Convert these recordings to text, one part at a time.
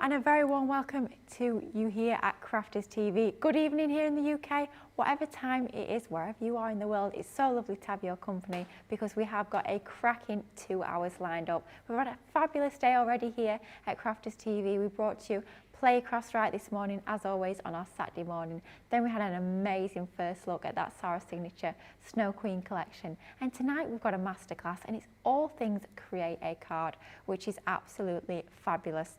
and a very warm welcome to you here at Crafters TV. Good evening here in the UK, whatever time it is, wherever you are in the world. It's so lovely to have your company because we have got a cracking 2 hours lined up. We've had a fabulous day already here at Crafters TV. We brought you Play Crafts Right this morning, as always, on our Saturday morning. Then we had an amazing first look at that Sarah Signature Snow Queen collection. And tonight we've got a masterclass, and it's all things create a card, which is absolutely fabulous.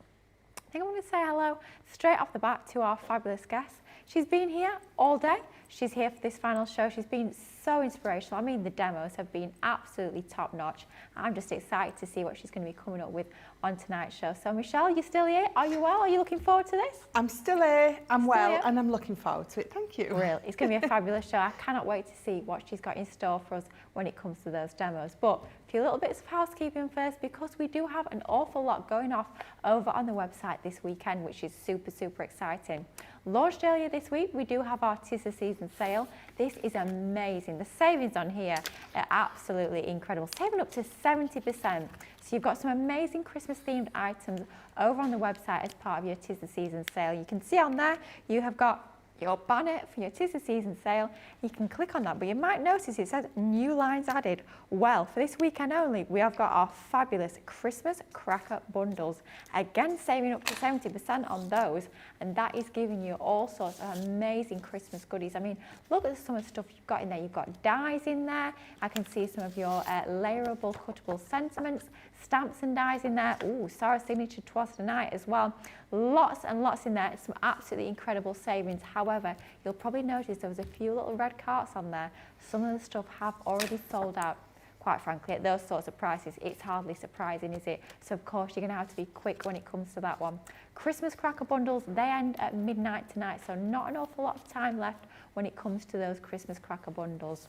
I think I'm going to say hello straight off the bat to our fabulous guest. She's been here all day. She's here for this final show. She's been so inspirational. I mean, the demos have been absolutely top notch. I'm just excited to see what she's going to be coming up with on tonight's show. So Michelle, you're still here? Are you well? Are you looking forward to this? I'm still here, I'm well, and I'm looking forward to it. Thank you. Real. It's going to be a fabulous show. I cannot wait to see what she's got in store for us when it comes to those demos. But a few little bits of housekeeping first, because we do have an awful lot going off over on the website this weekend, which is super, super exciting. Launched earlier this week, we do have our 'Tis the Season sale. This is amazing. The savings on here are absolutely incredible. Saving up to 70%. So you've got some amazing Christmas themed items over on the website as part of your 'Tis the Season sale. You can see on there, you have got your banner for your 'Tis the Season sale. You can click on that, but you might notice it says new lines added. Well, for this weekend only, we have got our fabulous Christmas cracker bundles. Again, saving up to 70% on those, and that is giving you all sorts of amazing Christmas goodies. I mean, look at some of the stuff you've got in there. You've got dies in there. I can see some of your layerable, cuttable sentiments, stamps and dies in there. Ooh, Sarah Signature Twas Tonight as well. Lots and lots in there. Some absolutely incredible savings. However, you'll probably notice there was a few little red carts on there. Some of the stuff have already sold out. Quite frankly, at those sorts of prices, it's hardly surprising, is it? So of course, you're going to have to be quick when it comes to that one. Christmas cracker bundles, they end at midnight tonight, so not an awful lot of time left when it comes to those Christmas cracker bundles.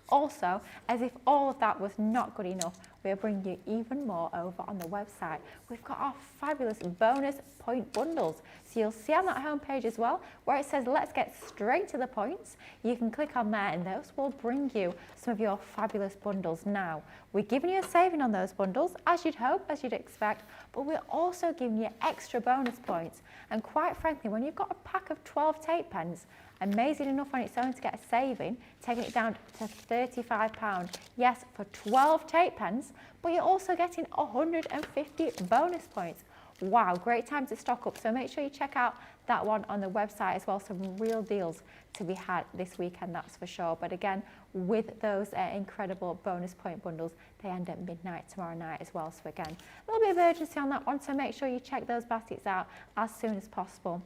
Also, as if all of that was not good enough, we're bringing you even more over on the website. We've got our fabulous bonus point bundles. So you'll see on that homepage as well, where it says, let's get straight to the points. You can click on there and those will bring you some of your fabulous bundles. Now, we're giving you a saving on those bundles, as you'd hope, as you'd expect, but we're also giving you extra bonus points. And quite frankly, when you've got a pack of 12 tape pens, amazing enough on its own to get a saving, taking it down to £35. Yes, for 12 tape pens, but you're also getting 150 bonus points. Wow, great time to stock up. So make sure you check out that one on the website as well. Some real deals to be had this weekend, that's for sure. But again, with those incredible bonus point bundles, they end at midnight tomorrow night as well. So again, a little bit of urgency on that one. So make sure you check those baskets out as soon as possible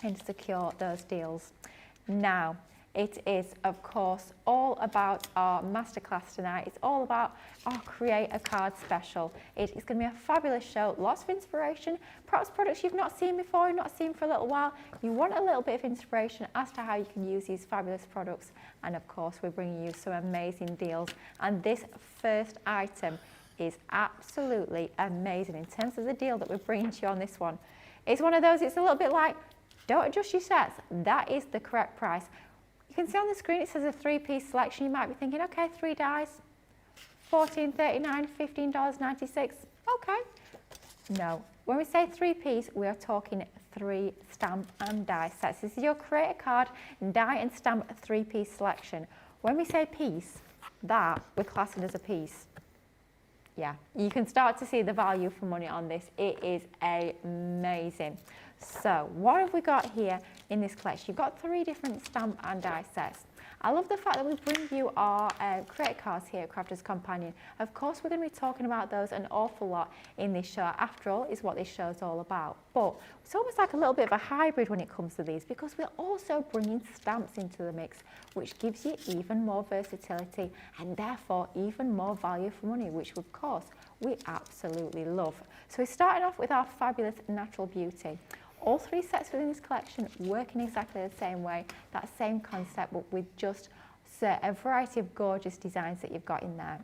and secure those deals. Now, it is, of course, all about our masterclass tonight. It's all about our Create a Card special. It's going to be a fabulous show, lots of inspiration, perhaps products you've not seen before, you've not seen for a little while. You want a little bit of inspiration as to how you can use these fabulous products. And of course, we're bringing you some amazing deals. And this first item is absolutely amazing in terms of the deal that we're bringing to you on this one. It's one of those, it's a little bit like, don't adjust your sets. That is the correct price. You can see on the screen it says a 3-piece selection. You might be thinking, okay, 3 dies, $14.39, $15.96. Okay. No. When we say 3-piece, we are talking 3 stamp and die sets. This is your Create a Card, die and stamp 3-piece selection. When we say piece, that we're classing as a piece. Yeah, you can start to see the value for money on this. It is amazing. So what have we got here in this collection? You've got 3 different stamp and die sets. I love the fact that we bring you our credit cards here at Crafters Companion. Of course, we're going to be talking about those an awful lot in this show. After all, is what this show is all about. But it's almost like a little bit of a hybrid when it comes to these, because we're also bringing stamps into the mix, which gives you even more versatility and therefore even more value for money, which of course we absolutely love. So we're starting off with our fabulous Natural Beauty. All 3 sets within this collection working exactly the same way, that same concept, but with just a variety of gorgeous designs that you've got in there.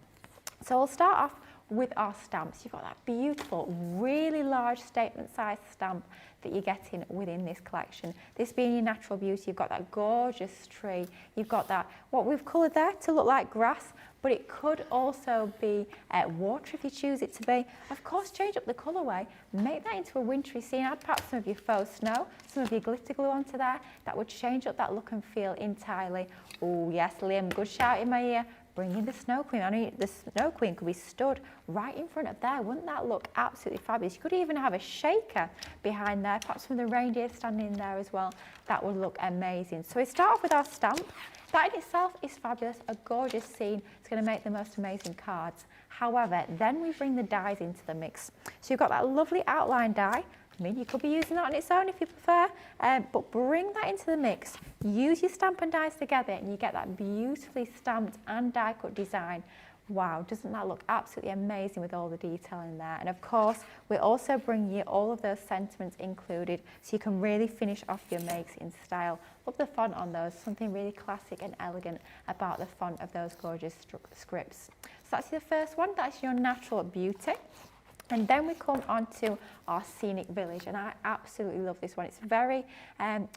So we'll start off with our stamps. You've got that beautiful, really large statement size stamp that you're getting within this collection. This being your Natural Beauty, you've got that gorgeous tree. You've got that, what we've coloured there to look like grass, but it could also be water if you choose it to be. Of course, change up the colourway, make that into a wintry scene. Add perhaps some of your faux snow, some of your glitter glue onto there. That would change up that look and feel entirely. Oh yes, Liam, good shout in my ear. Bring in the Snow Queen. I know the Snow Queen could be stood right in front of there. Wouldn't that look absolutely fabulous? You could even have a shaker behind there, perhaps from the reindeer standing there as well. That would look amazing. So we start off with our stamp. That in itself is fabulous, a gorgeous scene. It's going to make the most amazing cards. However, then we bring the dies into the mix. So you've got that lovely outline die. I mean, you could be using that on its own if you prefer, but bring that into the mix. Use your stamp and dies together and you get that beautifully stamped and die cut design. Wow, doesn't that look absolutely amazing with all the detail in there? And of course, we also bring you all of those sentiments included so you can really finish off your makes in style. Love the font on those, something really classic and elegant about the font of those gorgeous scripts. So that's the first one, that's your Natural Beauty. And then we come on to our Scenic Village, and I absolutely love this one. It's very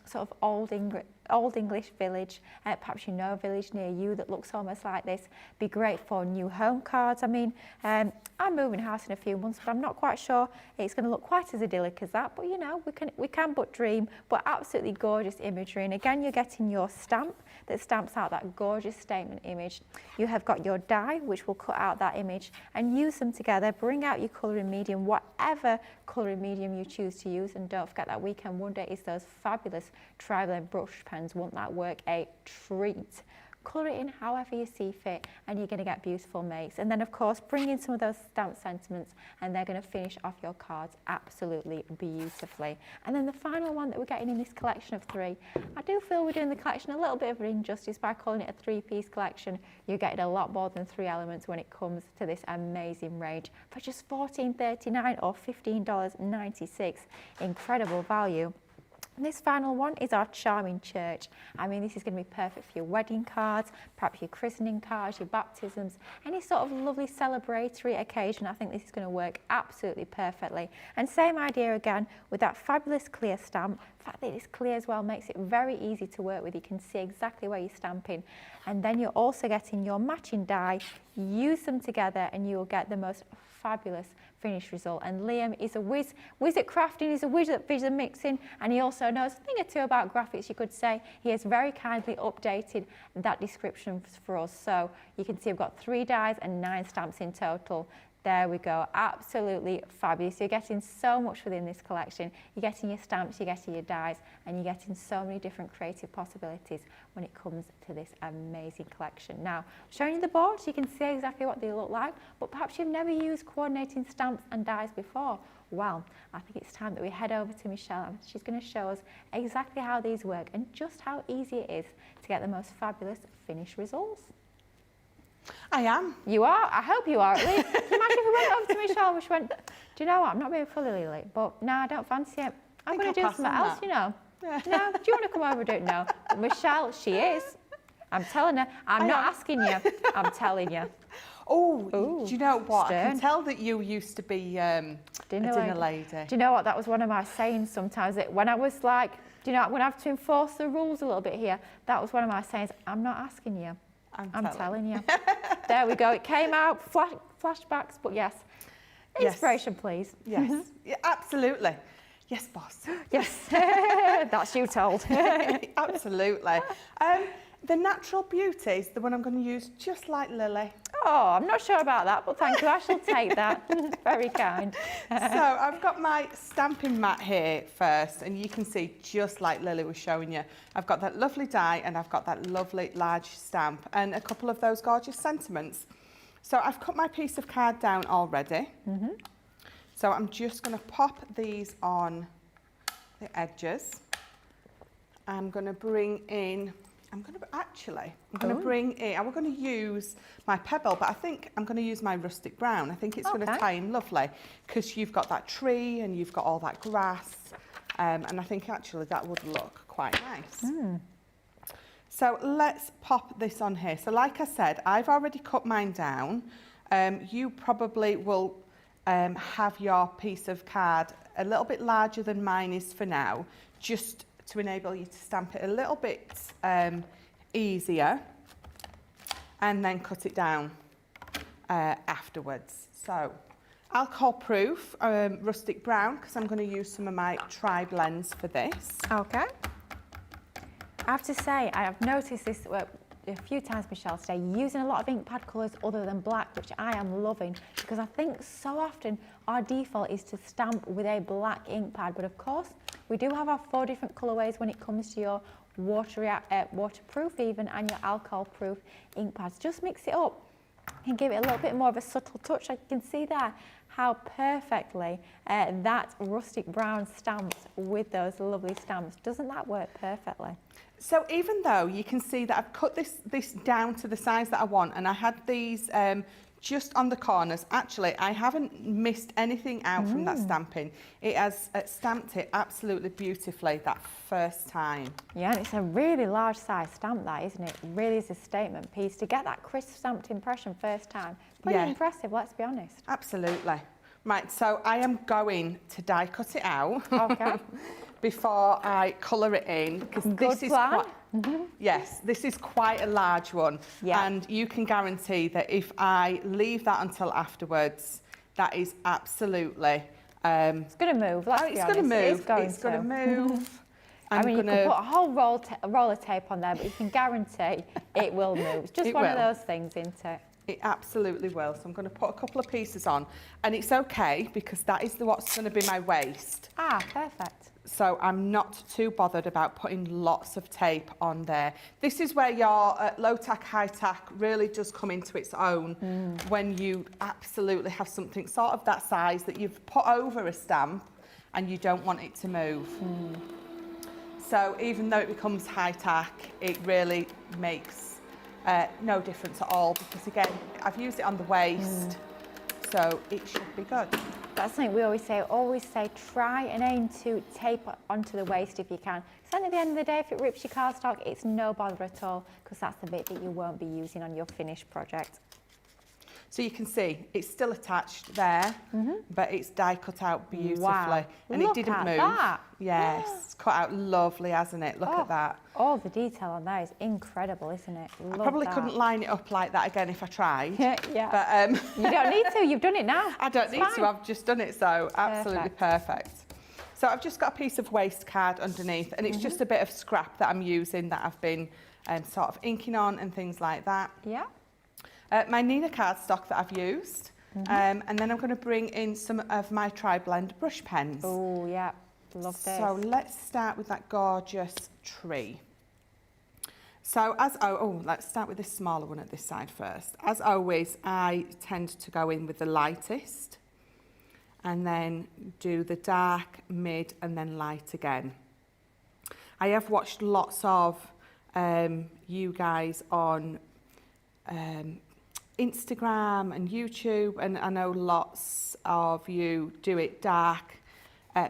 sort of old English village. Perhaps you know a village near you that looks almost like this. Be great for new home cards. I mean, I'm moving house in a few months, but I'm not quite sure it's going to look quite as idyllic as that. But you know, we can but dream. But absolutely gorgeous imagery. And again, you're getting your stamp that stamps out that gorgeous statement image. You have got your die, which will cut out that image, and use them together. Bring out your colouring medium, whatever colouring medium you choose to use. And don't forget that Weekend Wonder is those fabulous tri-blend brush pens. Won't that work a treat? Colour it in however you see fit and you're going to get beautiful makes. And then of course bring in some of those stamp sentiments and they're going to finish off your cards absolutely beautifully. And then the final one that we're getting in this collection of 3, I do feel we're doing the collection a little bit of an injustice by calling it a 3-piece collection. You're getting a lot more than 3 elements when it comes to this amazing range for just $14.39 or $15.96. Incredible value. And this final one is our Charming Church. I mean, this is going to be perfect for your wedding cards, perhaps your christening cards, your baptisms, any sort of lovely celebratory occasion. I think this is going to work absolutely perfectly. And same idea again with that fabulous clear stamp. The fact that it's clear as well makes it very easy to work with. You can see exactly where you're stamping. And then you're also getting your matching die. Use them together and you will get the most fabulous finished result. And Liam is a whiz at crafting, he's a whiz at vision mixing, and he also knows a thing or two about graphics, you could say. He has very kindly updated that description for us. So you can see I've got 3 dies and 9 stamps in total. There we go, absolutely fabulous. You're getting so much within this collection. You're getting your stamps, you're getting your dies, and you're getting so many different creative possibilities when it comes to this amazing collection. Now, showing you the board so you can see exactly what they look like, but perhaps you've never used coordinating stamps and dies before. Well, I think it's time that we head over to Michelle and she's going to show us exactly how these work and just how easy it is to get the most fabulous finished results. I am. You are? I hope you are at least. Can you imagine if we went over to Michelle and she went, do you know what, I'm not being fully Lily, but no, I don't fancy it. I'm going to do something else, you know. No, do you want to come over and do it? No. But Michelle, she is. I'm telling her. I'm not asking you. I'm telling you. Oh, do you know what? Stern. I can tell that you used to be a dinner lady. Do you know what? That was one of my sayings sometimes. That when I was like, do you know, I'm going to have to enforce the rules a little bit here. That was one of my sayings. I'm not asking you. I'm telling you. There we go. It came out, flashbacks, but yes. Inspiration, yes. Please. Yes, yeah, absolutely. Yes, boss. Yes, that's you told. Absolutely. The Natural Beauty is the one I'm going to use just like Lily. Oh, I'm not sure about that, but thank you. I shall take that. Very kind. So I've got my stamping mat here first, and you can see just like Lily was showing you. I've got that lovely die and I've got that lovely large stamp and a couple of those gorgeous sentiments. So I've cut my piece of card down already. Mm-hmm. So I'm just going to pop these on the edges. I'm going to bring in... I'm going to bring in, I'm going to use my pebble, but I think I'm going to use my rustic brown. I think it's going to tie in lovely because you've got that tree and you've got all that grass, and I think actually that would look quite nice. Mm. So let's pop this on here. So like I said, I've already cut mine down. You probably will have your piece of card a little bit larger than mine is for now, just to enable you to stamp it a little bit easier. and then cut it down afterwards. So alcohol proof rustic brown, because I'm going to use some of my tri blends for this. Okay. I have to say, I have noticed this a few times, Michelle, today, using a lot of ink pad colours other than black, which I am loving, because I think so often our default is to stamp with a black ink pad, but of course we do have our 4 different colourways when it comes to your waterproof even and your alcohol proof ink pads. Just mix it up and give it a little bit more of a subtle touch. I can see there how perfectly that rustic brown stamps with those lovely stamps. Doesn't that work perfectly? So even though you can see that I've cut this down to the size that I want, and I had these just on the corners, actually I haven't missed anything out from that stamping. It has stamped it absolutely beautifully that first time. Yeah, and it's a really large size stamp, that, isn't it? It really is a statement piece. To get that crisp stamped impression first time, pretty impressive, let's be honest. Absolutely. Right, so I am going to die cut it out. Okay. Before I colour it in, because this is quite, yes, this is quite a large one, and you can guarantee that if I leave that until afterwards, that is absolutely it's going to move. Let's be honest. It's going to move. I mean, you can put a whole roll of tape on there, but you can guarantee it will move. It's just one of those things, isn't it? It absolutely will. So I'm going to put a couple of pieces on, and it's okay because that is what's going to be my waist. Ah, perfect. So I'm not too bothered about putting lots of tape on there. This is where your low tack, high tack really does come into its own when you absolutely have something sort of that size that you've put over a stamp and you don't want it to move. So even though it becomes high tack, it really makes no difference at all, because again, I've used it on the waist, so it should be good. That's something we always say, try and aim to tape onto the waist if you can. Because at the end of the day, if it rips your cardstock, it's no bother at all, because that's the bit that you won't be using on your finished project. So you can see it's still attached there, but it's die cut out beautifully. Wow. And Look it didn't at move. That. Yes, it's cut out lovely, hasn't it? Look at that. All the detail on there is incredible, isn't it? I probably couldn't line it up like that again if I tried. Yeah. But you don't need to, you've done it now. I don't need to, I've just done it, so absolutely perfect. So I've just got a piece of waist card underneath, and it's just a bit of scrap that I'm using that I've been sort of inking on and things like that. Yeah. My Nina cardstock that I've used, and then I'm going to bring in some of my Tri-Blend brush pens. Oh, yeah, love this. So let's start with that gorgeous tree. So let's start with this smaller one at this side first. As always, I tend to go in with the lightest, and then do the dark, mid, and then light again. I have watched lots of you guys on Instagram and YouTube, and I know lots of you do it dark,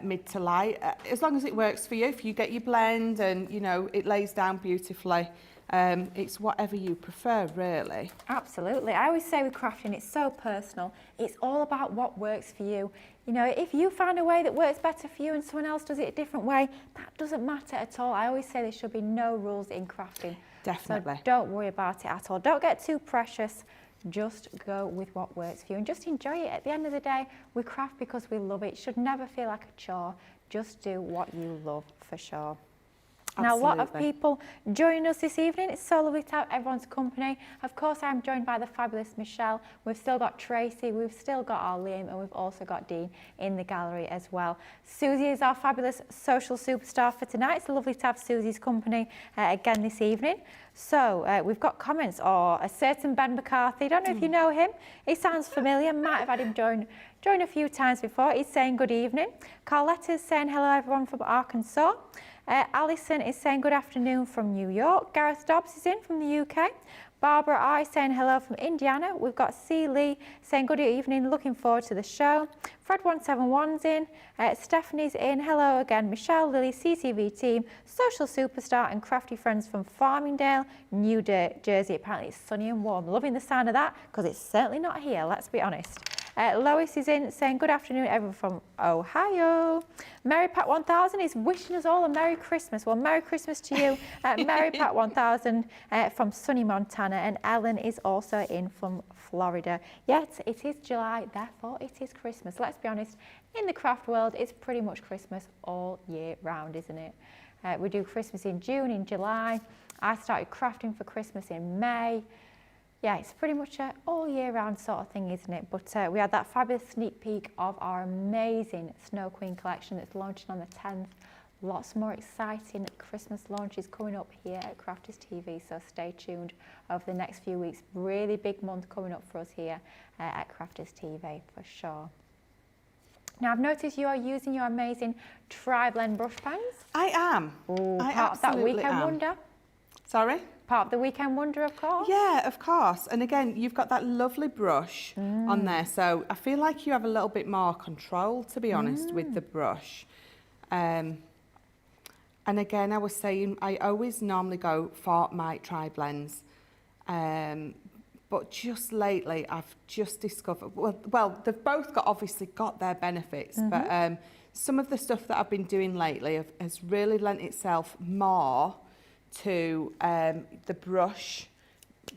mid to light, as long as it works for you. If you get your blend and you know it lays down beautifully, it's whatever you prefer, really. Absolutely. I always say with crafting, it's so personal. It's all about what works for you. You know, if you find a way that works better for you and someone else does it a different way, that doesn't matter at all. I always say there should be no rules in crafting. Definitely. So don't worry about it at all. Don't get too precious. Just go with what works for you and just enjoy it. At the end of the day, we craft because we love it. It should never feel like a chore. Just do what you love, for sure. Now, a lot of people joining us this evening. It's so lovely to have everyone's company. Of course, I'm joined by the fabulous Michelle. We've still got Tracy, we've still got our Liam, and we've also got Dean in the gallery as well. Susie is our fabulous social superstar for tonight. It's lovely to have Susie's company again this evening. So we've got comments, or a certain Ben McCarthy. Don't know if you know him. He sounds familiar. Might have had him join a few times before. He's saying good evening. Carletta's saying hello everyone from Arkansas. Alison is saying good afternoon from New York. Gareth Dobbs is in from the UK. Barbara I saying hello from Indiana. We've got C. Lee saying good evening, looking forward to the show. Fred171's in. Stephanie's in. Hello again. Michelle, Lily, CCV team, social superstar and crafty friends from Farmingdale, New Jersey. Apparently it's sunny and warm. Loving the sound of that, because it's certainly not here, let's be honest. Lois is in saying, good afternoon, everyone from Ohio. Mary Pat 1000 is wishing us all a Merry Christmas. Well, Merry Christmas to you, Mary Pat 1000 from sunny Montana. And Ellen is also in from Florida. Yes, it is July, therefore it is Christmas. Let's be honest, in the craft world, it's pretty much Christmas all year round, isn't it? We do Christmas in June, in July. I started crafting for Christmas in May. Yeah, it's pretty much an all year round sort of thing, isn't it? But we had that fabulous sneak peek of our amazing Snow Queen collection that's launching on the 10th. Lots more exciting Christmas launches coming up here at Crafters TV, so stay tuned over the next few weeks. Really big month coming up for us here at Crafters TV for sure. Now, I've noticed you are using your amazing tri-blend brush pens. I am. Ooh, I part of that absolutely Weekend am. Wonder. Sorry? Part of the Weekend Wonder, of course. Yeah, of course. And again, you've got that lovely brush on there. So I feel like you have a little bit more control, to be honest, with the brush. And again, I was saying, I always normally go for my tri-blends. But just lately, I've just discovered, well, they've both obviously got their benefits, but some of the stuff that I've been doing lately has really lent itself more to the brush,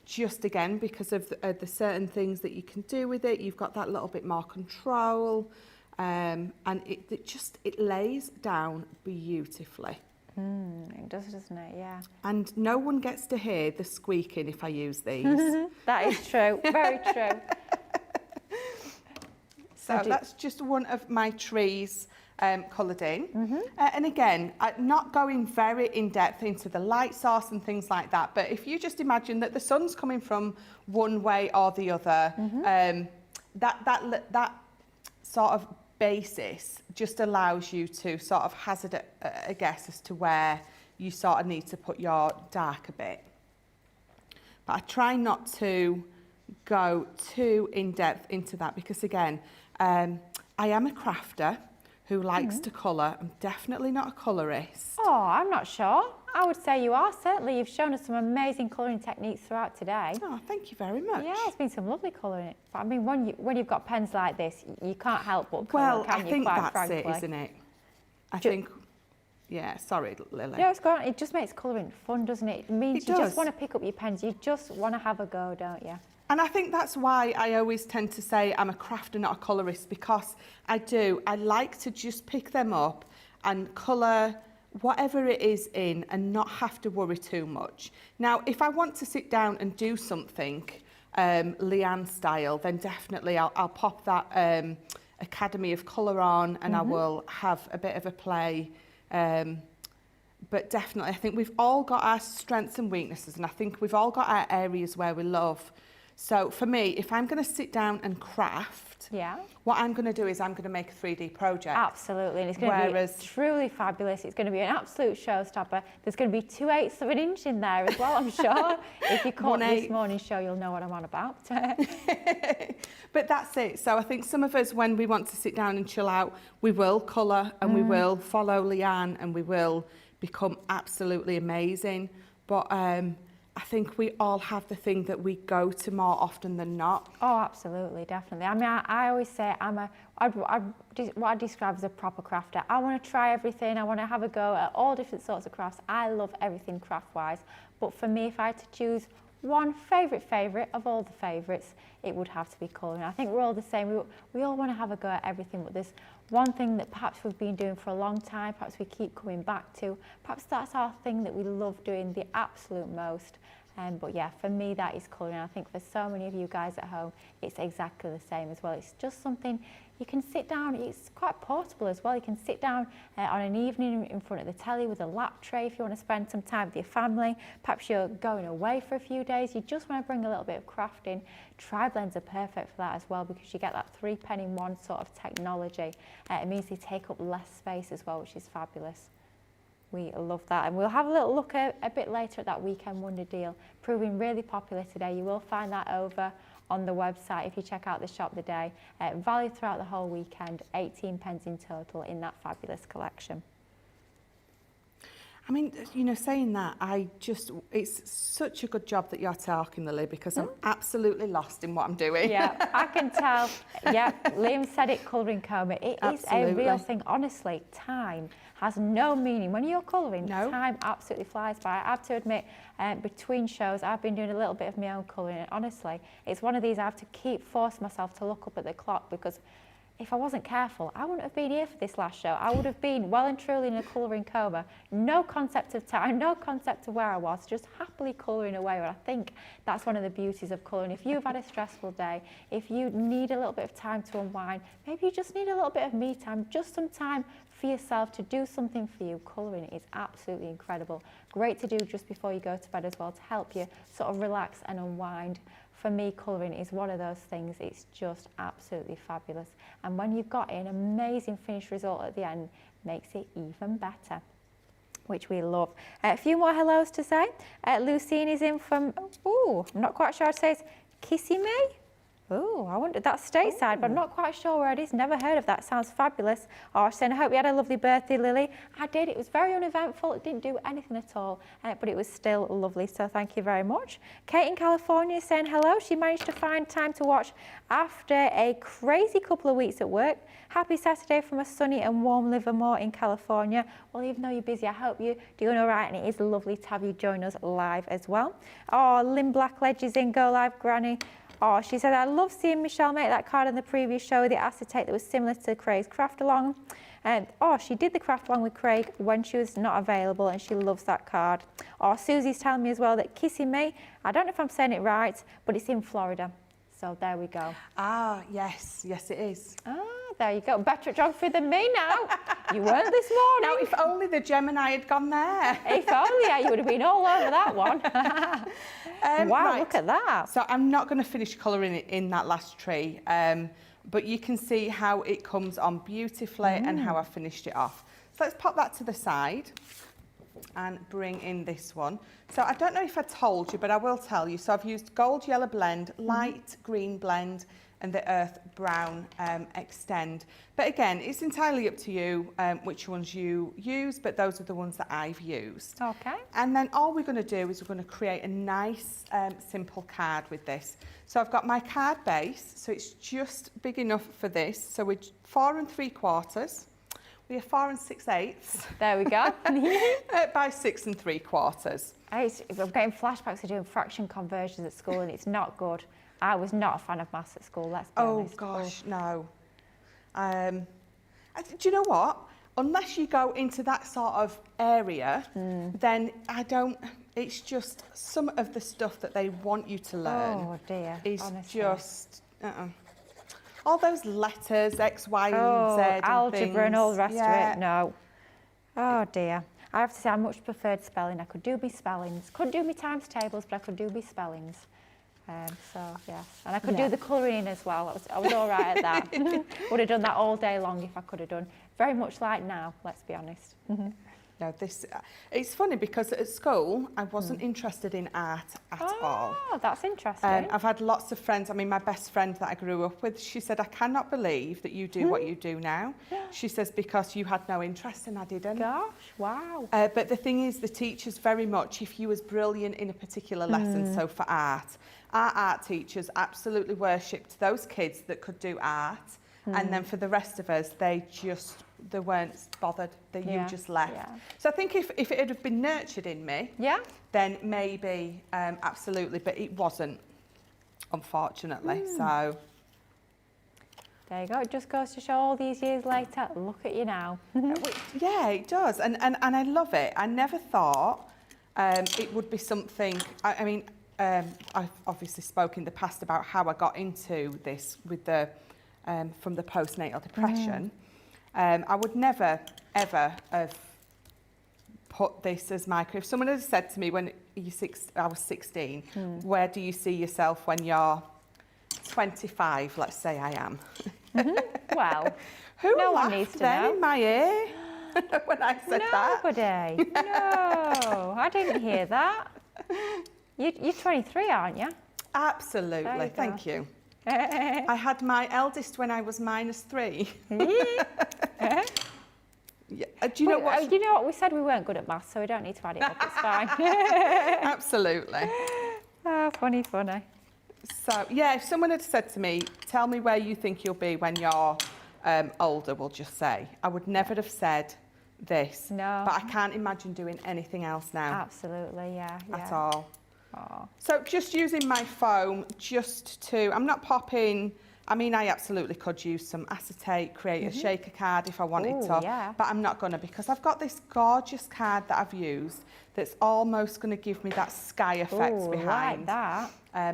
just again, because of the certain things that you can do with it. You've got that little bit more control, and it lays down beautifully. It does, doesn't it? Yeah. And no one gets to hear the squeaking if I use these. That is true. Very true. So that's just one of my trees coloured in. And again, not going very in depth into the light source and things like that, but if you just imagine that the sun's coming from one way or the other, that sort of basis just allows you to sort of hazard a guess as to where you sort of need to put your dark a bit. But I try not to go too in depth into that because again, I am a crafter who likes to colour. I'm definitely not a colourist. Oh, I'm not sure. I would say you are, certainly. You've shown us some amazing colouring techniques throughout today. Oh, thank you very much. Yeah, it's been some lovely colouring. But I mean, when you've got pens like this, you can't help but colour, can you? I think quite that's frankly. it, isn't it? I think, yeah, sorry, Lily. No, it's gone. It just makes colouring fun, doesn't it? It means It you does. just want to pick up your pens. You just want to have a go, don't you? And I think that's why I always tend to say I'm a crafter, not a colourist, because I like to just pick them up and colour whatever it is in and not have to worry too much. Now, if I want to sit down and do something Leanne style, then definitely I'll pop that Academy of Colour on and I will have a bit of a play. But definitely, I think we've all got our strengths and weaknesses, and I think we've all got our areas where we love. So for me, if I'm going to sit down and craft, what I'm going to do is I'm going to make a 3D project. Absolutely, and it's going to be truly fabulous. It's going to be an absolute showstopper. There's going to be 2/8 of an inch in there as well, I'm sure. If you caught this morning's show, you'll know what I'm on about. But that's it. So I think some of us, when we want to sit down and chill out, we will colour and we will follow Leanne and we will become absolutely amazing. But I think we all have the thing that we go to more often than not. Oh, absolutely, definitely. I mean, I always say what I describe as a proper crafter. I want to try everything. I want to have a go at all different sorts of crafts. I love everything craft-wise. But for me, if I had to choose one favourite of all the favourites, it would have to be colouring. I think we're all the same. We all want to have a go at everything, but there's one thing that perhaps we've been doing for a long time, perhaps we keep coming back to. Perhaps that's our thing that we love doing the absolute most. But yeah, for me, that is colouring. I think for so many of you guys at home, it's exactly the same as well. It's just something you can sit down. It's quite portable as well. You can sit down on an evening in front of the telly with a lap tray if you want to spend some time with your family. Perhaps you're going away for a few days. You just want to bring a little bit of craft in. Tri-blends are perfect for that as well because you get that 3-pen-in-1 sort of technology. It means they take up less space as well, which is fabulous. We love that, and we'll have a little look a bit later at that Weekend Wonder deal, proving really popular today. You will find that over on the website if you check out the shop today. Valid throughout the whole weekend, 18 pence in total in that fabulous collection. I mean, you know, saying that, it's such a good job that you're talking, Lily, because I'm absolutely lost in what I'm doing. Yeah, I can tell. Yeah, Liam said it, colouring coma. It is a real thing. Honestly, time has no meaning. When you're colouring, time absolutely flies by. I have to admit, between shows, I've been doing a little bit of my own colouring, and honestly, it's one of these I have to force myself to look up at the clock, because if I wasn't careful, I wouldn't have been here for this last show. I would have been well and truly in a colouring coma. No concept of time, no concept of where I was, just happily colouring away. And I think that's one of the beauties of colouring. If you've had a stressful day, if you need a little bit of time to unwind, maybe you just need a little bit of me time, just some time for yourself to do something for you. Colouring is absolutely incredible. Great to do just before you go to bed as well, to help you sort of relax and unwind. For me, colouring is one of those things, it's just absolutely fabulous. And when you've got an amazing finished result at the end, makes it even better, which we love. A few more hellos to say. Lucine is in from, I'm not quite sure how to say it, Kissy Me? Oh, I wonder, that's stateside, but I'm not quite sure where it is. Never heard of that. Sounds fabulous. Oh, she's saying, I hope you had a lovely birthday, Lily. I did. It was very uneventful. It didn't do anything at all, but it was still lovely. So thank you very much. Kate in California is saying hello. She managed to find time to watch after a crazy couple of weeks at work. Happy Saturday from a sunny and warm Livermore in California. Well, even though you're busy, I hope you're doing all right, and it is lovely to have you join us live as well. Oh, Lynn Blackledge is in. Go live, Granny. Oh, she said, I love seeing Michelle make that card in the previous show with the acetate that was similar to Craig's craft along. And she did the craft along with Craig when she was not available, and she loves that card. Oh, Susie's telling me as well that Kissing Me, I don't know if I'm saying it right, but it's in Florida. So there we go. Ah, yes, yes it is. Ah, there you go. Better at geography than me now. You weren't this morning. Now, if only the Gemini had gone there. If only, you would have been all over that one. Wow, right. Look at that. So I'm not going to finish colouring it in that last tree, but you can see how it comes on beautifully and how I finished it off. So let's pop that to the side and bring in this one. So I don't know if I told you, but I will tell you. So I've used gold yellow blend, light green blend, and the earth brown extend. But again, it's entirely up to you which ones you use, but those are the ones that I've used. Okay. And then all we're going to do is we're going to create a nice simple card with this. So I've got my card base, so it's just big enough for this. So we're 4 3/4. We are 4 6/8. There we go. By 6 3/4. I'm getting flashbacks to doing fraction conversions at school, and it's not good. I was not a fan of maths at school, let's be honest. Oh gosh, no. Do you know what? Unless you go into that sort of area, then it's just some of the stuff that they want you to learn. Oh dear, is honestly. Just, all those letters, X, Y, and Z, and algebra and all the rest of it, no. Oh dear. I have to say I much preferred spelling. I could do me spellings. Couldn't do me times tables, but I could do me spellings. So yes, and I could do the colouring in as well. I was all right at that. Would have done that all day long if I could have done. Very much like now, let's be honest. No, it's funny because at school I wasn't interested in art at all. Oh, that's interesting. I've had lots of friends. I mean, my best friend that I grew up with, she said, I cannot believe that you do what you do now. She says, because you had no interest and I didn't. Gosh, wow. But the thing is, the teachers very much, if you was brilliant in a particular lesson, so for art, our art teachers absolutely worshipped those kids that could do art. And then for the rest of us, they weren't bothered. You just left. Yeah. So I think if it had have been nurtured in me, then maybe absolutely, but it wasn't, unfortunately. So there you go. It just goes to show all these years later, look at you now. Yeah, it does, and I love it. I never thought it would be something. I mean, I've obviously spoken in the past about how I got into this with the from the postnatal depression. I would never, ever have put this as my career. If someone had said to me when I was 16, where do you see yourself when you're 25, let's say I am. Well, who no laughed one needs to then know. in my ear when I said that? Nobody. No, I didn't hear that. You're 23, aren't you? Absolutely, thank you. I had my eldest when I was -3. Yeah. Do you know what? You know what? We said we weren't good at maths, so we don't need to add it up. It's fine. Absolutely. Oh, funny. So, yeah, if someone had said to me, tell me where you think you'll be when you're older, we'll just say, I would never have said this. No. But I can't imagine doing anything else now. Absolutely, yeah. At all. Oh. So just using my foam just to, I'm not popping, I mean, I absolutely could use some acetate, create a shaker card if I wanted to, yeah. but I'm not going to, because I've got this gorgeous card that I've used that's almost going to give me that sky effect behind. Like that.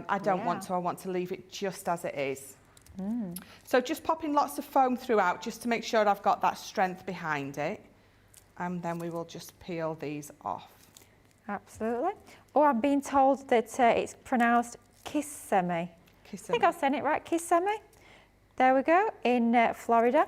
I don't want to, I want to leave it just as it is. So just popping lots of foam throughout just to make sure I've got that strength behind it. And then we will just peel these off. Absolutely. Oh, I've been told that it's pronounced Kissimmee. I think I've said it right, Kissimmee. There we go, in Florida.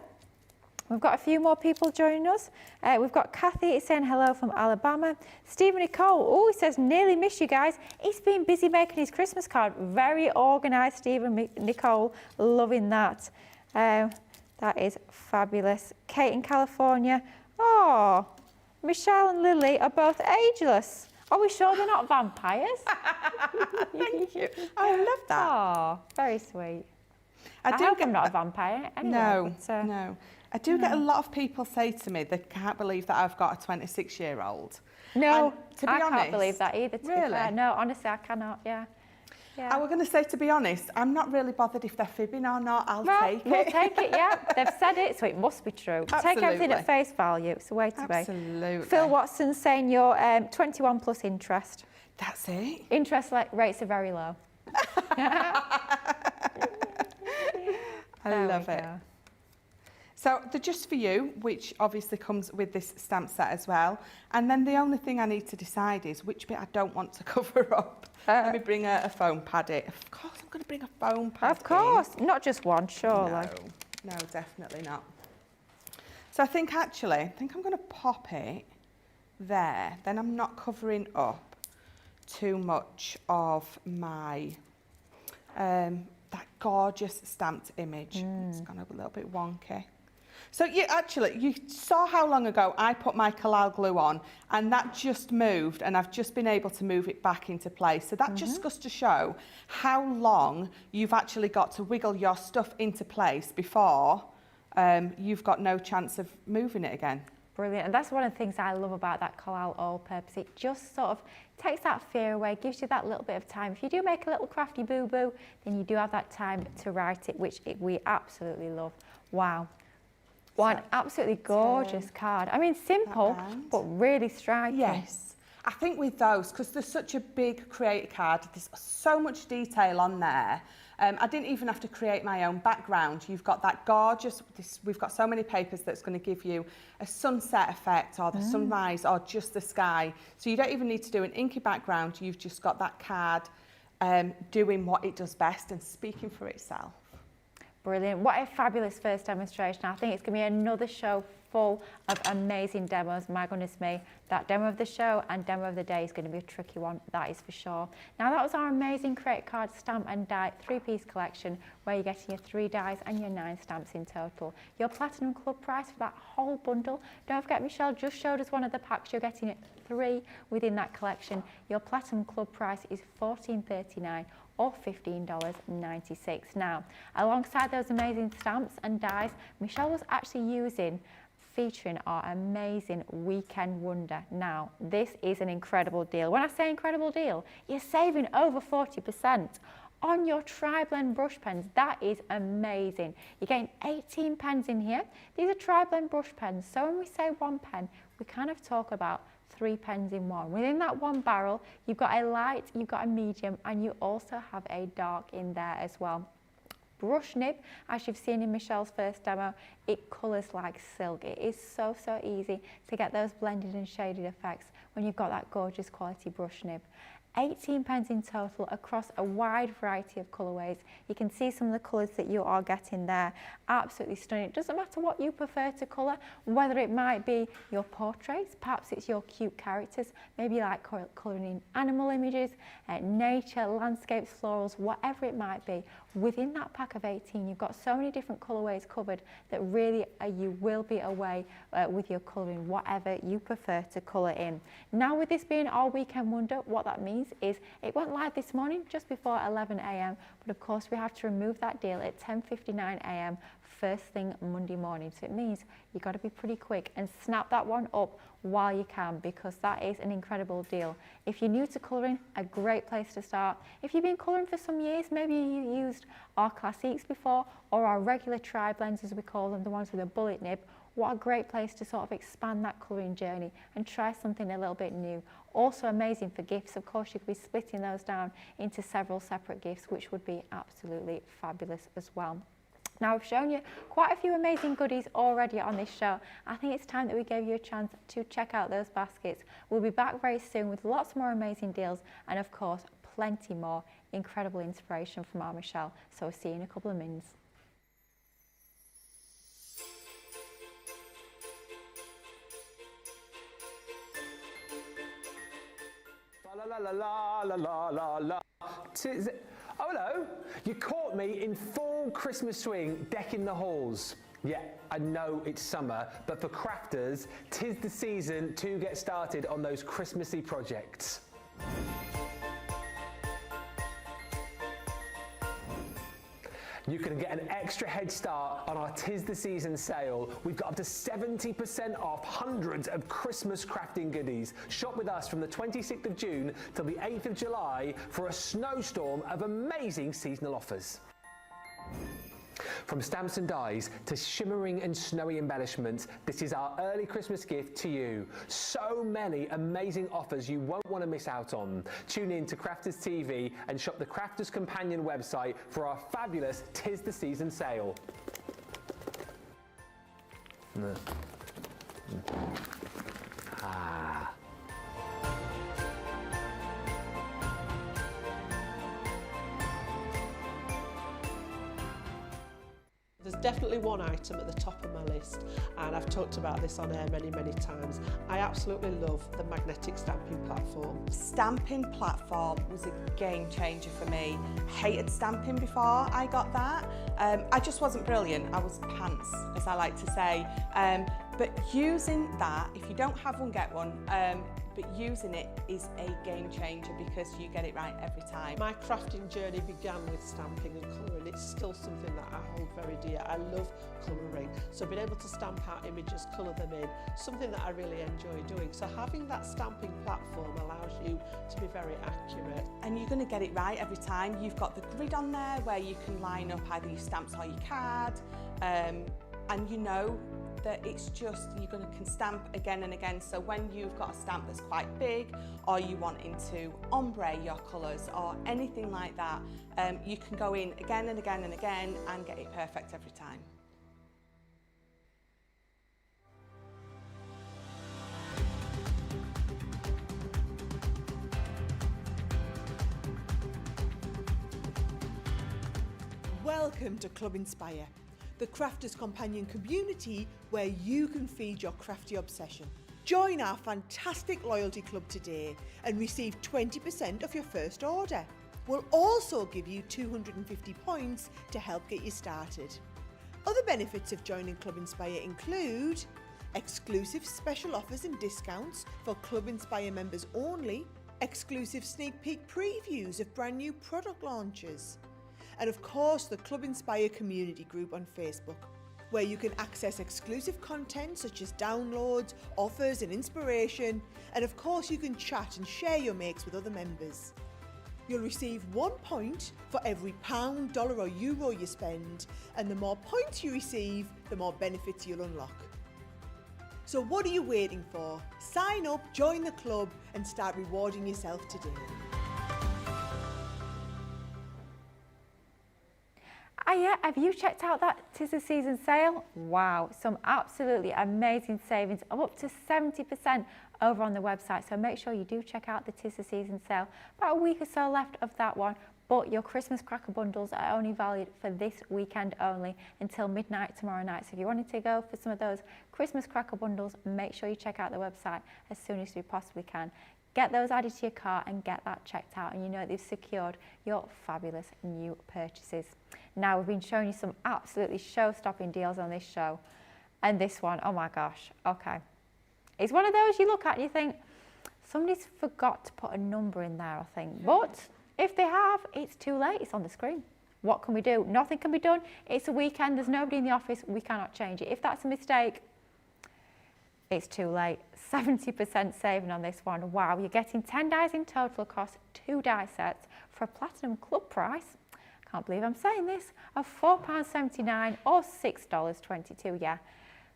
We've got a few more people joining us. We've got Kathy saying hello from Alabama. Stephen Nicole, oh, he says, nearly missed you guys. He's been busy making his Christmas card. Very organised, Stephen Nicole, loving that. That is fabulous. Kate in California. Oh, Michelle and Lily are both ageless. Are we sure they're not vampires? Thank you. I love that. Oh, very sweet. I hope I'm not a vampire anyway. No, but, no. I do get a lot of people say to me they can't believe that I've got a 26-year-old. No, to be I honest, can't believe that either, to be fair. No, honestly, I cannot, yeah. I was going to say, to be honest, I'm not really bothered if they're fibbing or not. I'll take it. We'll take it, yeah. They've said it, so it must be true. Absolutely. Take everything at face value. It's the way to be. Absolutely. Phil Watson saying you're 21 plus interest. That's it. Interest rates are very low. I love it. So the Just For You, which obviously comes with this stamp set as well. And then the only thing I need to decide is which bit I don't want to cover up. Let me bring a foam pad in. Of course, I'm going to bring a foam pad Of course, not just one, surely. No, definitely not. So I think I'm going to pop it there. Then I'm not covering up too much of my, that gorgeous stamped image. It's gone a little bit wonky. So you saw how long ago I put my Colorable glue on, and that just moved, and I've just been able to move it back into place. So that just goes to show how long you've actually got to wiggle your stuff into place before you've got no chance of moving it again. Brilliant, and that's one of the things I love about that Colorable all-purpose. It just sort of takes that fear away, gives you that little bit of time. If you do make a little crafty boo-boo, then you do have that time to write it, which we absolutely love. Wow. One absolutely gorgeous card. I mean, simple, but really striking. Yes. I think with those, because there's such a big creator card, there's so much detail on there. I didn't even have to create my own background. You've got that gorgeous, we've got so many papers that's going to give you a sunset effect or the sunrise or just the sky. So you don't even need to do an inky background. You've just got that card doing what it does best and speaking for itself. Brilliant. What a fabulous first demonstration. I think it's going to be another show full of amazing demos. My goodness me, that demo of the show and demo of the day is going to be a tricky one, that is for sure. Now that was our amazing Create Card Stamp and Die 3-piece collection, where you're getting your 3 dies and your 9 stamps in total. Your Platinum Club price for that whole bundle. Don't forget, Michelle just showed us one of the packs. You're getting 3 within that collection. Your Platinum Club price is $14.39. or $15.96. Now, alongside those amazing stamps and dies, Michelle was actually featuring our amazing Weekend Wonder. Now, this is an incredible deal. When I say incredible deal, you're saving over 40% on your tri-blend brush pens. That is amazing. You're getting 18 pens in here. These are tri-blend brush pens. So when we say 1 pen, we kind of talk about 3 pens in one. Within that one barrel, you've got a light, you've got a medium, and you also have a dark in there as well. Brush nib, as you've seen in Michelle's first demo, it colours like silk. It is so easy to get those blended and shaded effects when you've got that gorgeous quality brush nib. 18 pens in total across a wide variety of colourways. You can see some of the colours that you are getting there. Absolutely stunning. It doesn't matter what you prefer to colour, whether it might be your portraits, perhaps it's your cute characters, maybe you like colouring in animal images, nature, landscapes, florals, whatever it might be. within that pack of 18, you've got so many different colourways covered that really you will be away with your colouring, whatever you prefer to colour in. Now, with this being our weekend wonder, what that means is it went live this morning just before 11 a.m, but of course we have to remove that deal at 10:59 a.m. first thing Monday morning. So it means you've got to be pretty quick and snap that one up while you can, because that is an incredible deal. If you're new to colouring, a great place to start. If you've been colouring for some years, maybe you used our classiques before, or our regular tri-blends as we call them, the ones with a bullet nib, what a great place to sort of expand that colouring journey and try something a little bit new. Also amazing for gifts. Of course, you could be splitting those down into several separate gifts, which would be absolutely fabulous as well. Now, I've shown you quite a few amazing goodies already on this show. I think it's time that we gave you a chance to check out those baskets. We'll be back very soon with lots more amazing deals and, of course, plenty more incredible inspiration from our Michelle. So we'll see you in a couple of minutes. La la la la la la la. Oh, hello. You caught me in full Christmas swing, decking the halls. Yeah, I know it's summer, but for crafters, 'tis the season to get started on those Christmassy projects. You can get an extra head start on our 'Tis the Season sale. We've got up to 70% off hundreds of Christmas crafting goodies. Shop with us from the 26th of June till the 8th of July for a snowstorm of amazing seasonal offers. From stamps and dies to shimmering and snowy embellishments, this is our early Christmas gift to you. So many amazing offers you won't want to miss out on. Tune in to Crafters TV and shop the Crafters Companion website for our fabulous 'Tis the Season sale. Ah. There's definitely one item at the top of my list, and I've talked about this on air many times. I absolutely love the magnetic stamping platform. Stamping platform was a game changer for me. Hated stamping before I got that. I just wasn't brilliant. I was pants, as I like to say. But using that, if you don't have one, get one. But using it is a game changer because you get it right every time. My crafting journey began with stamping and colouring. It's still something that I hold very dear. I love colouring, so being able to stamp out images, colour them in, something that I really enjoy doing. So having that stamping platform allows you to be very accurate. And you're going to get it right every time. You've got the grid on there where you can line up either your stamps or your card, and you know that it's just, can stamp again and again. So when you've got a stamp that's quite big, or you wanting to ombre your colours or anything like that, you can go in again and again and again and get it perfect every time. Welcome to Club Inspire, the Crafters Companion community where you can feed your crafty obsession. Join our fantastic loyalty club today and receive 20% off your first order. We'll also give you 250 points to help get you started. Other benefits of joining Club Inspire include exclusive special offers and discounts for Club Inspire members only, exclusive sneak peek previews of brand new product launches, and of course the Club Inspire community group on Facebook, where you can access exclusive content such as downloads, offers and inspiration, and of course you can chat and share your makes with other members. You'll receive 1 point for every £1, dollar or euro you spend, and the more points you receive, the more benefits you'll unlock. So what are you waiting for? Sign up, join the club and start rewarding yourself today. Yeah, have you checked out that 'Tis the Season sale? Wow, some absolutely amazing savings of up to 70% over on the website. So make sure you do check out the 'Tis the Season sale. About a week or so left of that one, but your Christmas cracker bundles are only valid for this weekend only until midnight tomorrow night. So if you wanted to go for some of those Christmas cracker bundles, make sure you check out the website as soon as you possibly can. Get those added to your cart and get that checked out, and you know they've secured your fabulous new purchases. Now, we've been showing you some absolutely show-stopping deals on this show, and this one, oh my gosh, okay. It's one of those you look at and you think, somebody's forgot to put a number in there, I think. But if they have, it's too late, it's on the screen. What can we do? Nothing can be done. It's a weekend, there's nobody in the office, we cannot change it. If that's a mistake, it's too late. 70% saving on this one. Wow, you're getting 10 dies in total across 2 die sets for a Platinum Club price. Can't believe I'm saying this, of £4.79 or $6.22, yeah.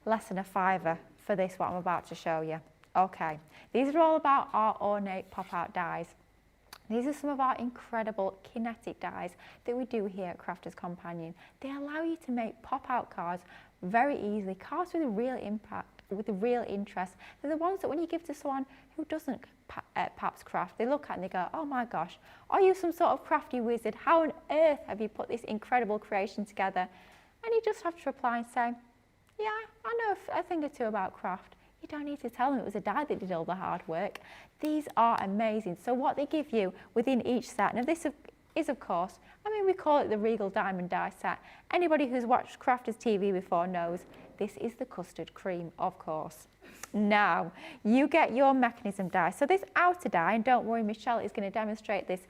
Less than a fiver for this, what I'm about to show you. Okay, these are all about our Ornate pop-out dies. These are some of our incredible kinetic dies that we do here at Crafters Companion. They allow you to make pop-out cards very easily, cards with a real impact, with a real interest. They're the ones that when you give to someone who doesn't perhaps craft, they look at and they go, oh my gosh, are you some sort of crafty wizard? How on earth have you put this incredible creation together? And you just have to reply and say, yeah, I know a thing or two about craft. You don't need to tell them it was a die that did all the hard work. These are amazing. So what they give you within each set, now this is of course, I mean, we call it the Regal Diamond die set. Anybody who's watched Crafters TV before knows this is the custard cream, of course. Now, you get your mechanism die. So this outer die, and don't worry, Michelle is going to demonstrate this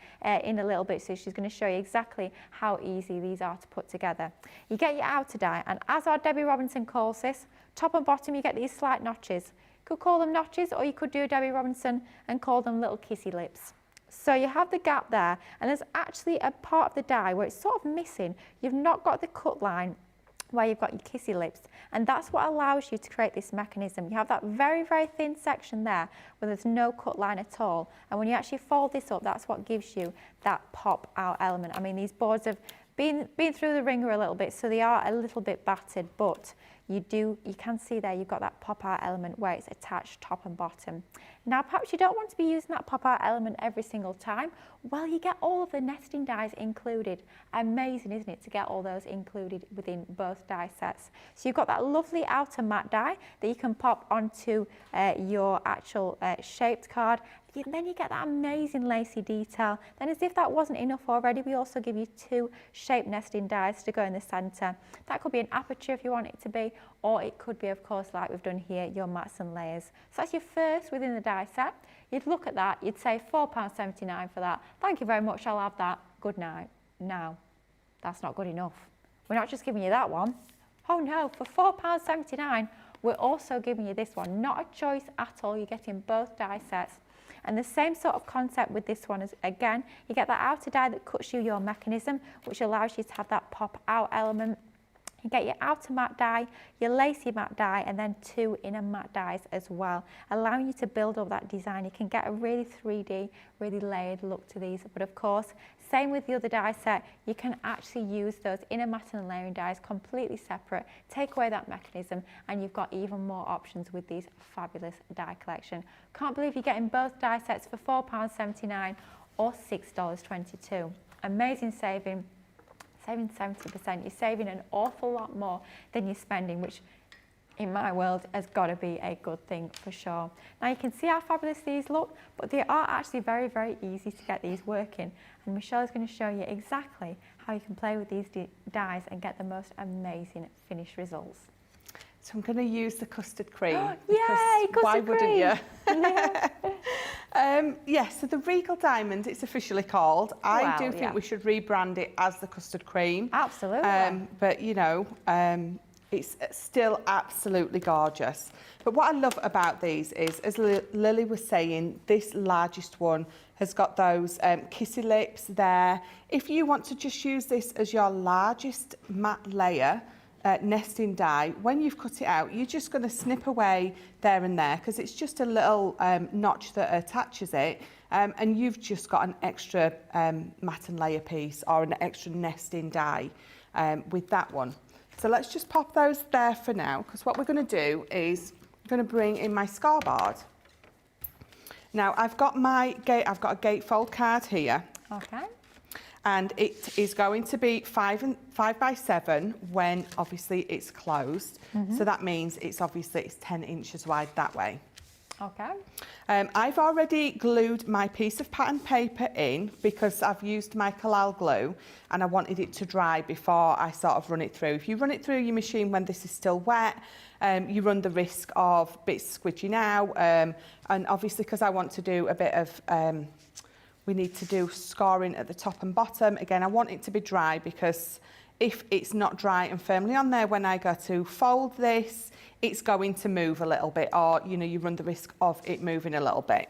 in a little bit, so she's going to show you exactly how easy these are to put together. You get your outer die, and as our Debbie Robinson calls this, top and bottom you get these slight notches. You could call them notches, or you could do a Debbie Robinson and call them little kissy lips. So you have the gap there, and there's actually a part of the die where it's sort of missing. You've not got the cut line where you've got your kissy lips, and that's what allows you to create this mechanism. You have that very, very thin section there where there's no cut line at all, and when you actually fold this up, that's what gives you that pop out element. I mean, these boards have been through the ringer a little bit, so they are a little bit battered, but you can see there you've got that pop out element where it's attached top and bottom. Now perhaps you don't want to be using that pop out element every single time. Well, you get all of the nesting dies included. Amazing, isn't it, to get all those included within both die sets. So you've got that lovely outer matte die that you can pop onto your actual shaped card. Then you get that amazing lacy detail. Then, as if that wasn't enough already, we also give you 2 shape nesting dies to go in the centre. That could be an aperture if you want it to be, or it could be, of course, like we've done here, your mats and layers. So that's your first within the die set. You'd look at that, you'd say £4.79 for that. Thank you very much, I'll have that. Good night. Now, that's not good enough. We're not just giving you that one. Oh no, for £4.79, we're also giving you this one. Not a choice at all, you're getting both die sets. And the same sort of concept with this one is, again, you get that outer die that cuts you your mechanism, which allows you to have that pop out element. You get your outer matte die, your lacy matte die, and then 2 inner matte dies as well, allowing you to build up that design. You can get a really 3D, really layered look to these. But of course, same with the other die set, you can actually use those inner matte and layering dies completely separate, take away that mechanism, and you've got even more options with these fabulous die collection. Can't believe you're getting both die sets for £4.79 or $6.22. Amazing saving. Saving 70%, you're saving an awful lot more than you're spending, which in my world has got to be a good thing for sure. Now you can see how fabulous these look, but they are actually very, very easy to get these working. And Michelle is going to show you exactly how you can play with these dies and get the most amazing finished results. So I'm going to use the custard cream. Yay, custard why cream! Wouldn't you? Yeah. Yes, so the Regal Diamond, it's officially called. I do think we should rebrand it as the custard cream. Absolutely. But you know, it's still absolutely gorgeous. But what I love about these is, as Lily was saying, this largest one has got those kissy lips there. If you want to just use this as your largest matte layer, nesting die, when you've cut it out, you're just going to snip away there and there, because it's just a little notch that attaches it, and you've just got an extra matte and layer piece or an extra nesting die with that one. So let's just pop those there for now, because what we're going to do is I'm going to bring in my scoreboard. Now I've got a Gatefold card here. Okay. And it is going to be 5 by 7 when obviously it's closed. So that means it's 10 inches wide that way. Okay. I've already glued my piece of pattern paper in because I've used my Colorable glue and I wanted it to dry before I sort of run it through. If you run it through your machine when this is still wet, you run the risk of bits squidging out, and obviously because I want to do a bit of, we need to do scoring at the top and bottom. Again, I want it to be dry because if it's not dry and firmly on there when I go to fold this, it's going to move a little bit, or you know, you run the risk of it moving a little bit.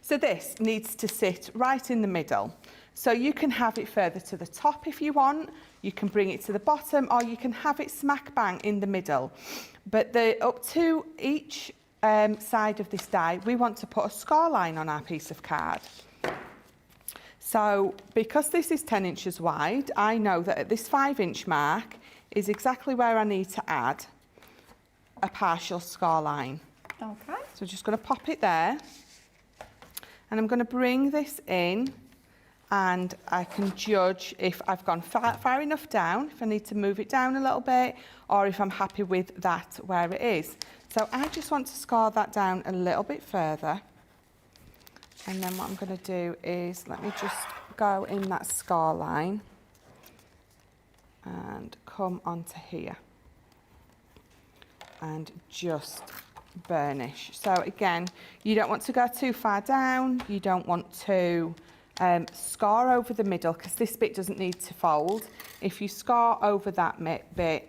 So this needs to sit right in the middle. So you can have it further to the top if you want, you can bring it to the bottom, or you can have it smack bang in the middle. But up to each side of this die, we want to put a score line on our piece of card. So because this is 10 inches wide, I know that at this 5-inch mark is exactly where I need to add a partial score line. Okay. So we're just going to pop it there, and I'm going to bring this in, and I can judge if I've gone far enough down, if I need to move it down a little bit, or if I'm happy with that where it is. So I just want to score that down a little bit further. And then what I'm going to do is, let me just go in that score line and come onto here and just burnish. So again, you don't want to go too far down, you don't want to score over the middle because this bit doesn't need to fold. If you score over that bit,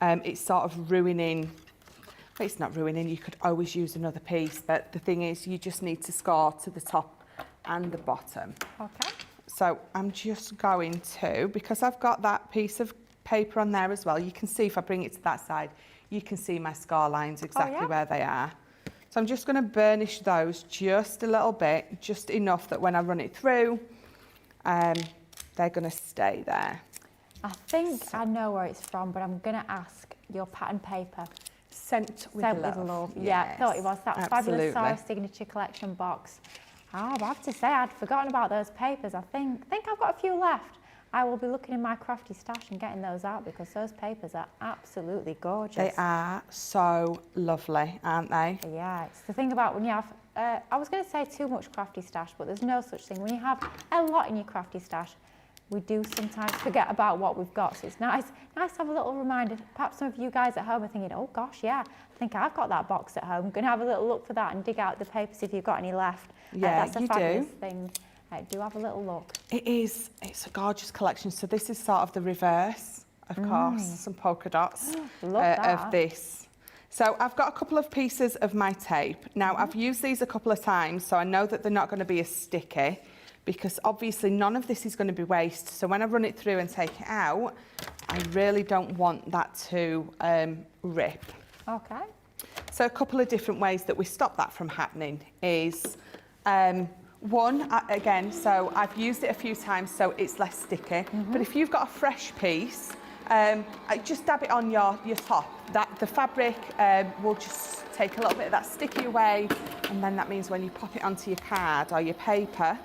it's sort of ruining. It's not ruining, you could always use another piece, but the thing is you just need to score to the top and the bottom. Okay. So I'm just going to, because I've got that piece of paper on there as well, you can see if I bring it to that side, you can see my score lines exactly where they are. So I'm just going to burnish those just a little bit, just enough that when I run it through, they're going to stay there. I think I know where it's from, but I'm going to ask your pattern paper. Sent with love. Yeah, I Yes, thought it was that absolutely. fabulous Sarah signature collection box. Oh, I have to say, I'd forgotten about those papers. I think I've got a few left. I will be looking in my crafty stash and getting those out because those papers are absolutely gorgeous. They are so lovely, aren't they? Yeah, it's the thing about when you have, I was going to say too much crafty stash, but there's no such thing. When you have a lot in your crafty stash, we do sometimes forget about what we've got. So it's nice to have a little reminder. Perhaps some of you guys at home are thinking, oh gosh, yeah, I think I've got that box at home. I'm going to have a little look for that and dig out the papers if you've got any left. Yeah, that's a fabulous thing. Do have a little look. It is. It's a gorgeous collection. So this is sort of the reverse, of course, some polka dots of this. So I've got a couple of pieces of my tape. Now I've used these a couple of times, so I know that they're not going to be as sticky, because obviously none of this is going to be waste. So when I run it through and take it out, I really don't want that to rip. Okay. So a couple of different ways that we stop that from happening is, one, again, so I've used it a few times so it's less sticky, but if you've got a fresh piece, just dab it on your top. The fabric will just take a little bit of that sticky away, and then that means when you pop it onto your card or your paper,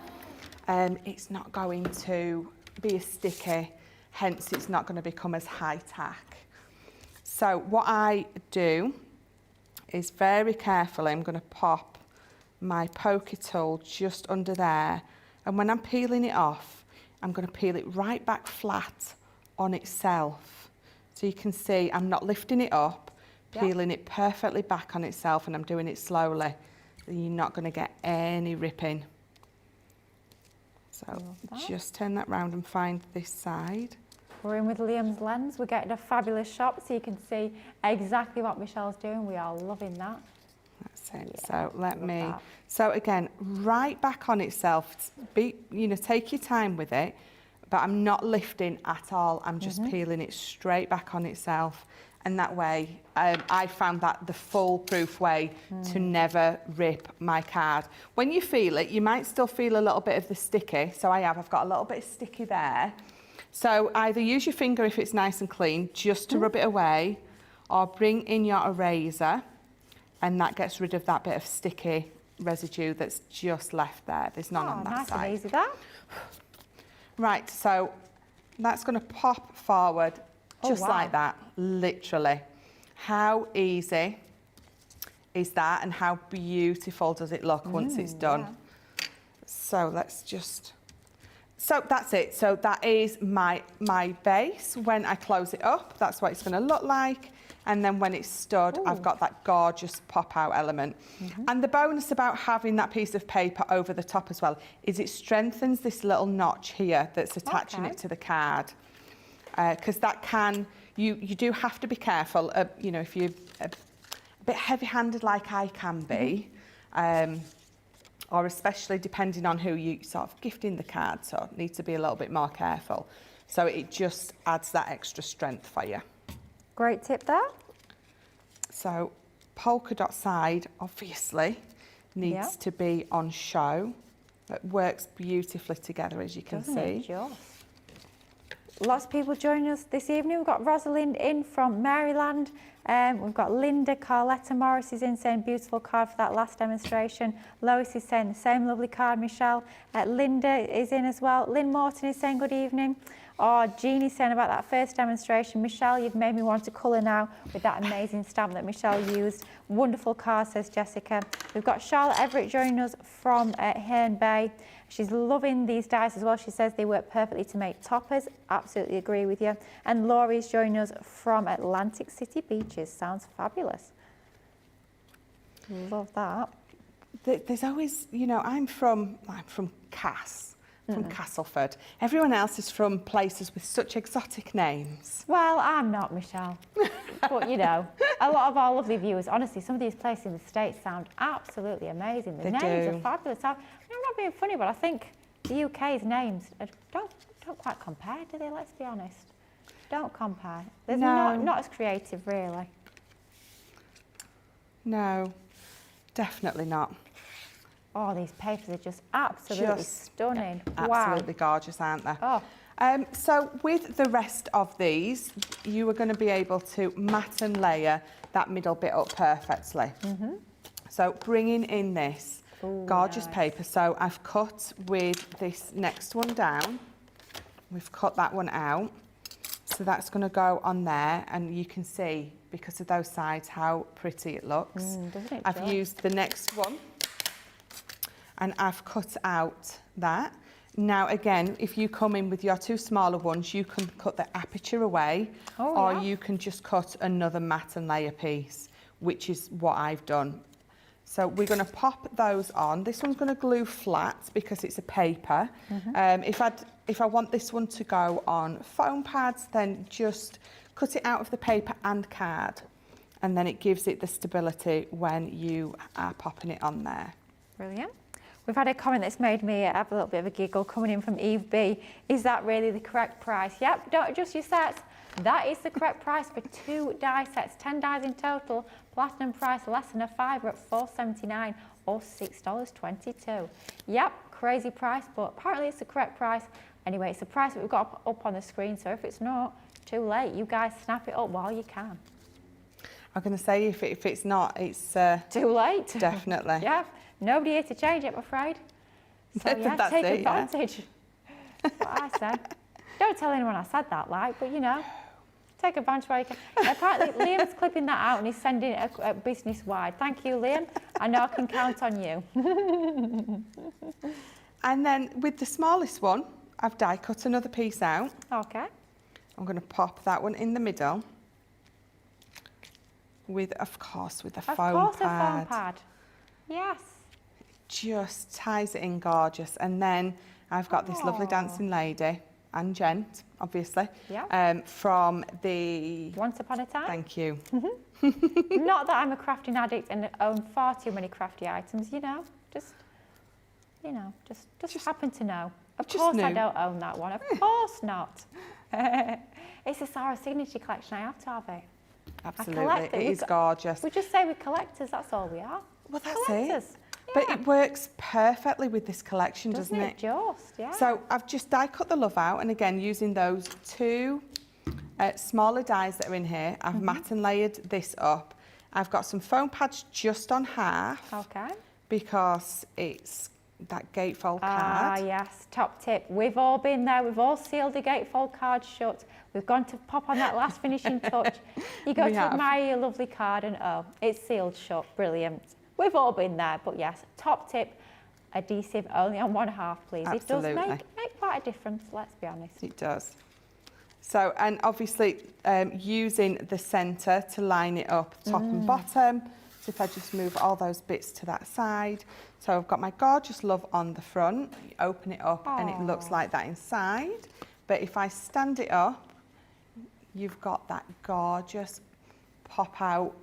it's not going to be as sticky, hence it's not going to become as high tack. So what I do is very carefully, I'm going to pop my poker tool just under there, and when I'm peeling it off, I'm going to peel it right back flat on itself. So you can see I'm not lifting it up, peeling it perfectly back on itself, and I'm doing it slowly. So you're not going to get any ripping. So just turn that round and find this side. We're in with Liam's lens. We're getting a fabulous shot so you can see exactly what Michelle's doing. We are loving that. That's it. Yeah, so let me, so again, right back on itself. Take your time with it, but I'm not lifting at all. I'm just peeling it straight back on itself. And that way, I found that the foolproof way to never rip my card. When you feel it, you might still feel a little bit of the sticky. So I've got a little bit of sticky there. So either use your finger if it's nice and clean, just to rub it away, or bring in your eraser, and that gets rid of that bit of sticky residue that's just left there. There's none on that side. Nice and easy that. Right, so that's going to pop forward just like that, literally. How easy is that, and how beautiful does it look once it's done. Yeah. So let's just, so that's it. So that is my base. When I close it up, that's what it's going to look like. And then when it's stood, I've got that gorgeous pop-out element. And the bonus about having that piece of paper over the top as well is it strengthens this little notch here that's attaching it to the card. Because that can, you do have to be careful, you know, if you're a bit heavy-handed like I can be, or especially depending on who you sort of gifting the card, so need to be a little bit more careful. So it just adds that extra strength for you. Great tip there. So polka dot side obviously needs to be on show. It works beautifully together, as you can see. Lots of people joining us this evening. We've got Rosalind in from Maryland. We've got Linda, Carletta Morris is in saying beautiful card for that last demonstration. Lois is saying the same lovely card, Michelle. Linda is in as well. Lynn Morton is saying good evening. Oh, Jeannie's saying about that first demonstration. Michelle, you've made me want to colour now with that amazing stamp that Michelle used. Wonderful card, says Jessica. We've got Charlotte Everett joining us from Herne Bay. She's loving these dies as well. She says they work perfectly to make toppers. Absolutely agree with you. And Laurie's joining us from Atlantic City Beaches. Sounds fabulous. Love that. There's always, you know, I'm from Cass. From Castleford. Everyone else is from places with such exotic names. Well, I'm not, Michelle. But, you know, a lot of our lovely viewers, honestly, some of these places in the States sound absolutely amazing. The names are fabulous. I'm not being funny, but I think the UK's names don't quite compare, do they? Let's be honest. Don't compare. There's not as creative, really. No, definitely not. Oh, these papers are just absolutely stunning. Absolutely gorgeous, aren't they? Oh. So with the rest of these, you are going to be able to mat and layer that middle bit up perfectly. So bringing in this gorgeous paper. So I've cut with this next one down. We've cut that one out. So that's going to go on there, and you can see, because of those sides, how pretty it looks. Doesn't it I've used the next one, and I've cut out that. Now again, if you come in with your two smaller ones, you can cut the aperture away, or you can just cut another mat and layer piece, which is what I've done. So we're going to pop those on. This one's going to glue flat because it's a paper. If I want this one to go on foam pads, then just cut it out of the paper and card, and then it gives it the stability when you are popping it on there. Brilliant. We've had a comment that's made me have a little bit of a giggle coming in from Eve B. Is that really the correct price? Yep, don't adjust your sets. That is the correct price for 2 die sets, 10 dies in total. Platinum price less than a £5 at $4.79 or $6.22. Yep, crazy price, but apparently it's the correct price. Anyway, it's the price that we've got up on the screen, so if it's not, too late. You guys snap it up while you can. I'm going to say if it's not, it's... too late. Definitely. Yeah. Nobody here to change it, I'm afraid. So yeah, That's take it, advantage. That's what I said. Don't tell anyone I said that, like, but you know, take advantage while you can. Apparently, Liam's clipping that out and he's sending it a business-wide. Thank you, Liam. I know I can count on you. And then with the smallest one, I've die cut another piece out. Okay. I'm going to pop that one in the middle with, of course, with a foam pad. Of course, a foam pad. Yes. Just ties it in gorgeous. And then I've got this lovely dancing lady and gent, obviously, from the... Once Upon a Time. Thank you. Not that I'm a crafting addict and own far too many crafty items, you know, just happen to know. Of course I don't own that one, of course not. It's a Sarah signature collection, I have to have it. Absolutely, it is gorgeous. We just say we're collectors, that's all we are. Well, that's collectors. it. But it works perfectly with this collection, doesn't it? Just, yeah. So I've just die cut the love out, and again, using those 2 smaller dies that are in here, I've mat and layered this up. I've got some foam pads just on half. Okay. Because it's that gatefold Ah, card. yes, top tip. We've all been there. We've all sealed the gatefold card shut. We've gone to pop on that last finishing touch. You go We to have. admire your lovely card and oh, it's sealed shut. Brilliant. We've all been there, but yes, top tip, adhesive only on one half, please. Absolutely. It does make quite a difference, let's be honest. It does. So, and obviously using the centre to line it up top and bottom. So if I just move all those bits to that side. So I've got my gorgeous love on the front. You open it up and it looks like that inside. But if I stand it up, you've got that gorgeous pop out.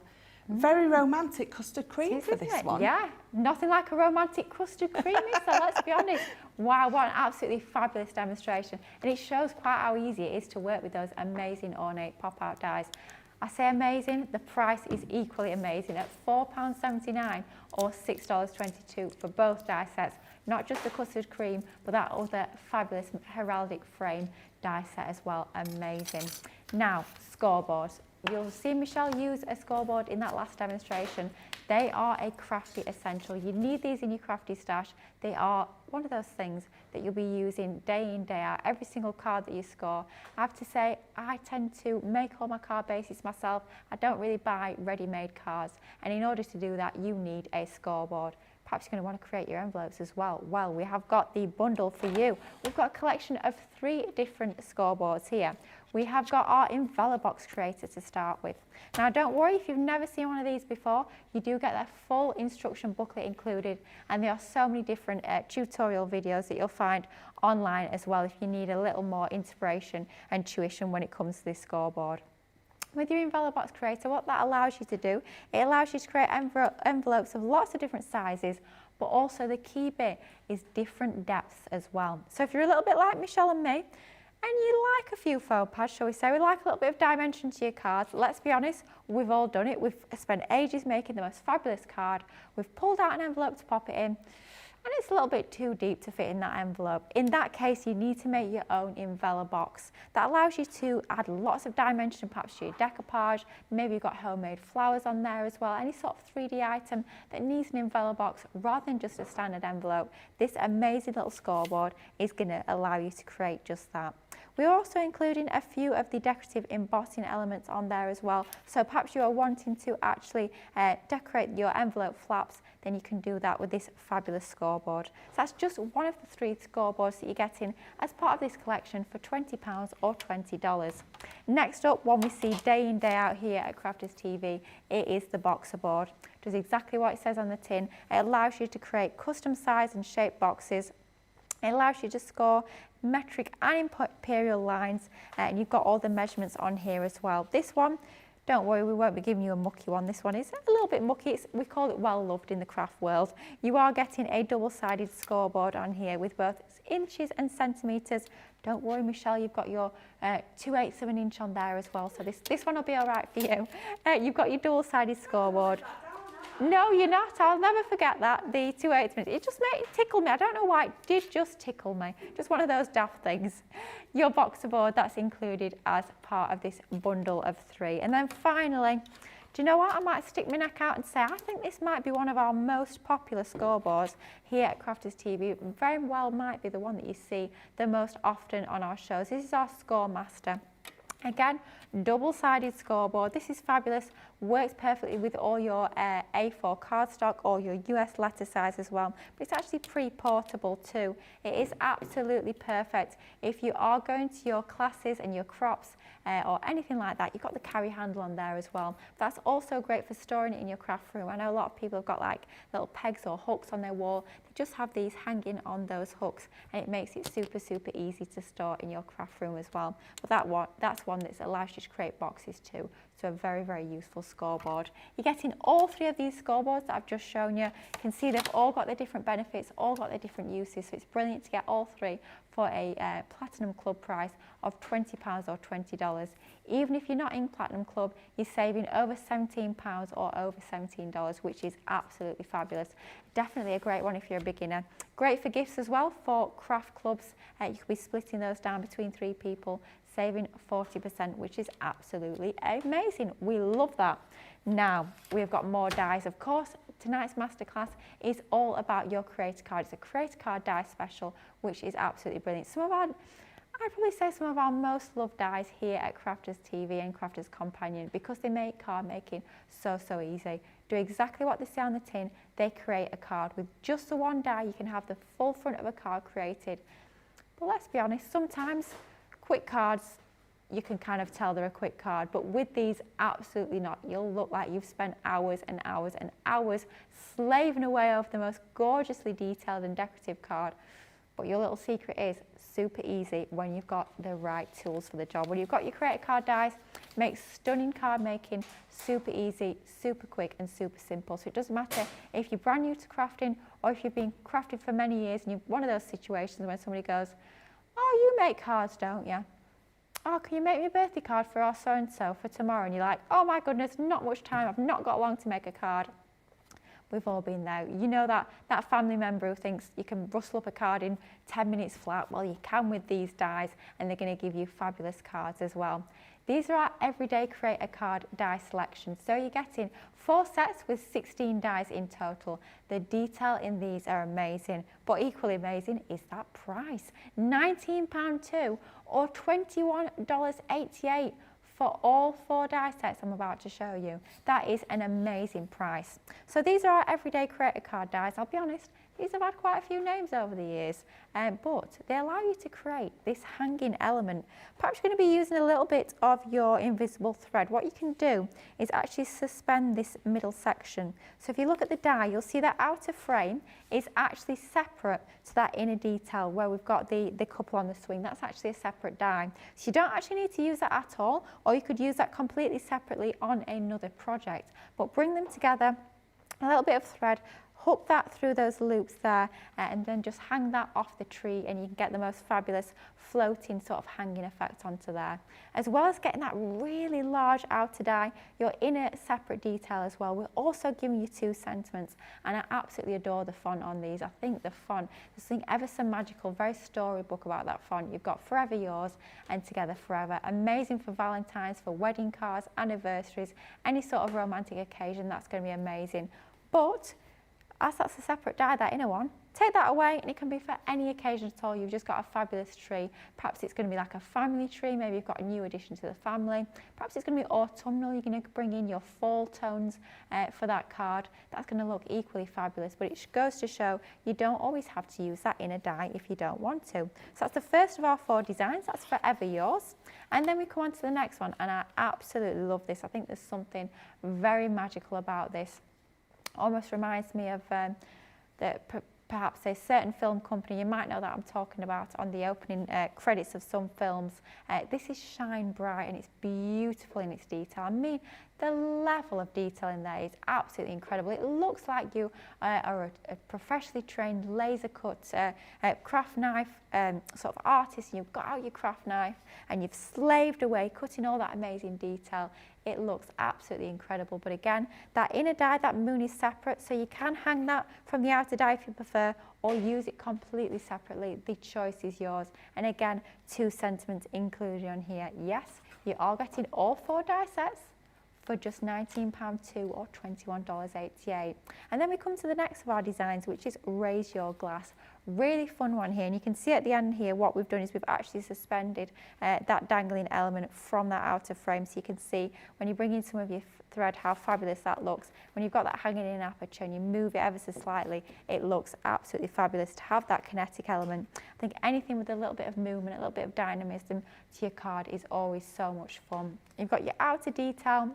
Very romantic custard cream for this one. Yeah, nothing like a romantic custard creamy, so let's be honest. Wow, what an absolutely fabulous demonstration. And it shows quite how easy it is to work with those amazing Ornate pop-out dies. I say amazing, the price is equally amazing at £4.79 or $6.22 for both die sets. Not just the custard cream, but that other fabulous heraldic frame die set as well. Amazing. Now, scoreboards. You'll see Michelle use a scoreboard in that last demonstration. They are a crafty essential. You need these in your crafty stash. They are one of those things that you'll be using day in, day out, every single card that you score. I have to say, I tend to make all my card bases myself. I don't really buy ready-made cards. And in order to do that, you need a scoreboard. Perhaps you're going to want to create your envelopes as well. Well, we have got the bundle for you. We've got a collection of 3 different scoreboards here. We have got our Envelobox creator to start with. Now, don't worry if you've never seen one of these before. You do get their full instruction booklet included, and there are so many different tutorial videos that you'll find online as well if you need a little more inspiration and tuition when it comes to this scoreboard. With your Envelobox creator, what that allows you to do, it allows you to create envelopes of lots of different sizes, but also the key bit is different depths as well. So if you're a little bit like Michelle and me, and you like a few faux pas, shall we say, we like a little bit of dimension to your cards. Let's be honest, we've all done it. We've spent ages making the most fabulous card. We've pulled out an envelope to pop it in, and it's a little bit too deep to fit in that envelope. In that case, you need to make your own Envelobox. That allows you to add lots of dimension, perhaps to your decoupage. Maybe you've got homemade flowers on there as well. Any sort of 3D item that needs an Envelobox rather than just a standard envelope. This amazing little scoreboard is going to allow you to create just that. We're also including a few of the decorative embossing elements on there as well. So perhaps you are wanting to actually decorate your envelope flaps, then you can do that with this fabulous scoreboard. So that's just one of the 3 scoreboards that you're getting as part of this collection for £20 or $20. Next up, one we see day in, day out here at Crafters TV, it is the boxer board. It does exactly what it says on the tin. It allows you to create custom size and shape boxes. It allows you to score metric and imperial lines, and you've got all the measurements on here as well. This one, don't worry, we won't be giving you a mucky one. This one is a little bit mucky. We call it well loved in the craft world. You are getting a double-sided scoreboard on here with both inches and centimetres. Don't worry, Michelle, you've got your 2/8 of an inch on there as well, so this one will be all right for you. You've got your double-sided scoreboard. No, you're not. I'll never forget that. The 2/8 minutes. It just made it tickle me. I don't know why. It did just tickle me. Just one of those daft things. Your boxer board, that's included as part of this bundle of 3. And then finally, do you know what? I might stick my neck out and say I think this might be one of our most popular scoreboards here at Crafters TV. It very well might be the one that you see the most often on our shows. This is our Score Master. Again, double-sided scoreboard. This is fabulous, works perfectly with all your A4 cardstock or your US letter size as well. But it's actually pre-portable too. It is absolutely perfect if you are going to your classes and your crops or anything like that. You've got the carry handle on there as well. That's also great for storing it in your craft room. I know a lot of people have got like little pegs or hooks on their wall. They just have these hanging on those hooks, and it makes it super, super easy to store in your craft room as well. But that's one that allows you to create boxes too. So a very, very useful scoreboard. You're getting all 3 of these scoreboards that I've just shown you. You can see they've all got their different benefits, all got their different uses. So it's brilliant to get all 3 for a Platinum Club price of £20 or $20. Even if you're not in Platinum Club, you're saving over £17 or over $17, which is absolutely fabulous. Definitely a great one if you're a beginner. Great for gifts as well for craft clubs. You could be splitting those down between 3 people, saving 40%, which is absolutely amazing. We love that. Now, we've got more dies, of course. tonight's masterclass is all about your creator card. It's a creator card die special, which is absolutely brilliant. I'd probably say some of our most loved dies here at Crafters TV and Crafters Companion, because they make card making so easy. Do exactly what they say on the tin. They create a card with just the one die. You can have the full front of a card created. But let's be honest, sometimes quick cards, you can kind of tell they're a quick card, but with these, absolutely not. You'll look like you've spent hours and hours and hours slaving away over the most gorgeously detailed and decorative card. But your little secret is super easy when you've got the right tools for the job. When you've got your creator card dies, make stunning card making super easy, super quick and super simple. So it doesn't matter if you're brand new to crafting or if you've been crafting for many years and you're one of those situations when somebody goes, oh, you make cards, don't you? Oh, can you make me a birthday card for our so-and-so for tomorrow? And you're like, oh my goodness, not much time, I've not got long to make a card. We've all been there. You know that family member who thinks you can rustle up a card in 10 minutes flat. Well, you can with these dies, and they're going to give you fabulous cards as well. These are our everyday creator card die selection. So you're getting 4 sets with 16 dies in total. The detail in these are amazing, but equally amazing is that price. £19.2 or $21.88 for all 4 die sets I'm about to show you. That is an amazing price. So these are our everyday creator card dies. I'll be honest, these have had quite a few names over the years, but they allow you to create this hanging element. Perhaps you're going to be using a little bit of your invisible thread. What you can do is actually suspend this middle section. So if you look at the die, you'll see that outer frame is actually separate to that inner detail where we've got the couple on the swing. That's actually a separate die. So you don't actually need to use that at all, or you could use that completely separately on another project. But bring them together, a little bit of thread, hook that through those loops there, and then just hang that off the tree, and you can get the most fabulous floating sort of hanging effect onto there. As well as getting that really large outer die, your inner separate detail as well. We're also giving you 2 sentiments, and I absolutely adore the font on these. I think the font, there's something ever so magical, very storybook about that font. You've got Forever Yours and Together Forever. Amazing for Valentine's, for wedding cards, anniversaries, any sort of romantic occasion, that's going to be amazing. But as that's a separate die, that inner one, take that away and it can be for any occasion at all. You've just got a fabulous tree. Perhaps it's going to be like a family tree. Maybe you've got a new addition to the family. Perhaps it's going to be autumnal. You're going to bring in your fall tones for that card. That's going to look equally fabulous, but it goes to show you don't always have to use that inner die if you don't want to. So that's the first of our 4 designs. That's Forever Yours. And then we come on to the next one, and I absolutely love this. I think there's something very magical about this. Almost reminds me of perhaps a certain film company. You might know that I'm talking about on the opening credits of some films. This is Shine Bright, and it's beautiful in its detail. I mean, the level of detail in there is absolutely incredible. It looks like you are a professionally trained laser cut craft knife sort of artist, and you've got out your craft knife and you've slaved away cutting all that amazing detail. It looks absolutely incredible. But again, that inner die, that moon, is separate, so you can hang that from the outer die if you prefer, or use it completely separately. The choice is yours. And again, 2 sentiments included on here. Yes, you are getting all 4 die sets for just £19.2 or $21.88. And then we come to the next of our designs, which is Raise Your Glass. Really fun one here, and you can see at the end here what we've done is we've actually suspended that dangling element from that outer frame, so you can see when you bring in some of your thread how fabulous that looks. When you've got that hanging in aperture and you move it ever so slightly, it looks absolutely fabulous to have that kinetic element. I think anything with a little bit of movement, a little bit of dynamism to your card is always so much fun. You've got your outer detail,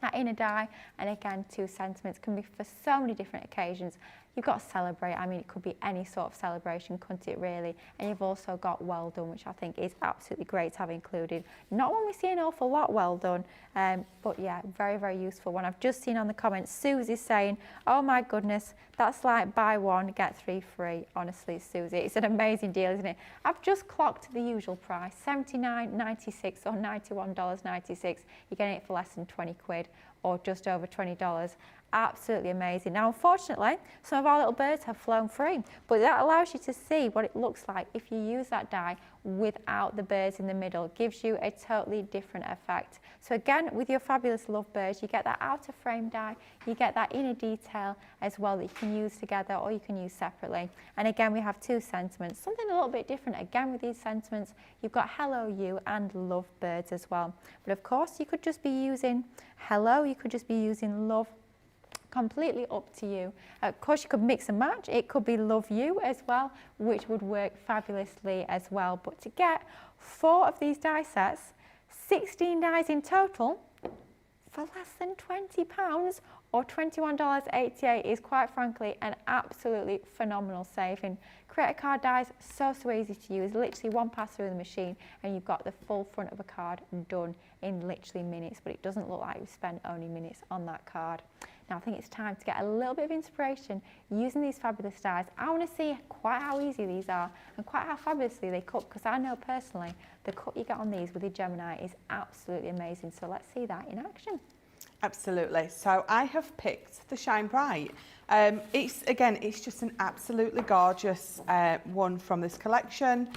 that inner die, and again 2 sentiments. Can be for so many different occasions. You've got Celebrate. I mean, it could be any sort of celebration, couldn't it really? And you've also got Well Done, which I think is absolutely great to have included. Not one we see an awful lot, Well Done, but yeah, very, very useful one. I've just seen on the comments, Susie's saying, oh my goodness, that's like buy 1, get 3 free. Honestly, Susie, it's an amazing deal, isn't it? I've just clocked the usual price, $79.96 or $91.96. You're getting it for less than 20 quid or just over $20. absolutely amazing. Now, unfortunately, some of our little birds have flown free, but that allows you to see what it looks like if you use that die without the birds in the middle. It gives you a totally different effect. So again, with your fabulous lovebirds, you get that outer frame die, you get that inner detail as well that you can use together or you can use separately. And again, we have two sentiments, something a little bit different. Again, with these sentiments, you've got hello you and lovebirds as well. But of course, you could just be using hello, you could just be using love, completely up to you. Of course, you could mix and match. It could be love you as well, which would work fabulously as well. But to get 4 of these die sets, 16 dies in total for less than £20 or $21.88 is quite frankly an absolutely phenomenal saving. Creator card dies so easy to use, literally one pass through the machine and you've got the full front of a card done in literally minutes, but it doesn't look like you spent only minutes on that card. Now I think it's time to get a little bit of inspiration using these fabulous dies. I want to see quite how easy these are and quite how fabulously they cut, because I know personally the cut you get on these with the Gemini is absolutely amazing. So let's see that in action. Absolutely. So I have picked the Shine Bright. It's just an absolutely gorgeous one from this collection,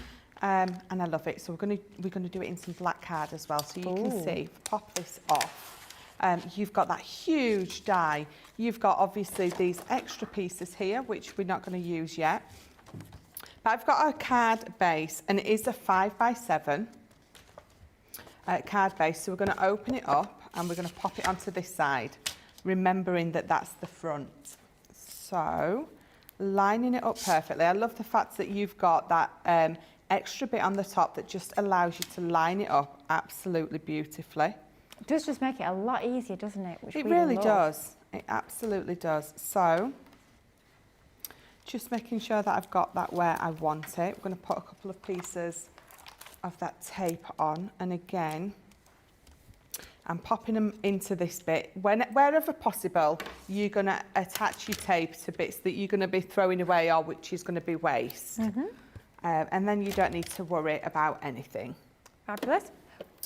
and I love it. So we're gonna do it in some black card as well. So you can see, pop this off. You've got that huge die. You've got obviously these extra pieces here, which we're not going to use yet. But I've got a card base, and it is a 5x7 card base. So we're going to open it up and we're going to pop it onto this side, remembering that that's the front. So lining it up perfectly. I love the fact that you've got that extra bit on the top that just allows you to line it up absolutely beautifully. It does just make it a lot easier, doesn't it? It really does. It absolutely does. So, just making sure that I've got that where I want it. We're going to put a couple of pieces of that tape on. And again, I'm popping them into this bit. Wherever possible, you're going to attach your tape to bits that you're going to be throwing away or which is going to be waste. And then you don't need to worry about anything. Fabulous.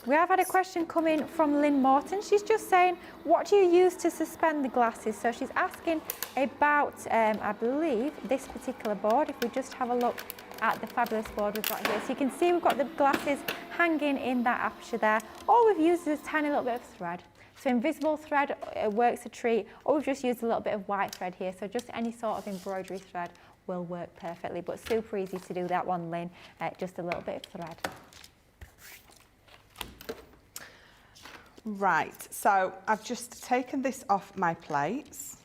We have had a question come in from Lynn Morton. She's just saying, what do you use to suspend the glasses? So she's asking about, I believe, this particular board. If we just have a look at the fabulous board we've got here. So you can see we've got the glasses hanging in that aperture there. All we've used is a tiny little bit of thread. So invisible thread works a treat, or we've just used a little bit of white thread here. So just any sort of embroidery thread will work perfectly, but super easy to do that one, Lynn. Just a little bit of thread. Right, so I've just taken this off my plates.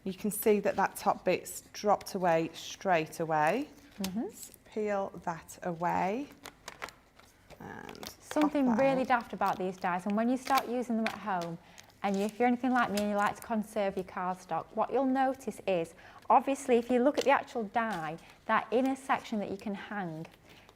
You can see that that top bit's dropped away straight away. Let's peel that away. And something really daft about these dies, and when you start using them at home, and if you're anything like me and you like to conserve your cardstock, what you'll notice is, obviously, if you look at the actual die, that inner section that you can hang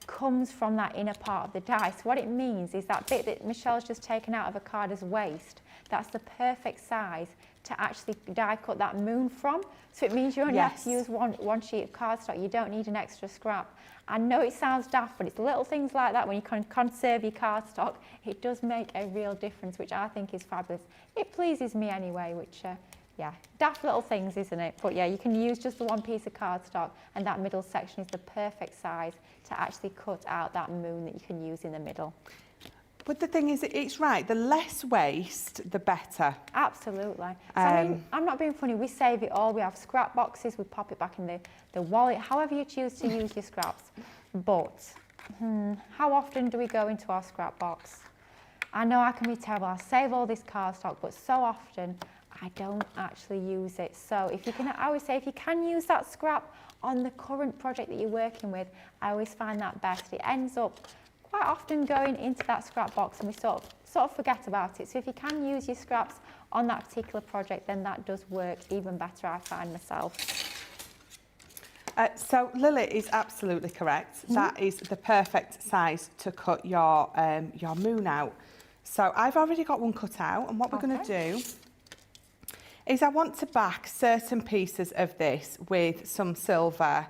comes from that inner part of the die. So what it means is that bit that Michelle's just taken out of a card as waste, that's the perfect size to actually die cut that moon from. So it means you only have to use one sheet of cardstock. You don't need an extra scrap. I know it sounds daft, but it's little things like that when you can conserve your cardstock. It does make a real difference, which I think is fabulous. It pleases me anyway, which yeah, daft little things, isn't it? But yeah, you can use just the one piece of cardstock, and that middle section is the perfect size to actually cut out that moon that you can use in the middle. But the thing is, it's right, the less waste, the better. Absolutely. So, I mean, I'm not being funny, we save it all. We have scrap boxes, we pop it back in the wallet, however you choose to use your scraps. But how often do we go into our scrap box? I know I can be terrible, I save all this cardstock, but so often I don't actually use it. So if you can, I always say if you can use that scrap on the current project that you're working with, I always find that best. It ends up quite often going into that scrap box and we sort of forget about it. So if you can use your scraps on that particular project, then that does work even better, I find myself. So Lily is absolutely correct. That is the perfect size to cut your moon out. So I've already got one cut out, and what we're going to do is I want to back certain pieces of this with some silver.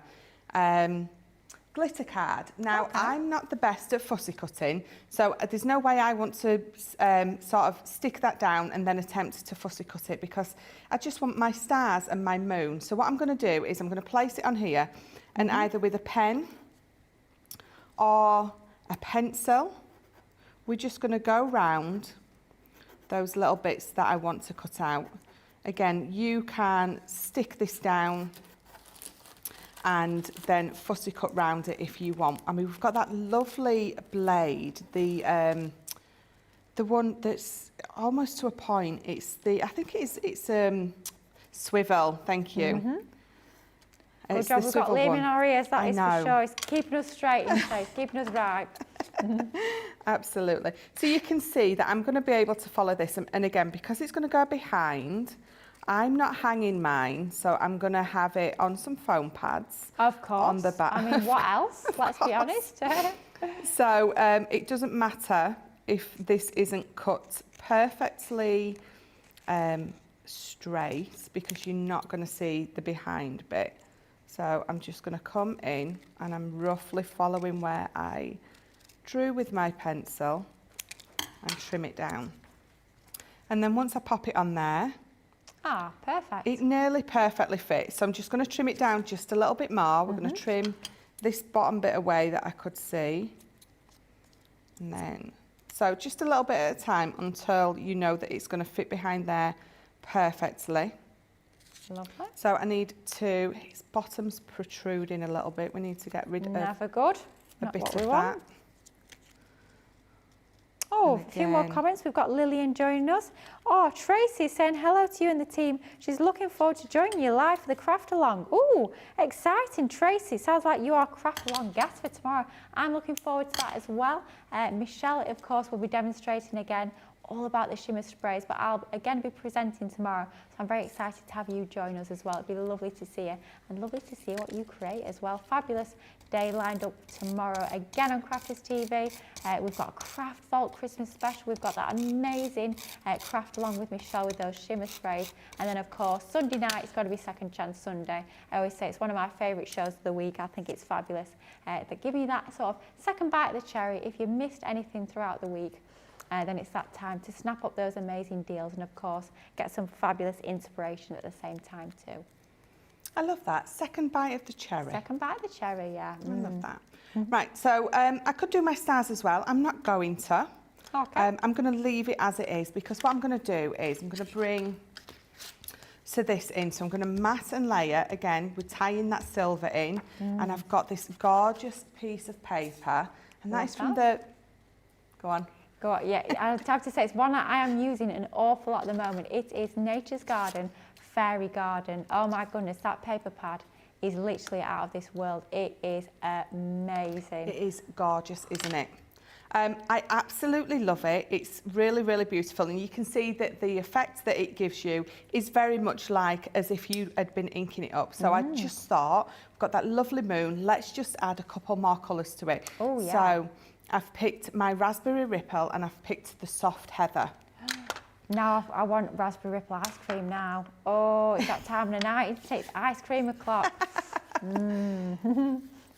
glitter card. Now, I'm not the best at fussy cutting, so there's no way I want to sort of stick that down and then attempt to fussy cut it, because I just want my stars and my moon. So what I'm going to do is I'm going to place it on here, and either with a pen or a pencil, we're just going to go round those little bits that I want to cut out. Again, you can stick this down and then fussy cut round it if you want. I mean, we've got that lovely blade, the one that's almost to a point. It's the, I think it's swivel. Thank you. Good job, we've got Liam in our ears, that is for sure. It's keeping us straight, isn't it? It's keeping us right. Absolutely. So you can see that I'm going to be able to follow this, and again, because it's going to go behind, I'm not hanging mine, so I'm going to have it on some foam pads. Of course. On the back. I mean, what else? Let's be honest. So it doesn't matter if this isn't cut perfectly straight, because you're not going to see the behind bit. So I'm just going to come in and I'm roughly following where I drew with my pencil and trim it down. And then once I pop it on there, perfect. it nearly perfectly fits. So I'm just going to trim it down just a little bit more. We're going to trim this bottom bit away that I could see. And then, so just a little bit at a time until you know that it's going to fit behind there perfectly. Lovely. So I need to, his bottom's protruding a little bit. We need to get rid of Never good. a Not bit what of we that. want. Oh, And a few more again- comments. We've got Lillian joining us. Oh, Tracy saying hello to you and the team. She's looking forward to joining you live for the craft along. Ooh, exciting, Tracy. Sounds like you are craft along guest for tomorrow. I'm looking forward to that as well. Michelle, of course, will be demonstrating again all about the shimmer sprays, but I'll again be presenting tomorrow, so I'm very excited to have you join us as well. It'd be lovely to see you and lovely to see what you create as well. Fabulous day lined up tomorrow again on Crafters TV. We've got a Craft Vault Christmas special. We've got that amazing craft along with Michelle with those shimmer sprays, and then of course Sunday night it's got to be Second Chance Sunday. I always say it's one of my favourite shows of the week. I think it's fabulous. That give you that sort of second bite of the cherry if you missed anything throughout the week. Then it's that time to snap up those amazing deals and of course get some fabulous inspiration at the same time too. I love that. Second bite of the cherry. Second bite of the cherry, yeah. I love that. Right, so I could do my stars as well. I'm not going to. Okay. I'm going to leave it as it is, because what I'm going to do is I'm going to bring this in. So I'm going to mat and layer again. We're tying that silver in, and I've got this gorgeous piece of paper, and that is from the. Go on. Go on, yeah. I have to say it's one that I am using an awful lot at the moment. It is Nature's Garden Fairy Garden. Oh my goodness, that paper pad is literally out of this world. It is amazing. It is gorgeous, isn't it? I absolutely love it. It's really, really beautiful, and you can see that the effect that it gives you is very much like as if you had been inking it up. So I just thought, we've got that lovely moon, let's just add a couple more colours to it. Oh, yeah. So I've picked my Raspberry Ripple and I've picked the Soft Heather. Now I want Raspberry Ripple ice cream now. Oh, it's that time of the night. It's ice cream o'clock.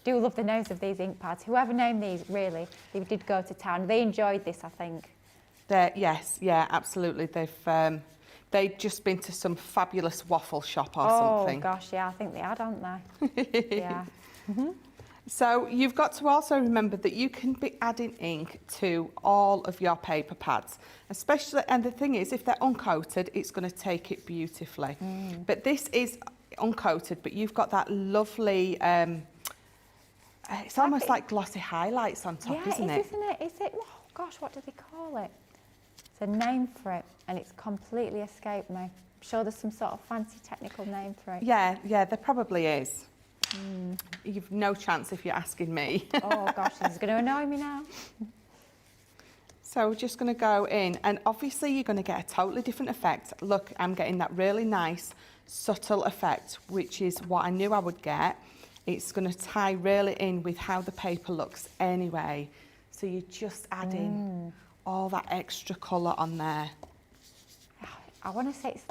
Do love the names of these ink pads. Whoever named these, really, they did go to town. They enjoyed this, I think. Yes, yeah, absolutely. They've just been to some fabulous waffle shop or something. Oh gosh, yeah, I think they had, haven't they? Yeah. So you've got to also remember that you can be adding ink to all of your paper pads, especially, and the thing is, if they're uncoated, it's going to take it beautifully. But this is uncoated, but you've got that lovely, it's almost like glossy highlights on top, isn't it? Isn't it? Is it? Oh gosh, what do they call it? It's a name for it, and it's completely escaped me. I'm sure there's some sort of fancy technical name for it. Yeah, there probably is. You've no chance if you're asking me. Oh gosh, this is going to annoy me now. So we're just going to go in, and obviously you're going to get a totally different effect. Look, I'm getting that really nice, subtle effect, which is what I knew I would get. It's going to tie really in with how the paper looks anyway. So you're just adding all that extra colour on there. I want to say it's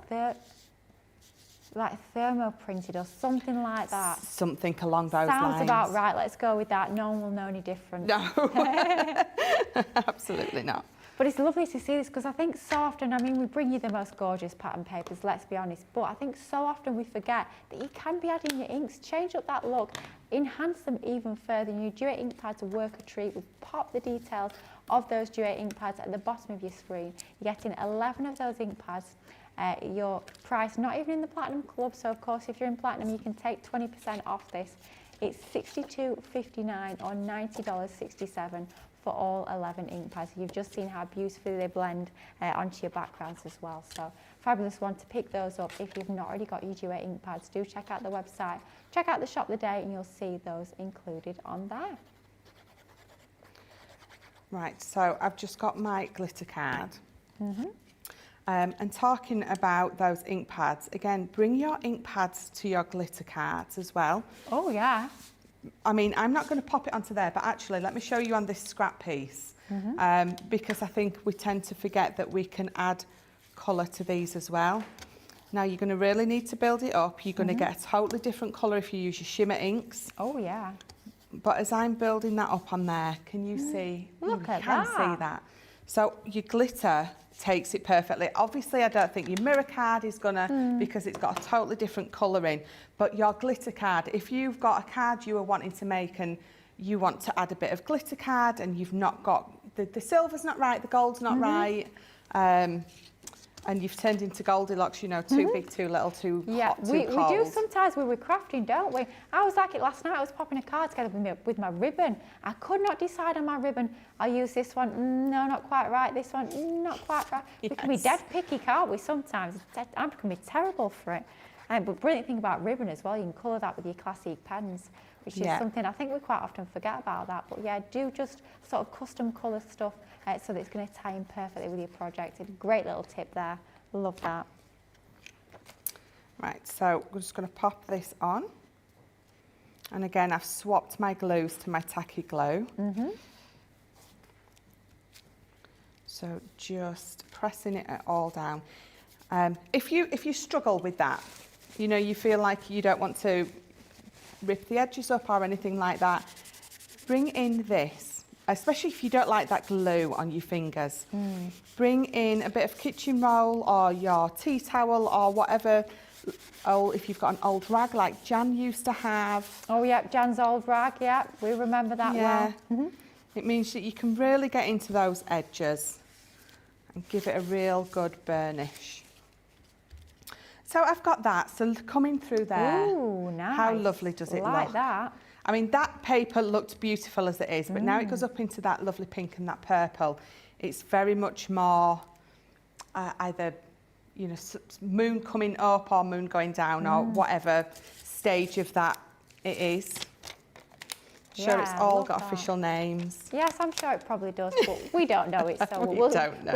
like thermo printed or something like that. Something along those lines. Sounds about right. Let's go with that. No one will know any different. No, absolutely not. But it's lovely to see this because I think so often, I mean, we bring you the most gorgeous pattern papers, let's be honest, but I think so often we forget that you can be adding your inks, change up that look, enhance them even further. Your Duet ink pads work a treat. We'll pop the details of those Duet ink pads at the bottom of your screen. You're getting 11 of those ink pads. Your price, not even in the Platinum Club, so of course if you're in Platinum you can take 20% off this. It's $62.59 or $90.67 for all 11 ink pads. You've just seen how beautifully they blend onto your backgrounds as well. So fabulous one to pick those up. If you've not already got your Duet ink pads, do check out the website, check out the shop the day and you'll see those included on there. Right, so I've just got my glitter card. And talking about those ink pads, again, bring your ink pads to your glitter cards as well. Oh yeah. I mean, I'm not going to pop it onto there, but actually let me show you on this scrap piece, because I think we tend to forget that we can add colour to these as well. Now you're going to really need to build it up. You're going to get a totally different colour if you use your shimmer inks. Oh yeah. But as I'm building that up on there, can you see? Look at you can that. see that. So your glitter takes it perfectly. Obviously, I don't think your mirror card is gonna, because it's got a totally different colour in, but your glitter card, if you've got a card you are wanting to make and you want to add a bit of glitter card and you've not got, the silver's not right, the gold's not right, and you've turned into Goldilocks, you know, too big, too little, too hot, too we cold. do sometimes when we're crafting, don't we? I was like it last night. I was popping a card together with my ribbon. I could not decide on my ribbon. I'll use this one. No, not quite right. This one, not quite right. We can be dead picky, can't we, sometimes? I can be terrible for it. But brilliant thing about ribbon as well, you can colour that with your classic pens, which is something I think we quite often forget about that. But yeah, do just sort of custom colour stuff so that it's going to tie in perfectly with your project. A great little tip there. Love that. Right, so we're just going to pop this on. And again, I've swapped my glues to my tacky glue. So just pressing it all down. If you struggle with that, you know, you feel like you don't want to rip the edges up or anything like that, bring in this, especially if you don't like that glue on your fingers. Bring in a bit of kitchen roll or your tea towel or whatever. Oh, if you've got an old rag like Jan used to have. Oh yeah, Jan's old rag, yeah, we remember that well. It means that you can really get into those edges and give it a real good burnish. So I've got that, so coming through there. Ooh, nice. How lovely does it look? Like that. I mean, that paper looked beautiful as it is, but now it goes up into that lovely pink and that purple. It's very much more either, you know, moon coming up or moon going down or whatever stage of that it is. Sure, it's all got official names. Yes, I'm sure it probably does, but we don't know it, so We'll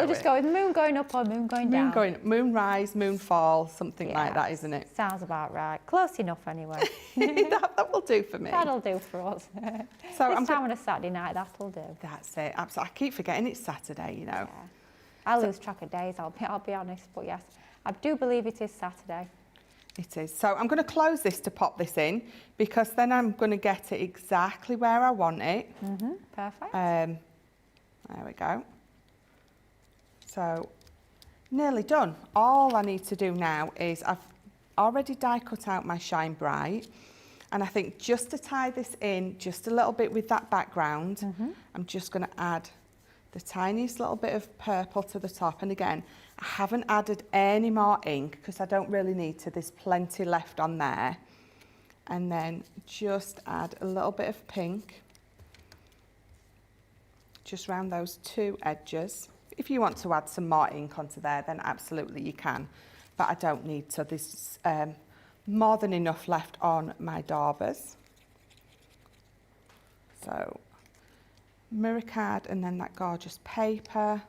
just go with moon going up or moon going down. Moon rise, moon fall, something like that, isn't it? Sounds about right. Close enough anyway. that will do for me. That'll do for us. So this time on a Saturday night, that'll do. That's it, absolutely. I keep forgetting it's Saturday, you know. Yeah. I lose track of days, I'll be honest, but yes, I do believe it is Saturday. It is. So I'm going to close this to pop this in because then I'm going to get it exactly where I want it. Perfect. There we go. So nearly done. All I need to do now is I've already die cut out my Shine Bright, and I think just to tie this in just a little bit with that background, I'm just going to add the tiniest little bit of purple to the top. And again, I haven't added any more ink because I don't really need to. There's plenty left on there. And then just add a little bit of pink just around those two edges. If you want to add some more ink onto there, then absolutely you can, but I don't need to. There's more than enough left on my daubers. So mirror card and then that gorgeous paper.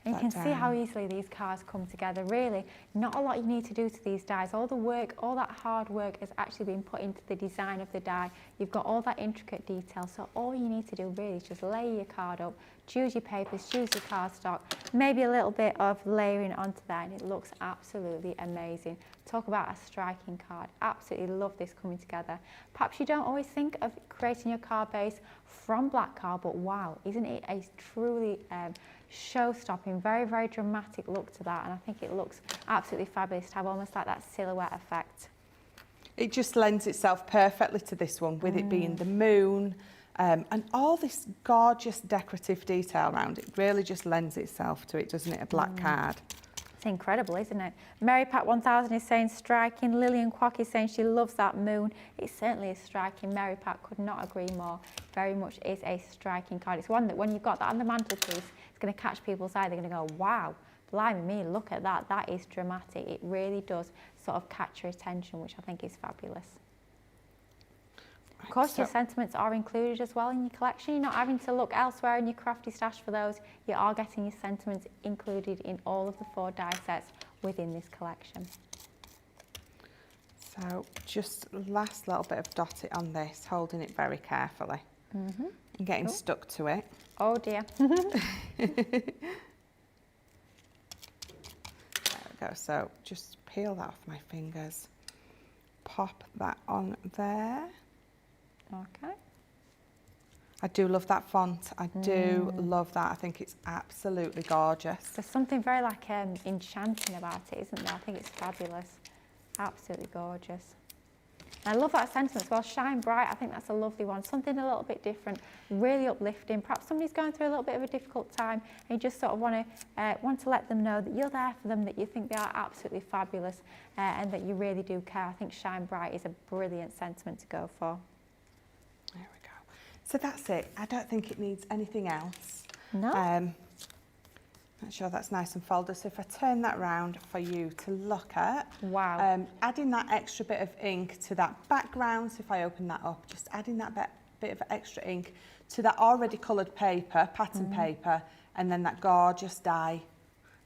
And you can see how easily these cards come together. Really, not a lot you need to do to these dies. All the work, all that hard work has actually been put into the design of the die. You've got all that intricate detail, so all you need to do really is just lay your card up, choose your papers, choose your cardstock, maybe a little bit of layering onto that, and it looks absolutely amazing. Talk about a striking card. Absolutely love this coming together. Perhaps you don't always think of creating your card base from black card, but wow, isn't it a truly show-stopping, very, very dramatic look to that, and I think it looks absolutely fabulous to have almost like that silhouette effect. It just lends itself perfectly to this one, with it being the moon and all this gorgeous decorative detail around it. Really just lends itself to it, doesn't it, a black card. It's incredible, isn't it? Mary Pat 1000 is saying striking. Lillian Quack is saying she loves that moon. It certainly is striking. Mary Pat could not agree more. Very much is a striking card. It's one that when you've got that on the mantelpiece, it's going to catch people's eye. They're going to go, wow, blimey me, look at that. That is dramatic. It really does sort of catch your attention, which I think is fabulous. Of course, your sentiments are included as well in your collection. You're not having to look elsewhere in your crafty stash for those. You are getting your sentiments included in all of the 4 die sets within this collection. So just last little bit of dot it on this, holding it very carefully and getting stuck to it. Oh dear. There we go. So just peel that off my fingers. Pop that on there. Okay. I do love that font. I do love that. I think it's absolutely gorgeous. There's something very like enchanting about it, isn't there? I think it's fabulous. Absolutely gorgeous. And I love that sentiment as well. Shine bright. I think that's a lovely one. Something a little bit different, really uplifting. Perhaps somebody's going through a little bit of a difficult time and you just sort of want to let them know that you're there for them, that you think they are absolutely fabulous and that you really do care. I think shine bright is a brilliant sentiment to go for. There we go. So that's it. I don't think it needs anything else. No. Make sure that's nice and folded. So if I turn that round for you to look at, wow. Adding that extra bit of ink to that background. So if I open that up, just adding that bit of extra ink to that already coloured paper, pattern paper, and then that gorgeous die.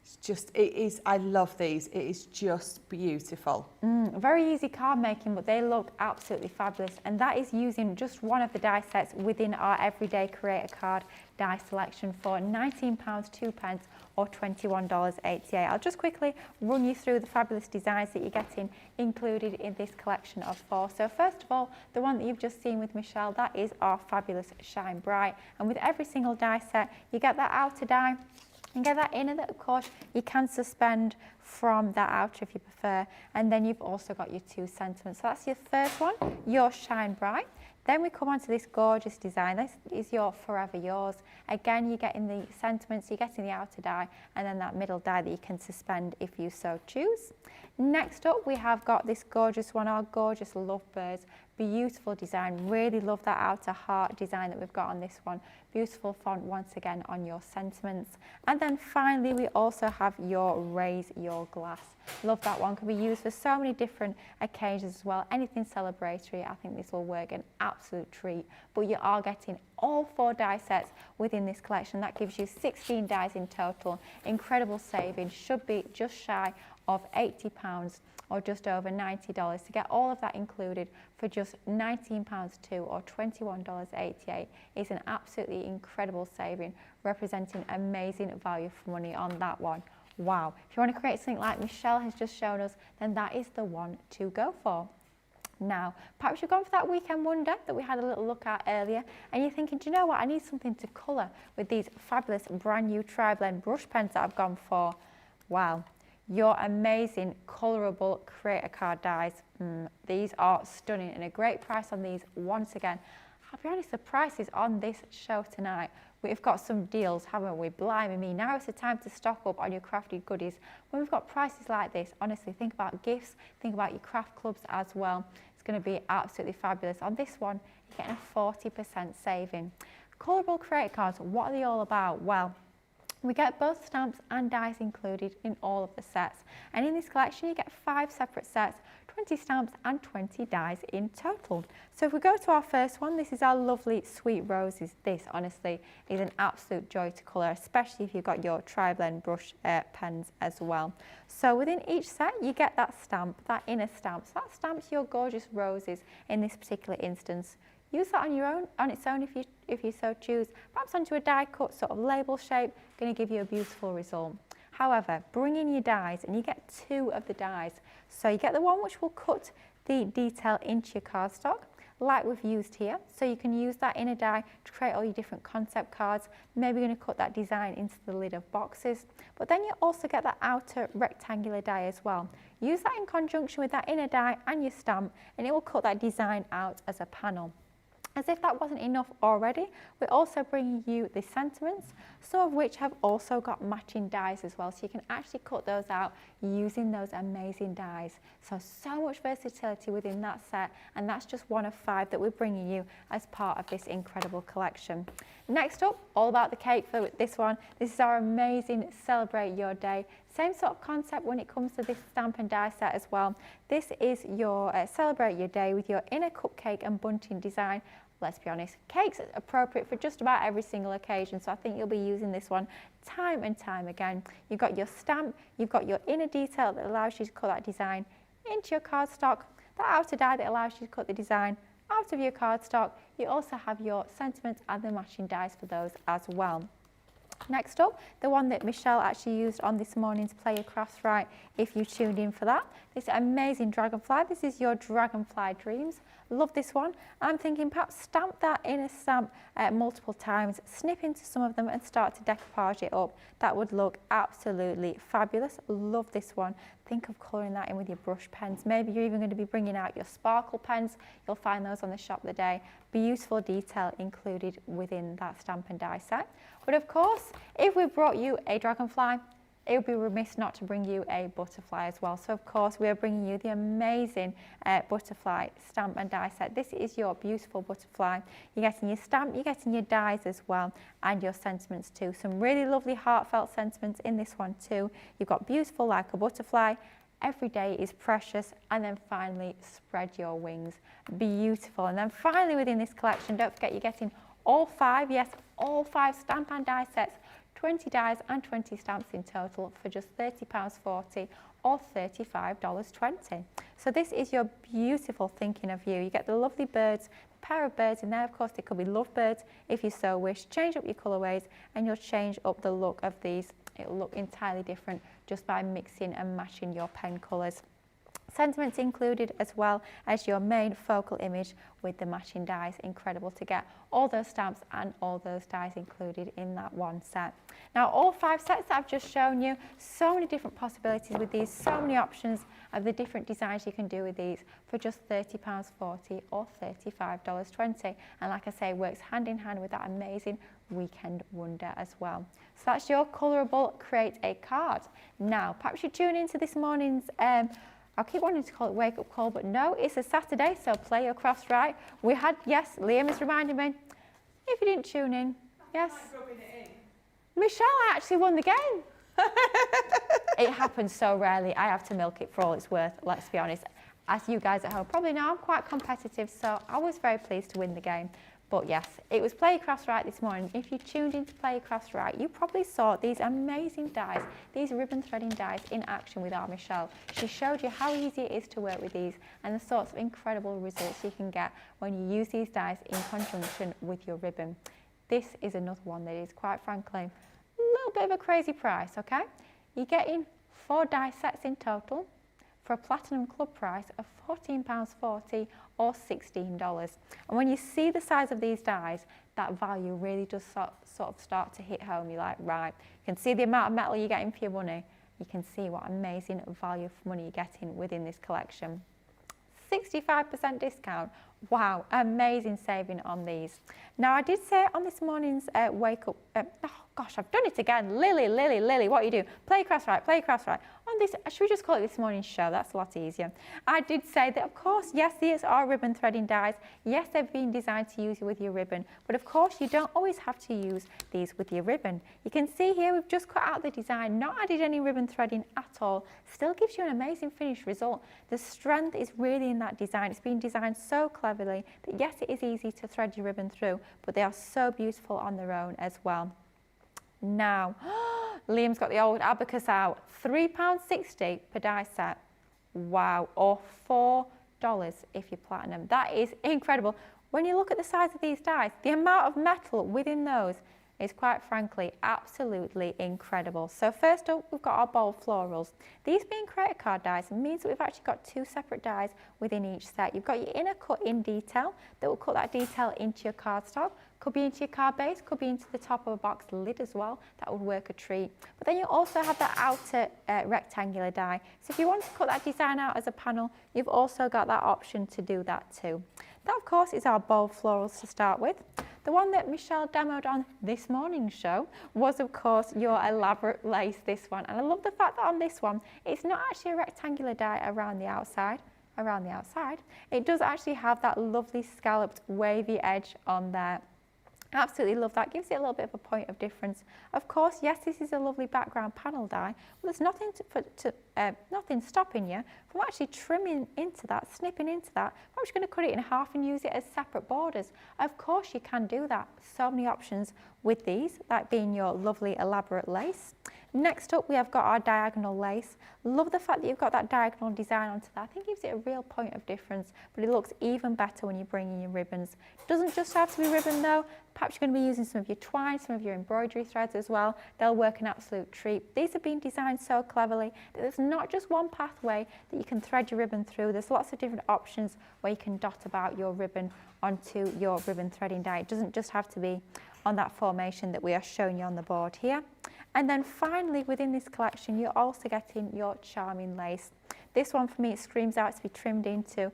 It's just, it is, I love these. It is just beautiful. Very easy card making, but they look absolutely fabulous. And that is using just one of the die sets within our Everyday Creator Card die selection for £19, 2p or $21.88. I'll just quickly run you through the fabulous designs that you're getting included in this collection of 4. So first of all, the one that you've just seen with Michelle, that is our fabulous Shine Bright. And with every single die set, you get that outer die and get that inner that, of course, you can suspend from that outer if you prefer. And then you've also got your 2 sentiments. So that's your first one, your Shine Bright. Then we come on to this gorgeous design. This is your Forever Yours. Again, you're getting the sentiments, you're getting the outer die, and then that middle die that you can suspend if you so choose. Next up, we have got this gorgeous one, our gorgeous Lovebirds. Beautiful design. Really love that outer heart design that we've got on this one. Beautiful font once again on your sentiments. And then finally, we also have your Raise Your Glass. Love that one. Can be used for so many different occasions as well. Anything celebratory, I think this will work an absolute treat. But you are getting all 4 die sets within this collection. That gives you 16 dies in total. Incredible savings. Should be just shy of £80 or just over $90 to get all of that included for just £19 too, or $21.88 is an absolutely incredible saving, representing amazing value for money on that one. Wow. If you want to create something like Michelle has just shown us, then that is the one to go for. Now, perhaps you've gone for that weekend wonder that we had a little look at earlier, and you're thinking, do you know what, I need something to colour with these fabulous brand new tri-blend brush pens that I've gone for. Wow. Your amazing Colorable Creator Card dies. These are stunning and a great price on these once again. I'll be honest, the prices on this show tonight, we've got some deals, haven't we? Blimey me, now is the time to stock up on your crafty goodies. When we've got prices like this, honestly, think about gifts, think about your craft clubs as well. It's going to be absolutely fabulous. On this one, you're getting a 40% saving. Colorable Creator Cards, what are they all about? Well, We get both stamps and dies included in all of the sets. And in this collection, you get 5 separate sets, 20 stamps and 20 dies in total. So if we go to our first one, this is our lovely Sweet Roses. This, honestly, is an absolute joy to colour, especially if you've got your tri-blend brush pens as well. So within each set, you get that stamp, that inner stamp. So that stamps your gorgeous roses in this particular instance. Use that on your own, on its own if you so choose, perhaps onto a die cut sort of label shape, going to give you a beautiful result. However, bring in your dies and you get 2 of the dies. So you get the one which will cut the detail into your cardstock, like we've used here. So you can use that inner die to create all your different concept cards. Maybe you're going to cut that design into the lid of boxes. But then you also get that outer rectangular die as well. Use that in conjunction with that inner die and your stamp, and it will cut that design out as a panel. As if that wasn't enough already, we're also bringing you the sentiments, some of which have also got matching dies as well, so you can actually cut those out using those amazing dies. So much versatility within that set, and that's just one of 5 that we're bringing you as part of this incredible collection. Next up, all about the cake for this one. This is our amazing Celebrate Your Day. Same sort of concept when it comes to this stamp and die set as well. This is your Celebrate Your Day with your inner cupcake and bunting design. Let's be honest, cake's appropriate for just about every single occasion, so I think you'll be using this one time and time again. You've got your stamp, you've got your inner detail that allows you to cut that design into your cardstock, that outer die that allows you to cut the design out of your cardstock. You also have your sentiments and the matching dies for those as well. Next up, the one that Michelle actually used on this morning's Play Your Crafts Right, if you tuned in for that. This amazing dragonfly. This is your Dragonfly Dreams. Love this one. I'm thinking perhaps stamp that inner stamp multiple times, snip into some of them and start to decoupage it up. That would look absolutely fabulous. Love this one. Think of colouring that in with your brush pens. Maybe you're even going to be bringing out your sparkle pens. You'll find those on the shop of the day. Beautiful detail included within that stamp and die set. But of course, if we brought you a dragonfly, it would be remiss not to bring you a butterfly as well. So of course, we are bringing you the amazing butterfly stamp and die set. This is your beautiful butterfly. You're getting your stamp, you're getting your dies as well, and your sentiments too. Some really lovely heartfelt sentiments in this one too. You've got beautiful like a butterfly, every day is precious, and then finally spread your wings. Beautiful. And then finally within this collection, don't forget you're getting all 5, yes, all 5 stamp and die sets, 20 dies and 20 stamps in total for just £30.40 or $35.20. So this is your beautiful thinking of you. You get the lovely birds, pair of birds in there. Of course, they could be lovebirds if you so wish. Change up your colourways and you'll change up the look of these. It'll look entirely different just by mixing and matching your pen colours. Sentiments included as well as your main focal image with the matching dies. Incredible to get all those stamps and all those dies included in that one set. Now all 5 sets that I've just shown you, so many different possibilities with these, so many options of the different designs you can do with these for just £30.40 or $35.20. And like I say, works hand in hand with that amazing weekend wonder as well. So that's your Colorable Create a Card. Now perhaps you tune into this morning's I'll keep wanting to call it wake up call, but no, it's a Saturday, so play your crafts right. We had, yes, Liam is reminding me, if you didn't tune in, yes. Michelle actually won the game. It happens so rarely. I have to milk it for all it's worth, let's be honest. As you guys at home probably know, I'm quite competitive, so I was very pleased to win the game. But yes, it was Play Your Crafts Right this morning. If you tuned in to Play Your Crafts Right, you probably saw these amazing dies, these ribbon threading dies in action with our Michelle. She showed you how easy it is to work with these and the sorts of incredible results you can get when you use these dies in conjunction with your ribbon. This is another one that is, quite frankly, a little bit of a crazy price, okay? You're getting 4 die sets in total for a Platinum Club price of £14.40 or $16. And when you see the size of these dies, that value really does sort of start to hit home. You're like, right, you can see the amount of metal you're getting for your money. You can see what amazing value for money you're getting within this collection. 65% discount. Wow, amazing saving on these. Now I did say on this morning's gosh, I've done it again. Lily, what are you doing? Play crafts right. On this, should we just call it this morning's show? That's a lot easier. I did say that, of course, yes, these are ribbon threading dies. Yes, they've been designed to use with your ribbon, but of course, you don't always have to use these with your ribbon. You can see here, we've just cut out the design, not added any ribbon threading at all. Still gives you an amazing finished result. The strength is really in that design. It's been designed so cleverly that yes, it is easy to thread your ribbon through, but they are so beautiful on their own as well. Now, Liam's got the old abacus out, £3.60 per die set. Wow, or $4 if you're platinum. That is incredible. When you look at the size of these dies, the amount of metal within those is quite frankly absolutely incredible. So first up, we've got our bold florals. These being credit card dies means that we've actually got two separate dies within each set. You've got your inner cut in detail that will cut that detail into your cardstock. Could be into your card base, could be into the top of a box lid as well. That would work a treat. But then you also have that outer rectangular die. So if you want to cut that design out as a panel, you've also got that option to do that too. That of course is our bold florals to start with. The one that Michelle demoed on this morning's show was of course your elaborate lace, this one. And I love the fact that on this one, it's not actually a rectangular die around the outside. It does actually have that lovely scalloped wavy edge on there. Absolutely love that. Gives it a little bit of a point of difference. Of course, yes, this is a lovely background panel die, but there's nothing nothing stopping you from actually trimming into that, snipping into that. I'm just going to cut it in half and use it as separate borders. Of course, you can do that. So many options with these, that being your lovely elaborate lace. Next up, we have got our diagonal lace. Love the fact that you've got that diagonal design onto that. I think it gives it a real point of difference, but it looks even better when you bring in your ribbons. It doesn't just have to be ribbon though. Perhaps you're going to be using some of your twine, some of your embroidery threads as well. They'll work an absolute treat. These have been designed so cleverly that there's not just one pathway that you can thread your ribbon through. There's lots of different options where you can dot about your ribbon onto your ribbon threading die. It doesn't just have to be on that formation that we are showing you on the board here. And then finally within this collection you're also getting your charming lace. This one for me, it screams out to be trimmed into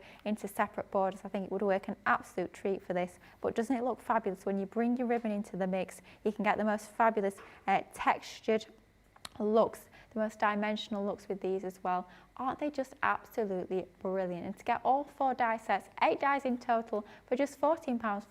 separate borders. I think it would work an absolute treat for this, but doesn't it look fabulous when you bring your ribbon into the mix? You can get the most fabulous textured looks, the most dimensional looks with these as well. Aren't they just absolutely brilliant? And to get all 4 die sets, 8 dies in total for just £14.40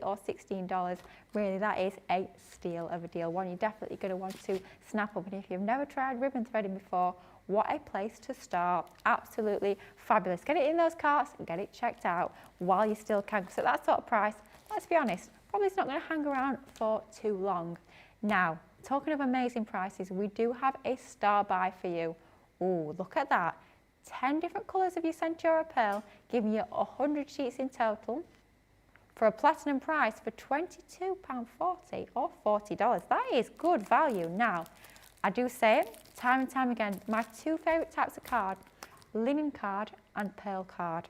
or $16, really that is a steal of a deal. One you're definitely going to want to snap up. And if you've never tried ribbon threading before, what a place to start. Absolutely fabulous. Get it in those carts and get it checked out while you still can. So at that sort of price, let's be honest, probably it's not going to hang around for too long. Now, talking of amazing prices, we do have a star buy for you. Oh, look at that. 10 different colours of your Centura pearl, giving you 100 sheets in total for a platinum price for £22.40 or $40. That is good value. Now, I do say it time and time again, my 2 favourite types of card, linen card and pearl card.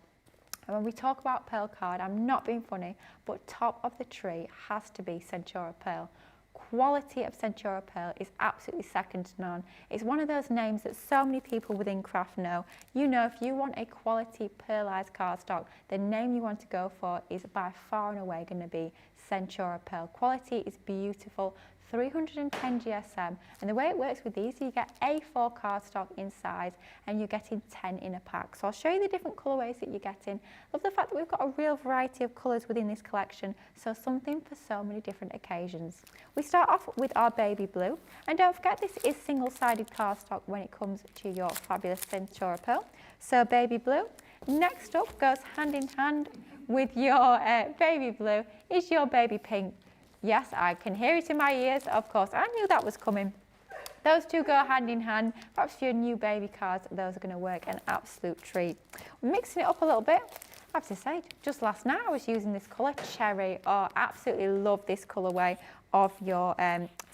And when we talk about pearl card, I'm not being funny, but top of the tree has to be Centura pearl. Quality of Centura pearl is absolutely second to none. It's one of those names that so many people within craft know. You know, if you want a quality pearlized cardstock, the name you want to go for is by far and away going to be Centura pearl. Quality is beautiful. 310 GSM, and the way it works with these, you get A4 cardstock in size and you're getting 10 in a pack. So I'll show you the different colourways that you're getting. Love the fact that we've got a real variety of colours within this collection, so something for so many different occasions. We start off with our baby blue, and don't forget this is single-sided cardstock when it comes to your fabulous Centura pearl. So baby blue. Next up goes hand in hand with your baby blue is your baby pink. Yes, I can hear it in my ears, of course. I knew that was coming. Those two go hand in hand. Perhaps for your new baby cards, those are going to work an absolute treat. Mixing it up a little bit. I have to say, just last night I was using this colour, cherry. Oh, absolutely love this colourway of your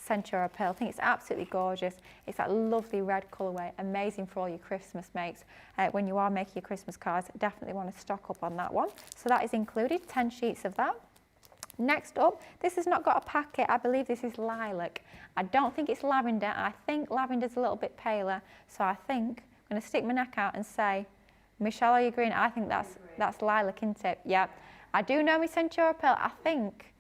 Centura pearl. I think it's absolutely gorgeous. It's that lovely red colourway, amazing for all your Christmas makes. When you are making your Christmas cards, definitely want to stock up on that one. So that is included, 10 sheets of that. Next up, this has not got a packet. I believe this is lilac. I don't think it's lavender. I think lavender's a little bit paler. So I think I'm going to stick my neck out and say, Michelle, are you agreeing? I think that's lilac, isn't it? Yeah. I do know my Centura pearl. I think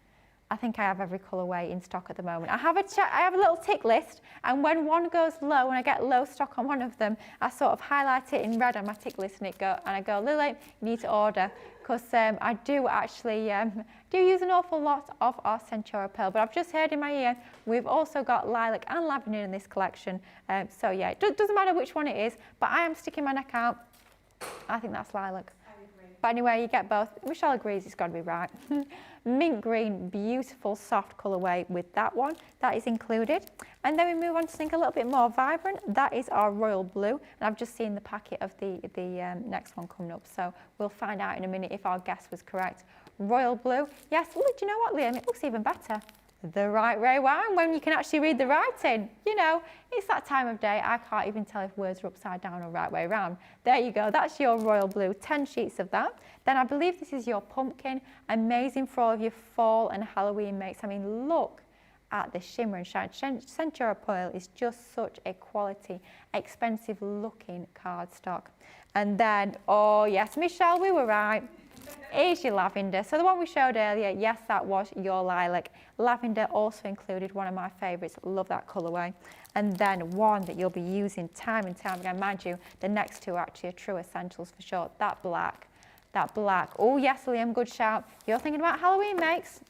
I think I have every colourway in stock at the moment. I have a little tick list, and when one goes low, and I get low stock on one of them, I sort of highlight it in red on my tick list, and I go, Lily, you need to order, because I do actually do use an awful lot of our Centura pearl. But I've just heard in my ear we've also got lilac and lavender in this collection. So yeah, it doesn't matter which one it is, but I am sticking my neck out. I think that's lilac. But anyway, you get both. Michelle agrees it's got to be right. Mint green, beautiful, soft colourway with that one. That is included. And then we move on to something a little bit more vibrant. That is our royal blue. And I've just seen the packet of the next one coming up. So we'll find out in a minute if our guess was correct. Royal blue. Yes, well, do you know what, Liam? It looks even better. The right way round, when you can actually read the writing. You know, it's that time of day, I can't even tell if words are upside down or right way round. There you go, that's your royal blue, 10 sheets of that. Then I believe this is your pumpkin, amazing for all of your fall and Halloween makes. I mean, look at the shimmer and shine. Centura pearl is just such a quality, expensive looking cardstock. And then, oh yes, Michelle, we were right. Here's your lavender. So the one we showed earlier, yes, that was your lilac. Lavender also included, one of my favourites. Love that colourway. And then one that you'll be using time and time again. Mind you, the next two are actually true essentials for sure. That black. Oh yes, Liam, good shout. You're thinking about Halloween makes.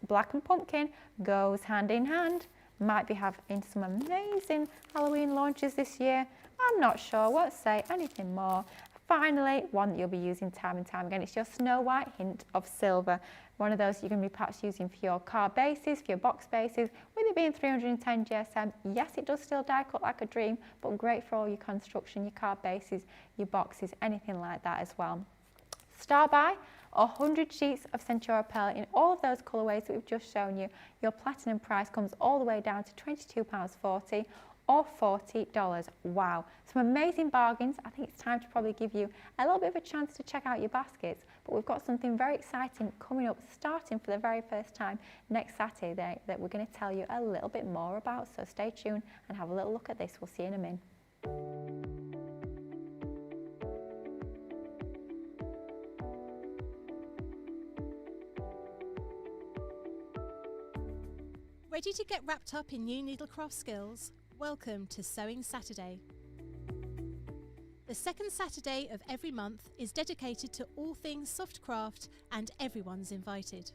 Black and pumpkin goes hand in hand. Might be having some amazing Halloween launches this year. I'm not sure, won't say anything more. Finally, one that you'll be using time and time again. It's your Snow White hint of silver. One of those you're going to be perhaps using for your card bases, for your box bases. With it being 310 GSM, yes, it does still die cut like a dream, but great for all your construction, your card bases, your boxes, anything like that as well. Start by 100 sheets of Centura pearl in all of those colourways that we've just shown you. Your platinum price comes all the way down to £22.40. Or $40. Wow, some amazing bargains. I think it's time to probably give you a little bit of a chance to check out your baskets, but we've got something very exciting coming up, starting for the very first time next Saturday that we're going to tell you a little bit more about, so stay tuned and have a little look at this. We'll see you in a minute. Ready to get wrapped up in new needlecraft skills? Welcome to Sewing Saturday. The second Saturday of every month is dedicated to all things soft craft, and everyone's invited.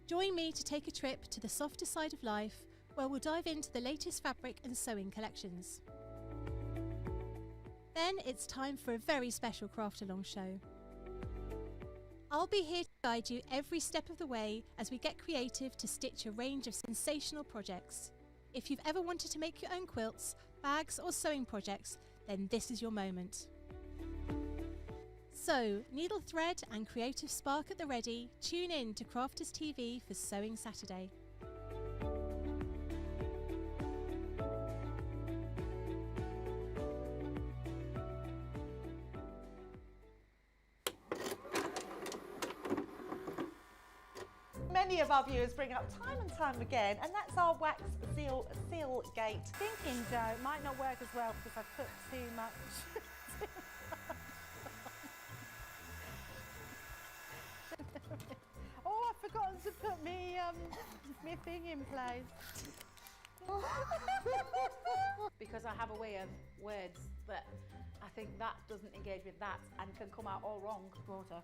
Join me to take a trip to the softer side of life, where we'll dive into the latest fabric and sewing collections. Then it's time for a very special craft along show. I'll be here to guide you every step of the way as we get creative to stitch a range of sensational projects. If you've ever wanted to make your own quilts, bags or sewing projects, then this is your moment. So, needle thread and creative spark at the ready, tune in to Crafters TV for Sewing Saturday. Many of our viewers bring up time and time again, and that's our wax seal gate. Thinking dough might not work as well because I've put too much. Oh, I've forgotten to put me thing in place. Because I have a way of words that I think that doesn't engage with that and can come out all wrong. Water.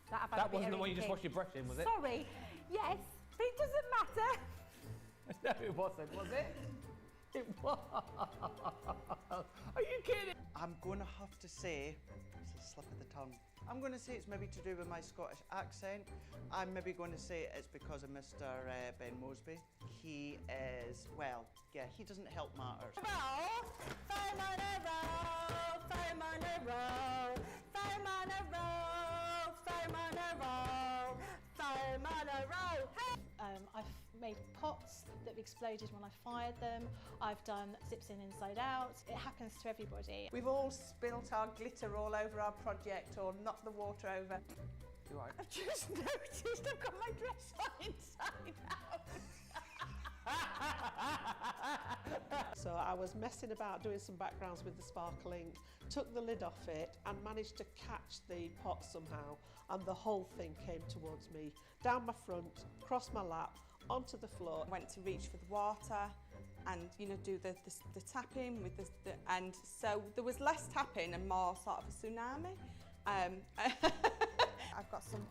That wasn't the one you just washed your brush in, was it? Sorry. Yes, but it doesn't matter. No, it wasn't, was it? It was. Are you kidding? I'm going to have to say, it's a slip of the tongue. I'm going to say it's maybe to do with my Scottish accent. I'm maybe going to say it's because of Mr. Ben Mosby. He is, well, yeah, he doesn't help matters. I've made pots that have exploded when I fired them. I've done zips in inside out. It happens to everybody. We've all spilt our glitter all over our project or knocked the water over. You right? I've just noticed I've got my dress on inside out. So So I was messing about doing some backgrounds with the sparkle ink, took the lid off it and managed to catch the pot somehow, and the whole thing came towards me, down my front, across my lap, onto the floor. I went to reach for the water and, you know, do the tapping with and so there was less tapping and more sort of a tsunami. I've got some.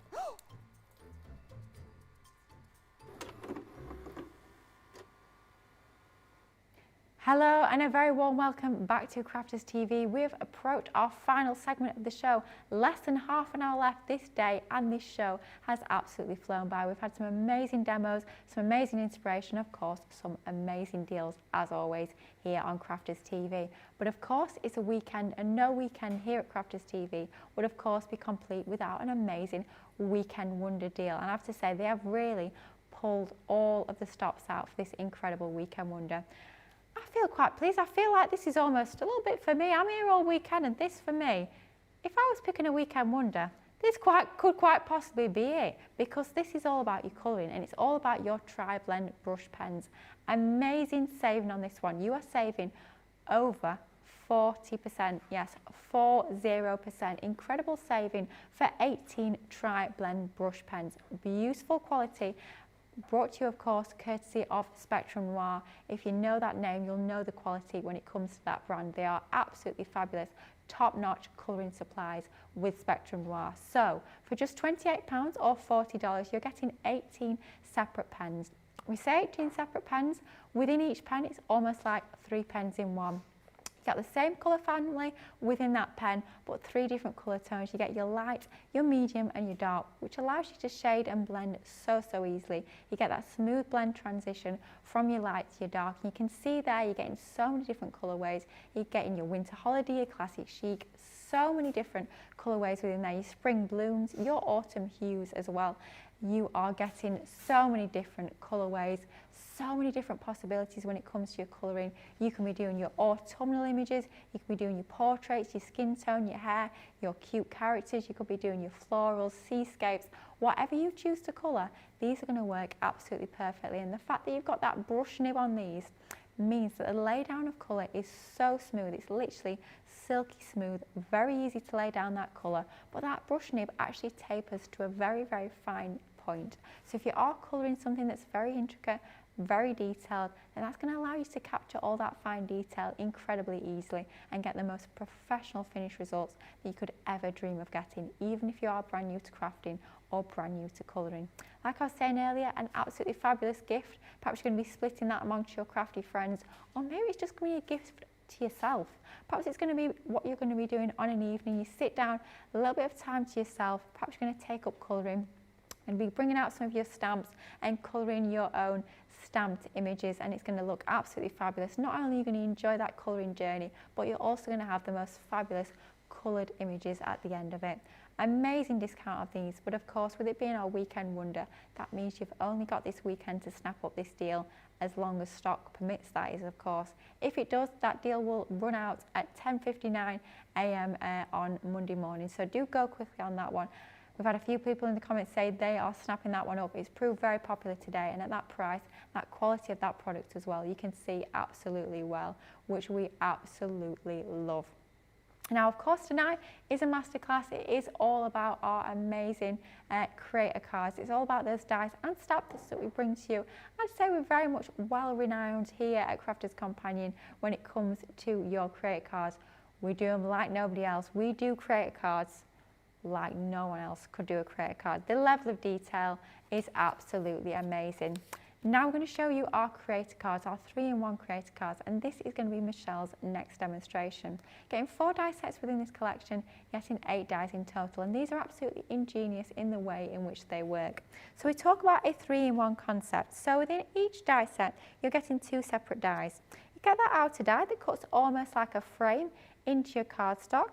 Hello and a very warm welcome back to Crafters TV. We've approached our final segment of the show. Less than half an hour left this day and this show has absolutely flown by. We've had some amazing demos, some amazing inspiration, of course, some amazing deals as always here on Crafters TV. But of course it's a weekend and no weekend here at Crafters TV would of course be complete without an amazing weekend wonder deal. And I have to say they have really pulled all of the stops out for this incredible weekend wonder. I feel quite pleased. I feel like this is almost a little bit for me. I'm here all weekend and this for me. If I was picking a weekend wonder, this could quite possibly be it, because this is all about your colouring and it's all about your tri-blend brush pens. Amazing saving on this one. You are saving over 40%, yes, 40%. Incredible saving for 18 tri-blend brush pens. Beautiful quality. Brought to you, of course, courtesy of Spectrum Noir. If you know that name, you'll know the quality when it comes to that brand. They are absolutely fabulous, top-notch colouring supplies with Spectrum Noir. So, for just £28 or $40, you're getting 18 separate pens. We say 18 separate pens. Within each pen, it's almost like 3 pens in one. You get the same colour family within that pen, but 3 different colour tones. You get your light, your medium and your dark, which allows you to shade and blend so easily. You get that smooth blend transition from your light to your dark. And you can see there you're getting so many different colourways. You're getting your winter holiday, your classic chic, so many different colourways within there. Your spring blooms, your autumn hues as well. You are getting so many different colourways, so many different possibilities when it comes to your colouring. You can be doing your autumnal images, you can be doing your portraits, your skin tone, your hair, your cute characters, you could be doing your florals, seascapes, whatever you choose to colour, these are going to work absolutely perfectly. And the fact that you've got that brush nib on these means that the lay down of colour is so smooth. It's literally silky smooth, very easy to lay down that colour, but that brush nib actually tapers to a very fine point. So if you are colouring something that's very intricate, very detailed, and that's going to allow you to capture all that fine detail incredibly easily and get the most professional finished results that you could ever dream of getting, even if you are brand new to crafting or brand new to colouring. Like I was saying earlier, an absolutely fabulous gift. Perhaps you're going to be splitting that amongst your crafty friends, or maybe it's just going to be a gift to yourself. Perhaps it's going to be what you're going to be doing on an evening. You sit down, a little bit of time to yourself, perhaps you're going to take up colouring and be bringing out some of your stamps and colouring your own stamped images, and it's going to look absolutely fabulous. Not only are you going to enjoy that colouring journey, but you're also going to have the most fabulous coloured images at the end of it. Amazing discount of these, but of course with it being our weekend wonder, that means you've only got this weekend to snap up this deal, as long as stock permits, that is, of course. If it does, that deal will run out at 10:59 a.m. on Monday morning, so do go quickly on that one. We've had a few people in the comments say they are snapping that one up. It's proved very popular today, and at that price, that quality of that product as well, you can see absolutely well, which we absolutely love. Now, of course, tonight is a masterclass. It is all about our amazing creator cards. It's all about those dice and stamps that we bring to you. I'd say we're very much well renowned here at Crafters Companion when it comes to your creator cards. We do them like nobody else. We do creator cards like no one else could do a creator card. The level of detail is absolutely amazing. Now we're going to show you our creator cards, our 3-in-1 creator cards, and this is going to be Michelle's next demonstration. Getting 4 die sets within this collection, getting 8 dies in total, and these are absolutely ingenious in the way in which they work. So we talk about a 3-in-1 concept. So within each die set, you're getting 2 separate dies. You get that outer die that cuts almost like a frame into your cardstock.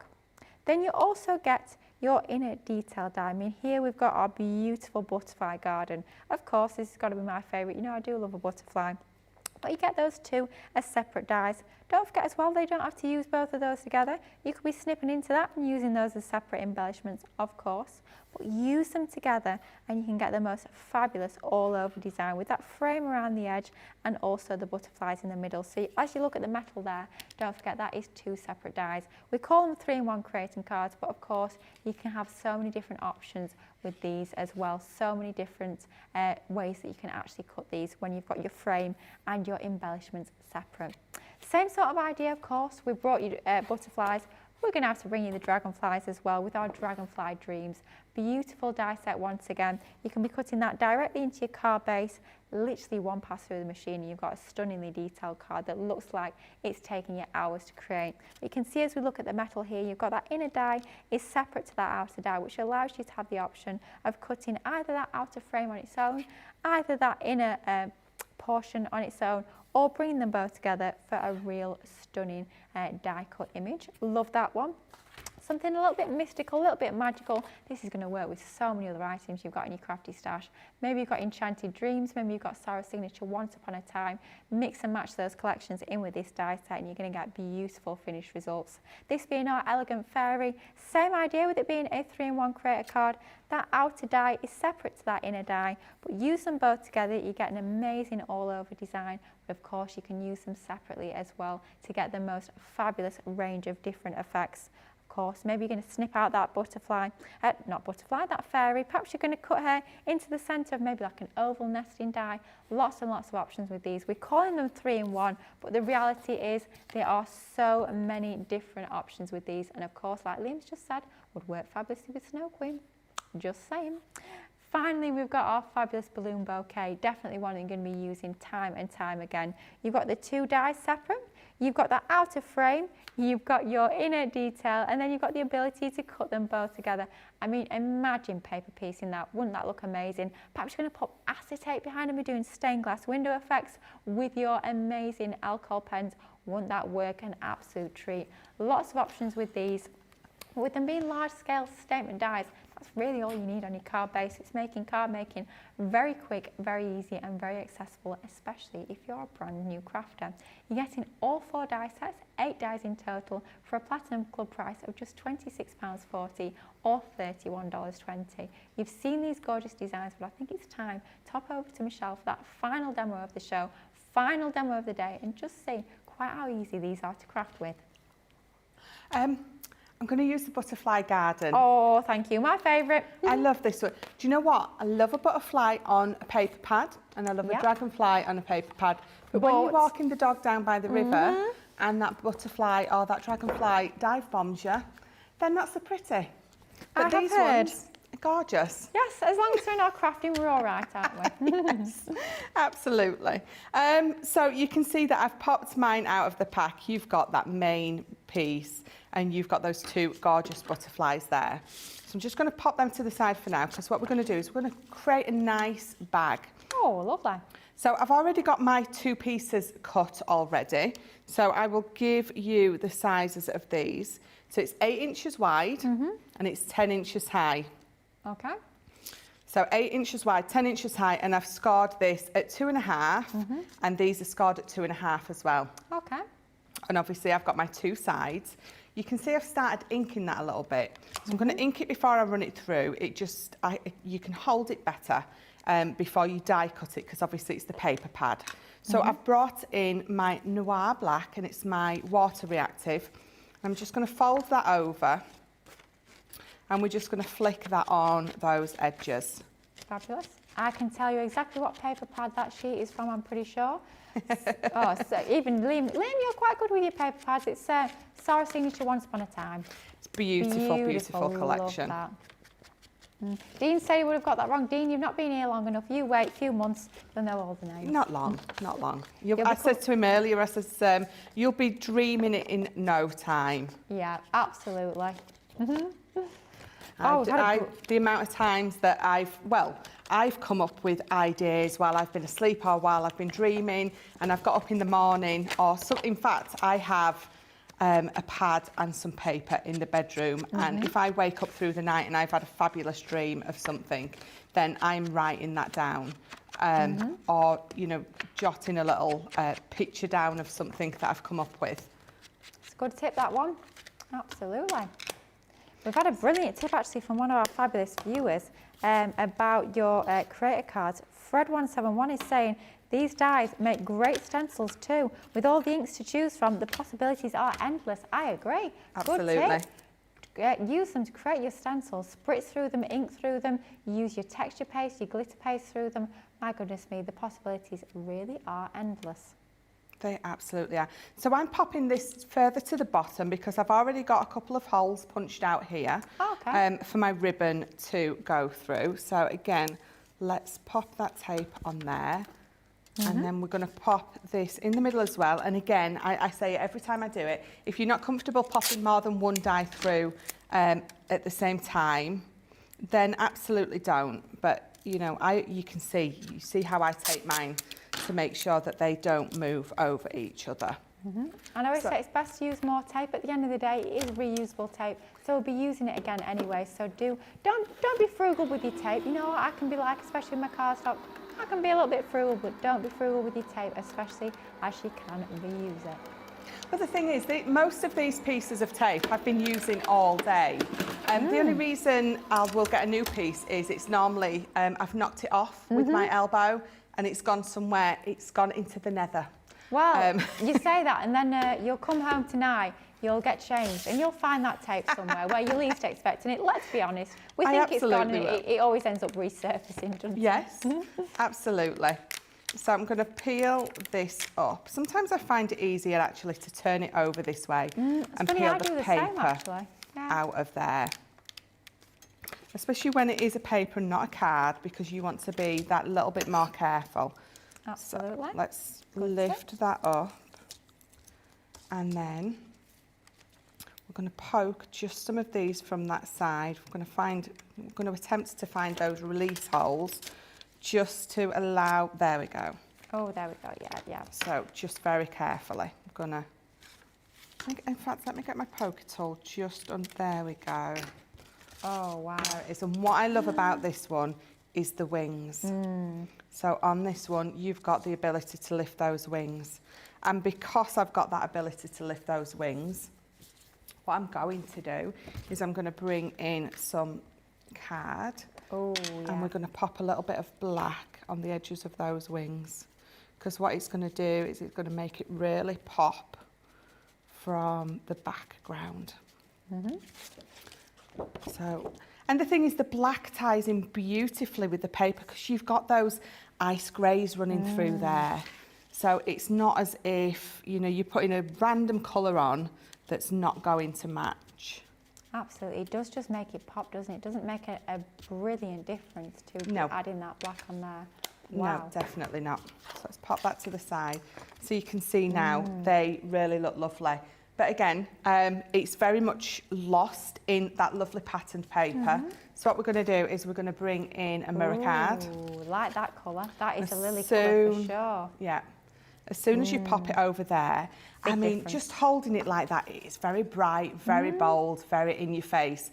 Then you also get your inner detail die. I mean, here we've got our beautiful butterfly garden. Of course, this has got to be my favourite. You know, I do love a butterfly. But you get those 2 as separate dies. Don't forget as well, they don't have to use both of those together. You could be snipping into that and using those as separate embellishments, of course, but use them together and you can get the most fabulous all over design with that frame around the edge and also the butterflies in the middle. So as you look at the metal there, don't forget that is 2 separate dies. We call them 3-in-1 creating cards, but of course you can have so many different options with these as well, so many different ways that you can actually cut these when you've got your frame and your embellishments separate. Same sort of idea, of course. We brought you butterflies. We're going to have to bring you the dragonflies as well with our Dragonfly Dreams. Beautiful die set once again. You can be cutting that directly into your card base, literally one pass through the machine and you've got a stunningly detailed card that looks like it's taking you hours to create. But you can see as we look at the metal here, you've got that inner die is separate to that outer die, which allows you to have the option of cutting either that outer frame on its own, either that inner portion on its own, or bringing them both together for a real stunning die cut image. Love that one. Something a little bit mystical, a little bit magical. This is going to work with so many other items you've got in your crafty stash. Maybe you've got Enchanted Dreams, maybe you've got Sarah's Signature Once Upon a Time. Mix and match those collections in with this die set and you're going to get beautiful finished results. This being our Elegant Fairy, same idea with it being a 3-in-1 creator card. That outer die is separate to that inner die, but use them both together, you get an amazing all over design. But of course you can use them separately as well to get the most fabulous range of different effects. Course, maybe you're going to snip out that butterfly, that fairy. Perhaps you're going to cut her into the centre of maybe like an oval nesting die. Lots and lots of options with these. We're calling them 3-in-1, but the reality is there are so many different options with these. And of course, like Liam's just said, would work fabulously with Snow Queen. Just saying. Finally, we've got our fabulous balloon bouquet. Definitely one you're going to be using time and time again. You've got the 2 dies separate. You've got that outer frame, you've got your inner detail, and then you've got the ability to cut them both together. I mean, imagine paper piecing that. Wouldn't that look amazing? Perhaps you're going to put acetate behind them. We're doing stained glass window effects with your amazing alcohol pens. Wouldn't that work? An absolute treat. Lots of options with these. With them being large-scale statement dies, that's really all you need on your card base. It's making card making very quick, very easy and very accessible, especially if you're a brand new crafter. You're getting all 4 die sets, 8 dies in total, for a Platinum Club price of just £26.40 or $31.20. You've seen these gorgeous designs, but I think it's time to hop over to Michelle for that final demo of the show, final demo of the day, and just see quite how easy these are to craft with. I'm going to use the butterfly garden. Oh, thank you. My favourite. I love this one. Do you know what? I love a butterfly on a paper pad and I love a dragonfly on a paper pad. But when you're walking the dog down by the river and that butterfly or that dragonfly dive bombs you, then that's so pretty. But these ones are gorgeous. Yes, as long as we're not crafting, we're all right, aren't we? Yes, absolutely. So you can see that I've popped mine out of the pack. You've got that main piece and you've got those 2 gorgeous butterflies there. So I'm just going to pop them to the side for now because what we're going to do is we're going to create a nice bag. Oh, lovely. So I've already got my 2 pieces cut already. So I will give you the sizes of these. So it's 8 inches wide and it's 10 inches high. Okay. So 8 inches wide, 10 inches high, and I've scored this at 2.5 and these are scored at 2.5 as well. Okay. And obviously I've got my 2 sides. You can see I've started inking that a little bit. So I'm going to ink it before I run it through. It just, you can hold it better before you die cut it because obviously it's the paper pad. So I've brought in my Noir Black and it's my water reactive. I'm just going to fold that over and we're just going to flick that on those edges. Fabulous. I can tell you exactly what paper pad that sheet is from, I'm pretty sure. Oh, so even Liam, you're quite good with your paper pads. It's Sarah's Signature Once Upon a Time. It's beautiful, beautiful collection. Love that. Dean said he would have got that wrong. Dean, you've not been here long enough. You wait a few months, they'll know all the names. Not long, not long. I said to him earlier, I said, you'll be dreaming it in no time. Yeah, absolutely. The amount of times that I've come up with ideas while I've been asleep or while I've been dreaming and I've got up in the morning or so. In fact, I have a pad and some paper in the bedroom and if I wake up through the night and I've had a fabulous dream of something, then I'm writing that down. or, you know, jotting a little picture down of something that I've come up with. It's a good tip, that one. Absolutely. We've had a brilliant tip actually from one of our fabulous viewers about your creator cards. Fred171 is saying, these dies make great stencils too. With all the inks to choose from, the possibilities are endless. I agree. Absolutely. Good tip. Use them to create your stencils. Spritz through them, ink through them. Use your texture paste, your glitter paste through them. My goodness me, the possibilities really are endless. They absolutely are. So I'm popping this further to the bottom because I've already got a couple of holes punched out here for my ribbon to go through. So again, let's pop that tape on there. And then we're going to pop this in the middle as well. And again, I say it every time I do it, if you're not comfortable popping more than one die through at the same time, then absolutely don't. But, you know, you see how I take mine to make sure that they don't move over each other. And I always say it's best to use more tape. At the end of the day, it is reusable tape, so we'll be using it again anyway. So don't be frugal with your tape. You know what I can be like, especially with my cardstock, I can be a little bit frugal, but don't be frugal with your tape, especially as you can reuse it. But the thing is, most of these pieces of tape I've been using all day. The only reason I will get a new piece is it's normally, I've knocked it off with my elbow and it's gone somewhere, it's gone into the nether. Well, you say that and then you'll come home tonight, you'll get changed and you'll find that tape somewhere where you least expecting it. Let's be honest, we think it's gone and it always ends up resurfacing, doesn't it? Yes, absolutely. So I'm going to peel this up. Sometimes I find it easier actually to turn it over this way and peel the paper out of there. Especially when it is a paper and not a card, because you want to be that little bit more careful. Absolutely. So let's lift that up and then we're going to poke just some of these from that side. We're going to attempt to find those release holes just to allow, there we go. Oh, there we go, yeah. So just very carefully, I'm gonna, in fact, let me get my poker tool just on, there we go. Oh, wow. There it is. And what I love about this one is the wings. So on this one, you've got the ability to lift those wings. And because I've got that ability to lift those wings, what I'm going to do is I'm going to bring in some card. Oh, yeah. And we're going to pop a little bit of black on the edges of those wings. Because what it's going to do is it's going to make it really pop from the background. So, and the thing is, the black ties in beautifully with the paper because you've got those ice greys running through there. So it's not as if, you know, you're putting a random colour on that's not going to match. Absolutely, it does just make it pop, doesn't it? It doesn't make a brilliant difference to adding that black on there. Wow. No, definitely not. So let's pop that to the side. So you can see now they really look lovely. But again, it's very much lost in that lovely patterned paper. So what we're going to do is we're going to bring in a mirror card. Like that colour. That is a Lily colour for sure. Yeah. As soon as you pop it over there, I mean, just holding it like that, it's very bright, very bold, very in your face.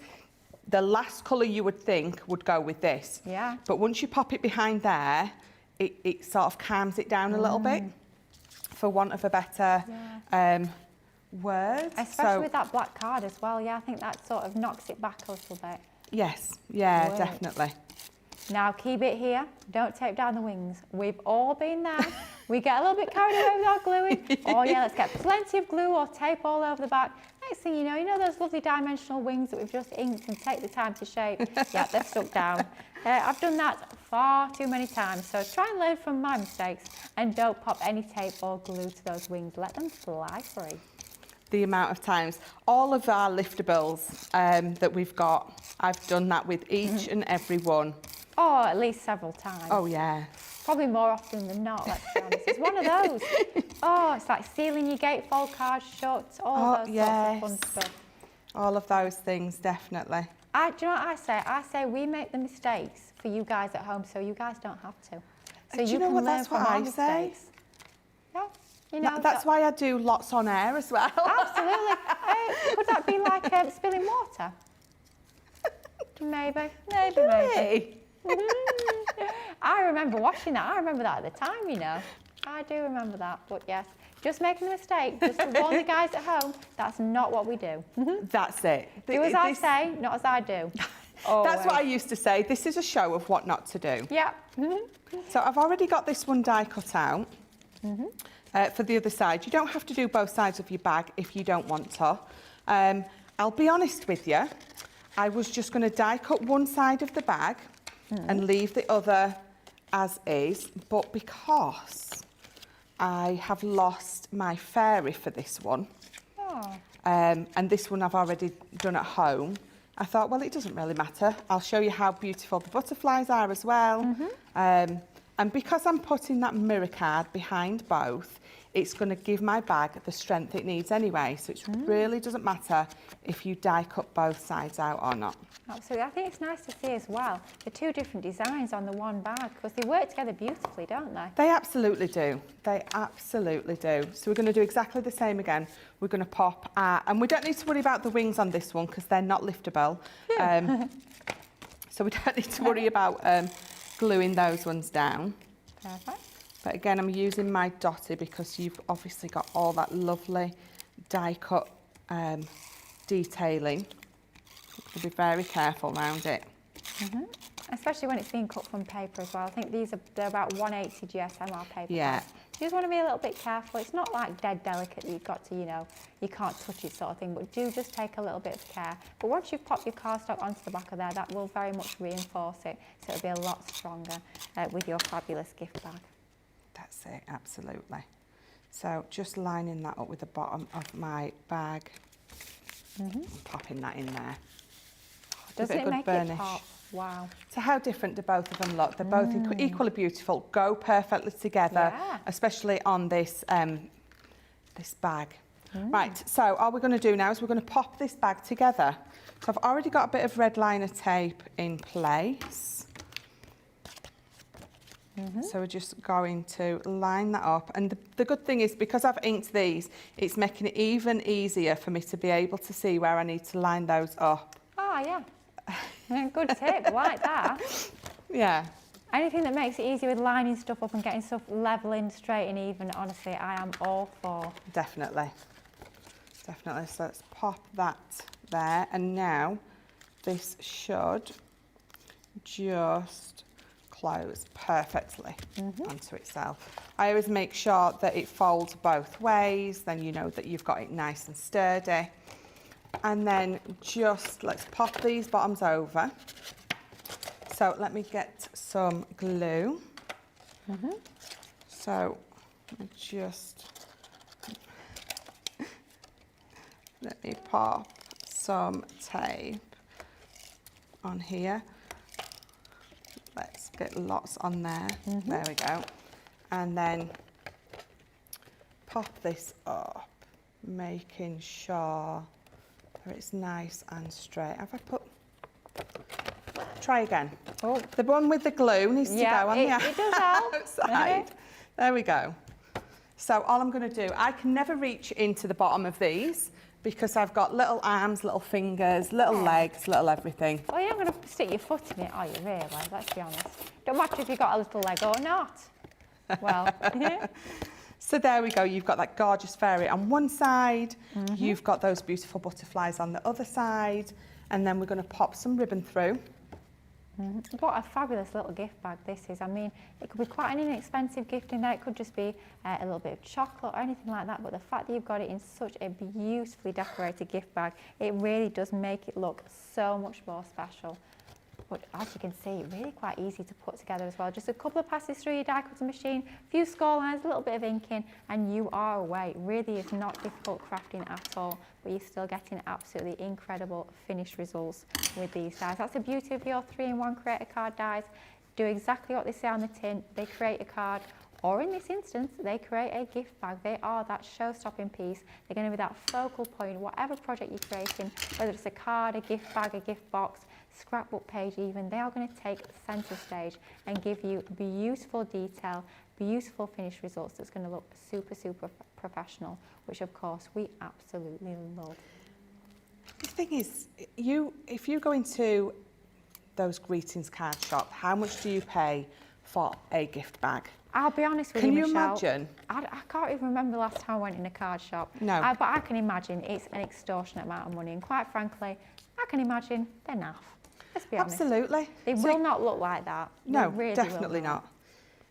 The last colour you would think would go with this. Yeah. But once you pop it behind there, it sort of calms it down a little bit, for want of a better word. Especially with that black card as well. Yeah, I think that sort of knocks it back a little bit. Yes, yeah, definitely. Now keep it here, don't tape down the wings. We've all been there. We get a little bit carried away with our gluing. Oh yeah, let's get plenty of glue or tape all over the back. Next thing you know those lovely dimensional wings that we've just inked and take the time to shape. Yeah, they're stuck down. I've done that far too many times, so try and learn from my mistakes and don't pop any tape or glue to those wings. Let them fly free. The amount of times, all of our liftables that we've got, I've done that with each and every one. Oh, at least several times. Oh, yeah. Probably more often than not, let's be honest. It's one of those. Oh, it's like sealing your gatefold cards shut, all those sorts of fun stuff. All of those things, definitely. Do you know what I say? I say we make the mistakes for you guys at home so you guys don't have to. So you know can what, learn that's from what our I say. mistakes. Yeah. You know, That's why I do lots on air as well. Absolutely. Could that be like spilling water? Maybe. I remember watching that. I remember that at the time, you know. I do remember that. But yes, just making a mistake, just to warn the guys at home, that's not what we do. That's it. Do as I say, not as I do. That's what I used to say. This is a show of what not to do. Yeah. So I've already got this one die cut out for the other side. You don't have to do both sides of your bag if you don't want to. I'll be honest with you. I was just going to die cut one side of the bag and leave the other as is. But because I have lost my fairy for this one, and this one I've already done at home, I thought, well, it doesn't really matter. I'll show you how beautiful the butterflies are as well. And because I'm putting that mirror card behind both, it's going to give my bag the strength it needs anyway. So it really doesn't matter if you die cut both sides out or not. Absolutely. I think it's nice to see as well the two different designs on the one bag, because they work together beautifully, don't they? They absolutely do. They absolutely do. So we're going to do exactly the same again. We're going to pop, and we don't need to worry about the wings on this one because they're not liftable. So we don't need to worry about gluing those ones down. Perfect. But again, I'm using my dotty because you've obviously got all that lovely die cut detailing. So be very careful around it. Especially when it's being cut from paper as well. I think they're about 180 GSMR paper. Yeah. You just want to be a little bit careful. It's not like dead delicate that you've got to, you know, you can't touch it sort of thing, but do just take a little bit of care. But once you've popped your cardstock onto the back of there, that will very much reinforce it, so it'll be a lot stronger with your fabulous gift bag. That's it, absolutely. So just lining that up with the bottom of my bag, popping that in there. Doesn't it make it pop? Wow. So how different do both of them look? They're both equally beautiful, go perfectly together, especially on this, this bag. Right, so all we're going to do now is we're going to pop this bag together. So I've already got a bit of red liner tape in place. So we're just going to line that up. And the good thing is, because I've inked these, it's making it even easier for me to be able to see where I need to line those up. Oh, yeah. Good tip, like that. Yeah. Anything that makes it easier with lining stuff up and getting stuff leveling, straight and even, honestly, I am all for. Definitely. Definitely. So let's pop that there. And now this should just close perfectly onto itself. I always make sure that it folds both ways, then you know that you've got it nice and sturdy. And then just let's pop these bottoms over. So let me get some glue. So let me pop some tape on here. Let's get lots on there. There we go. And then pop this up, making sure that it's nice and straight. Have I put... Try again. Oh, the one with the glue needs to go on the it does help. outside. There we go. So all I'm going to do, I can never reach into the bottom of these because I've got little arms, little fingers, little legs, little everything. Oh, you're not going to stick your foot in it, are you, really? Let's be honest. Don't matter if you've got a little leg or not. Well, So there we go. You've got that gorgeous fairy on one side. You've got those beautiful butterflies on the other side. And then we're going to pop some ribbon through. What a fabulous little gift bag this is. I mean, it could be quite an inexpensive gift in there. It could just be a little bit of chocolate or anything like that. But the fact that you've got it in such a beautifully decorated gift bag, it really does make it look so much more special. But as you can see, really quite easy to put together as well. Just a couple of passes through your die cutting machine, a few score lines, a little bit of inking, and you are away. It really is not difficult crafting at all, but you're still getting absolutely incredible finished results with these dies. That's the beauty of your 3-in-1 Create a Card dies. Do exactly what they say on the tin. They create a card, or in this instance, they create a gift bag. They are that show-stopping piece. They're going to be that focal point, whatever project you're creating, whether it's a card, a gift bag, a gift box, scrapbook page even, they are going to take centre stage and give you beautiful detail, beautiful finished results that's going to look super, super professional, which of course we absolutely love. The thing is, if you go into those greetings card shop, how much do you pay for a gift bag. I'll be honest with Can you, you Michelle. imagine? I can't even remember the last time I went in a card shop. No. But I can imagine it's an extortionate amount of money. And quite frankly, I can imagine they're naff. Let's be honest. Absolutely. They will not look like that. No, They really definitely will not.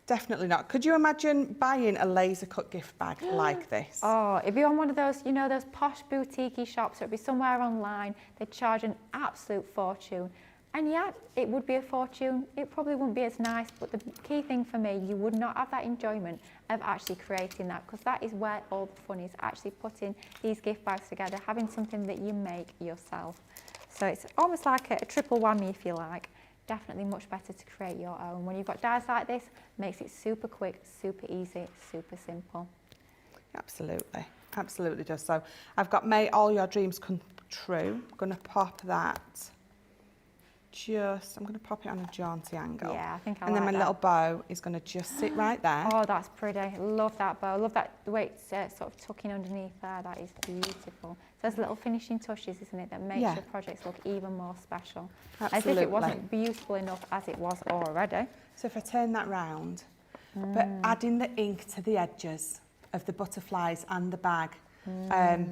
Definitely not. Could you imagine buying a laser cut gift bag like this? Oh, it'd be on one of those, you know, those posh boutique shops. It'd be somewhere online. They'd charge an absolute fortune. And yeah, it would be a fortune. It probably wouldn't be as nice, but the key thing for me, you would not have that enjoyment of actually creating that, because that is where all the fun is, actually putting these gift bags together, having something that you make yourself. So it's almost like a triple whammy, if you like. Definitely much better to create your own. When you've got dies like this, makes it super quick, super easy, super simple. Absolutely, absolutely does. So I've got May All Your Dreams Come True. I'm going to pop that I'm going to pop it on a jaunty angle. Yeah, I think I And then like my that. little bow is going to just sit right there. Oh, that's pretty. Love that bow. Love that, the way it's sort of tucking underneath there. That is beautiful. Those little finishing touches, isn't it, that makes your projects look even more special. Absolutely. As if it wasn't beautiful enough as it was already. So if I turn that round, but adding the ink to the edges of the butterflies and the bag, I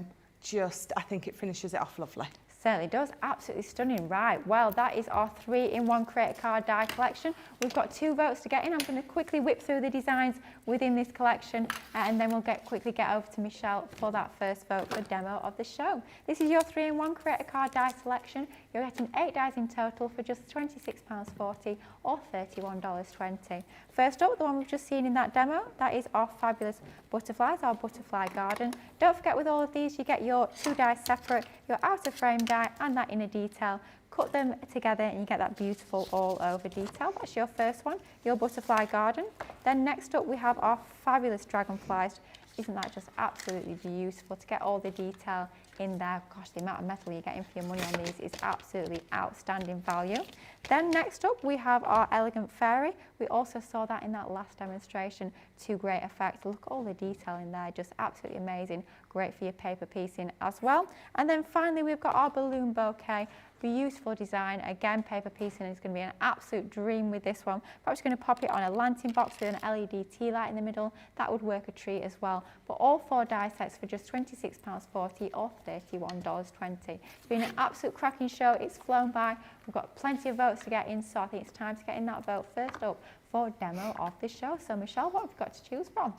think it finishes it off lovely. Certainly does. Absolutely stunning. Right, well, that is our 3-in-1 Create a Card die collection. We've got 2 votes to get in. I'm going to quickly whip through the designs within this collection, and then we'll quickly get over to Michelle for that first vote for demo of the show. This is your 3-in-1 Create a Card die selection. You're getting 8 dies in total for just £26.40 or $31.20. First up, the one we've just seen in that demo, that is our fabulous butterflies, our butterfly garden. Don't forget, with all of these, you get your 2 dies separate, your outer frame die and that inner detail. Cut them together and you get that beautiful all over detail. That's your first one, your butterfly garden. Then next up we have our fabulous dragonflies. Isn't that just absolutely beautiful to get all the detail in there? Gosh, the amount of metal you're getting for your money on these is absolutely outstanding value. Then next up we have our elegant fairy. We also saw that in that last demonstration to great effect. Look at all the detail in there, just absolutely amazing. Great for your paper piecing as well. And then finally we've got our balloon bouquet. Beautiful design. Again, paper piecing is going to be an absolute dream with this one. Perhaps going to pop it on a lantern box with an LED tea light in the middle. That would work a treat as well. But all 4 die sets for just £26.40 or $31.20. It's been an absolute cracking show. It's flown by. We've got plenty of votes to get in, so I think it's time to get in that vote first up for demo of the show. So Michelle, what have we got to choose from?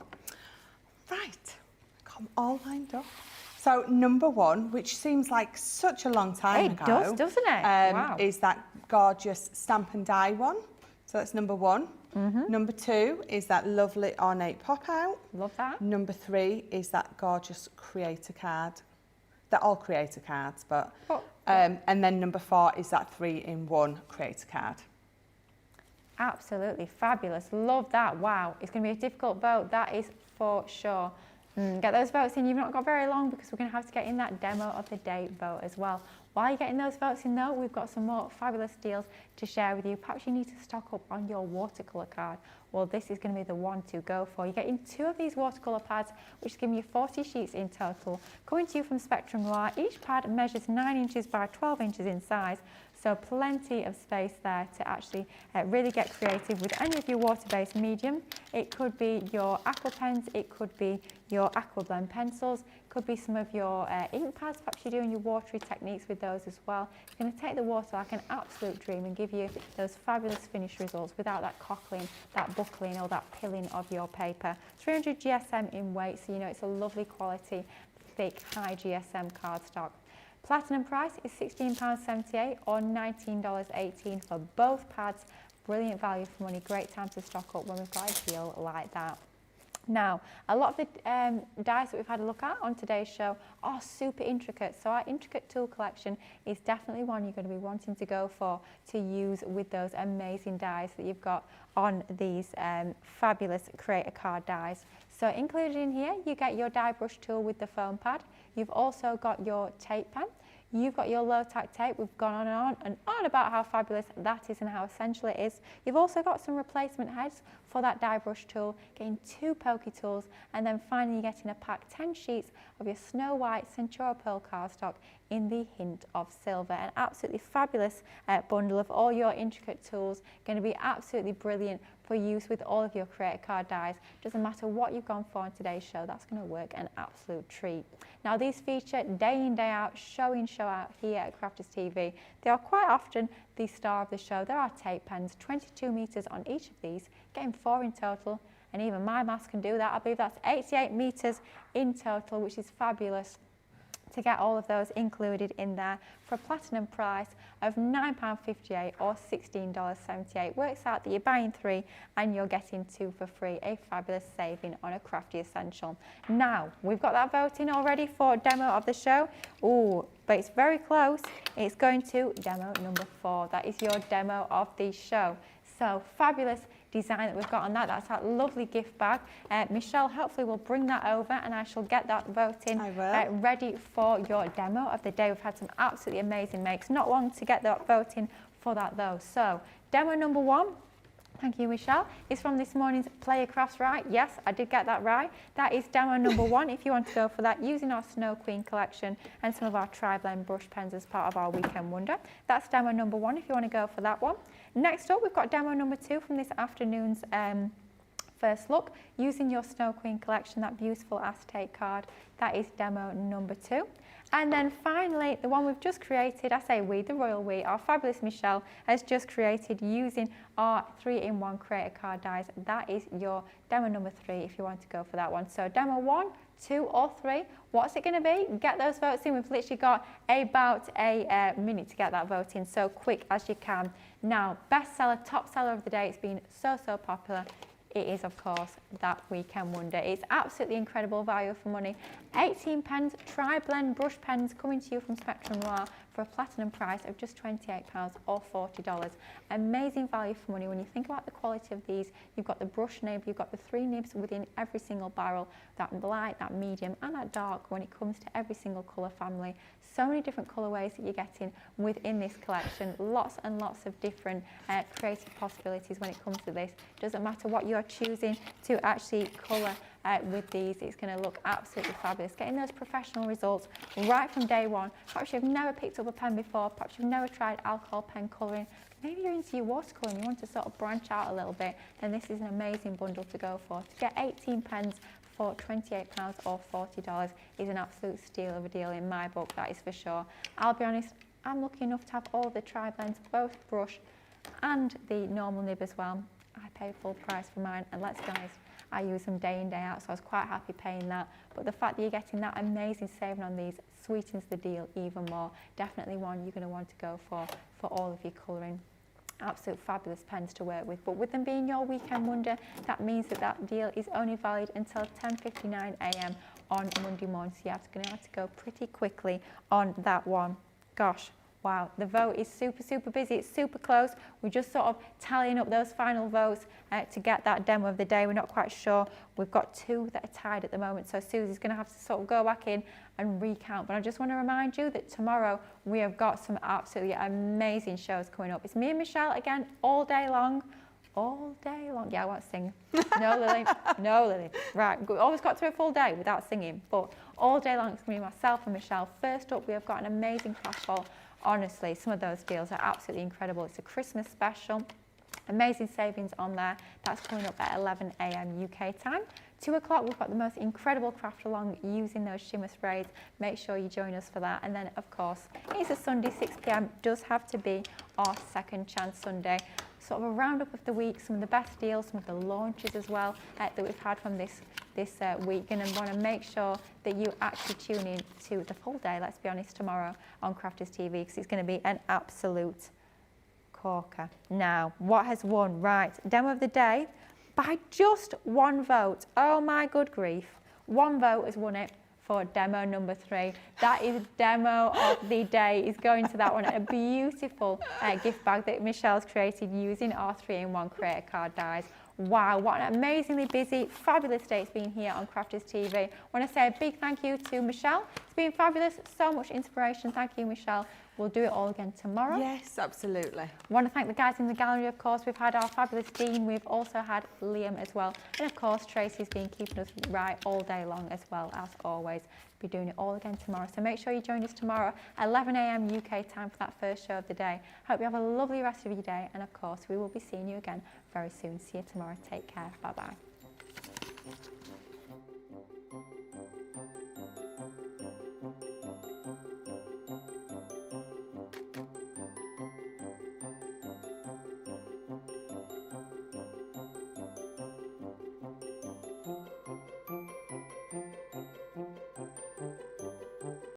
Right, come all lined up. So number 1, which seems like such a long time ago. It does, doesn't it? Wow. Is that gorgeous stamp and die one. So that's number 1. Number 2 is that lovely ornate pop out. Love that. Number 3 is that gorgeous creator card. They're all creator cards, but and then number 4 is that 3-in-1 creator card. Absolutely fabulous. Love that. Wow, it's going to be a difficult vote, that is for sure. Get those votes in. You've not got very long because we're going to have to get in that demo of the day vote as well. While you're getting those votes in though, we've got some more fabulous deals to share with you. Perhaps you need to stock up on your watercolour card. Well, this is going to be the one to go for. You're getting 2 of these watercolour pads, which is giving you 40 sheets in total. Coming to you from Spectrum Noir, each pad measures 9 inches by 12 inches in size. So plenty of space there to actually really get creative with any of your water-based mediums. It could be your aqua pens, it could be your aqua blend pencils, it could be some of your ink pads. Perhaps you're doing your watery techniques with those as well. It's going to take the water like an absolute dream and give you those fabulous finished results without that cockling, that buckling or that pilling of your paper. 300 GSM in weight, so you know it's a lovely quality, thick, high GSM cardstock. Platinum price is £16.78 or $19.18 for both pads. Brilliant value for money, great time to stock up when we've got a deal like that. Now, a lot of the dies that we've had a look at on today's show are super intricate, so our intricate tool collection is definitely one you're going to be wanting to go for to use with those amazing dies that you've got on these fabulous Create a Card dies. So included in here, you get your die brush tool with the foam pad. You've also got your tape pen. You've got your low tack tape. We've gone on and on about how fabulous that is and how essential it is. You've also got some replacement heads for that die brush tool, getting 2 pokey tools, and then finally getting a pack 10 sheets of your Snow White Centura Pearl cardstock in the hint of silver. An absolutely fabulous bundle of all your intricate tools, going to be absolutely brilliant for use with all of your creator card dies. Doesn't matter what you've gone for on today's show, that's going to work an absolute treat. Now these feature day in, day out, show in, show out here at Crafters TV. They are quite often the star of the show. There are tape pens, 22 metres on each of these, getting 4 in total, and even my maths can do that. I believe that's 88 metres in total, which is fabulous to get all of those included in there for a platinum price of £9.58 or $16.78. Works out that you're buying 3 and you're getting 2 for free. A fabulous saving on a crafty essential. Now, we've got that voting already for demo of the show. Ooh, but it's very close. It's going to demo number 4. That is your demo of the show. So fabulous design that we've got on that. That's that lovely gift bag. Michelle hopefully will bring that over and I shall get that voting ready for your demo of the day. We've had some absolutely amazing makes. Not long to get that voting for that though. So demo number 1, thank you Michelle, is from this morning's Player Crafts Right. Yes, I did get that right. That is demo number 1 if you want to go for that using our Snow Queen collection and some of our tri-blend brush pens as part of our Weekend Wonder. That's demo number 1 if you want to go for that one. Next up, we've got demo number 2 from this afternoon's first look, using your Snow Queen collection, that beautiful acetate card. That is demo number 2. And then finally, the one we've just created, I say we, the royal we, our fabulous Michelle has just created using our 3-in-1 creator card dies. That is your demo number 3 if you want to go for that one. So demo 1, 2 or 3, what's it going to be? Get those votes in. We've literally got about a minute to get that vote in, so quick as you can. Now, bestseller, top seller of the day, it's been so popular. It is, of course, that Weekend Wonder. It's absolutely incredible value for money. 18 pens, tri-blend brush pens coming to you from Spectrum Noir for a platinum price of just £28 or $40. Amazing value for money. When you think about the quality of these, you've got the brush nib, you've got the 3 nibs within every single barrel, that light, that medium and that dark when it comes to every single colour family. So many different colourways that you're getting within this collection. Lots and lots of different creative possibilities when it comes to this. Doesn't matter what you're choosing to actually colour with these, it's going to look absolutely fabulous. Getting those professional results right from day one. Perhaps you've never picked up a pen before, perhaps you've never tried alcohol pen colouring, maybe you're into your watercolour and you want to sort of branch out a little bit, then this is an amazing bundle to go for. To get 18 pens for £28 or $40 is an absolute steal of a deal in my book, that is for sure. I'll be honest, I'm lucky enough to have all the tri-blends, both brush and the normal nib as well. I pay full price for mine, and let's be honest, I use them day in, day out, so I was quite happy paying that. But the fact that you're getting that amazing saving on these sweetens the deal even more. Definitely one you're going to want to go for all of your colouring. Absolute fabulous pens to work with, but with them being your Weekend Wonder, that means that deal is only valid until 10:59 a.m. on Monday morning, so you're going to have to go pretty quickly on that one. Gosh, wow, the vote is super busy. It's super close. We're just sort of tallying up those final votes to get that demo of the day. We're not quite sure. We've got 2 that are tied at the moment, so Susie's going to have to sort of go back in and recount. But I just want to remind you that tomorrow we have got some absolutely amazing shows coming up. It's me and Michelle again all day long. All day long. Yeah, I won't sing. No, Lily. No, Lily. Right, always got through a full day without singing, but all day long it's going to be myself and Michelle. First up, we have got an amazing craft haul. Honestly, some of those deals are absolutely incredible. It's a Christmas special. Amazing savings on there. That's coming up at 11 a.m. UK time. 2 o'clock, we've got the most incredible craft along using those shimmer sprays. Make sure you join us for that. And then, of course, it's a Sunday, 6 p.m. Does have to be our second chance Sunday. Sort of a roundup of the week, some of the best deals, some of the launches as well that we've had from this week. And I want to make sure that you actually tune in to the full day, let's be honest, tomorrow on Crafters TV, because it's going to be an absolute corker. Now, what has won? Right, demo of the day by just 1 vote. Oh my good grief. 1 vote has won it for demo number 3. That is demo of the day. Is going to that one. A beautiful gift bag that Michelle's created using our 3-in-1 creator card dies. Wow, what an amazingly busy, fabulous day it's been here on Crafters TV. I want to say a big thank you to Michelle. It's been fabulous, so much inspiration. Thank you, Michelle. We'll do it all again tomorrow. Yes, absolutely. I want to thank the guys in the gallery, of course. We've had our fabulous Dean. We've also had Liam as well. And of course, Tracy's been keeping us right all day long as well, as always. We'll be doing it all again tomorrow. So make sure you join us tomorrow at 11 a.m. UK time for that first show of the day. Hope you have a lovely rest of your day. And of course, we will be seeing you again very soon. See you tomorrow. Take care. Bye-bye.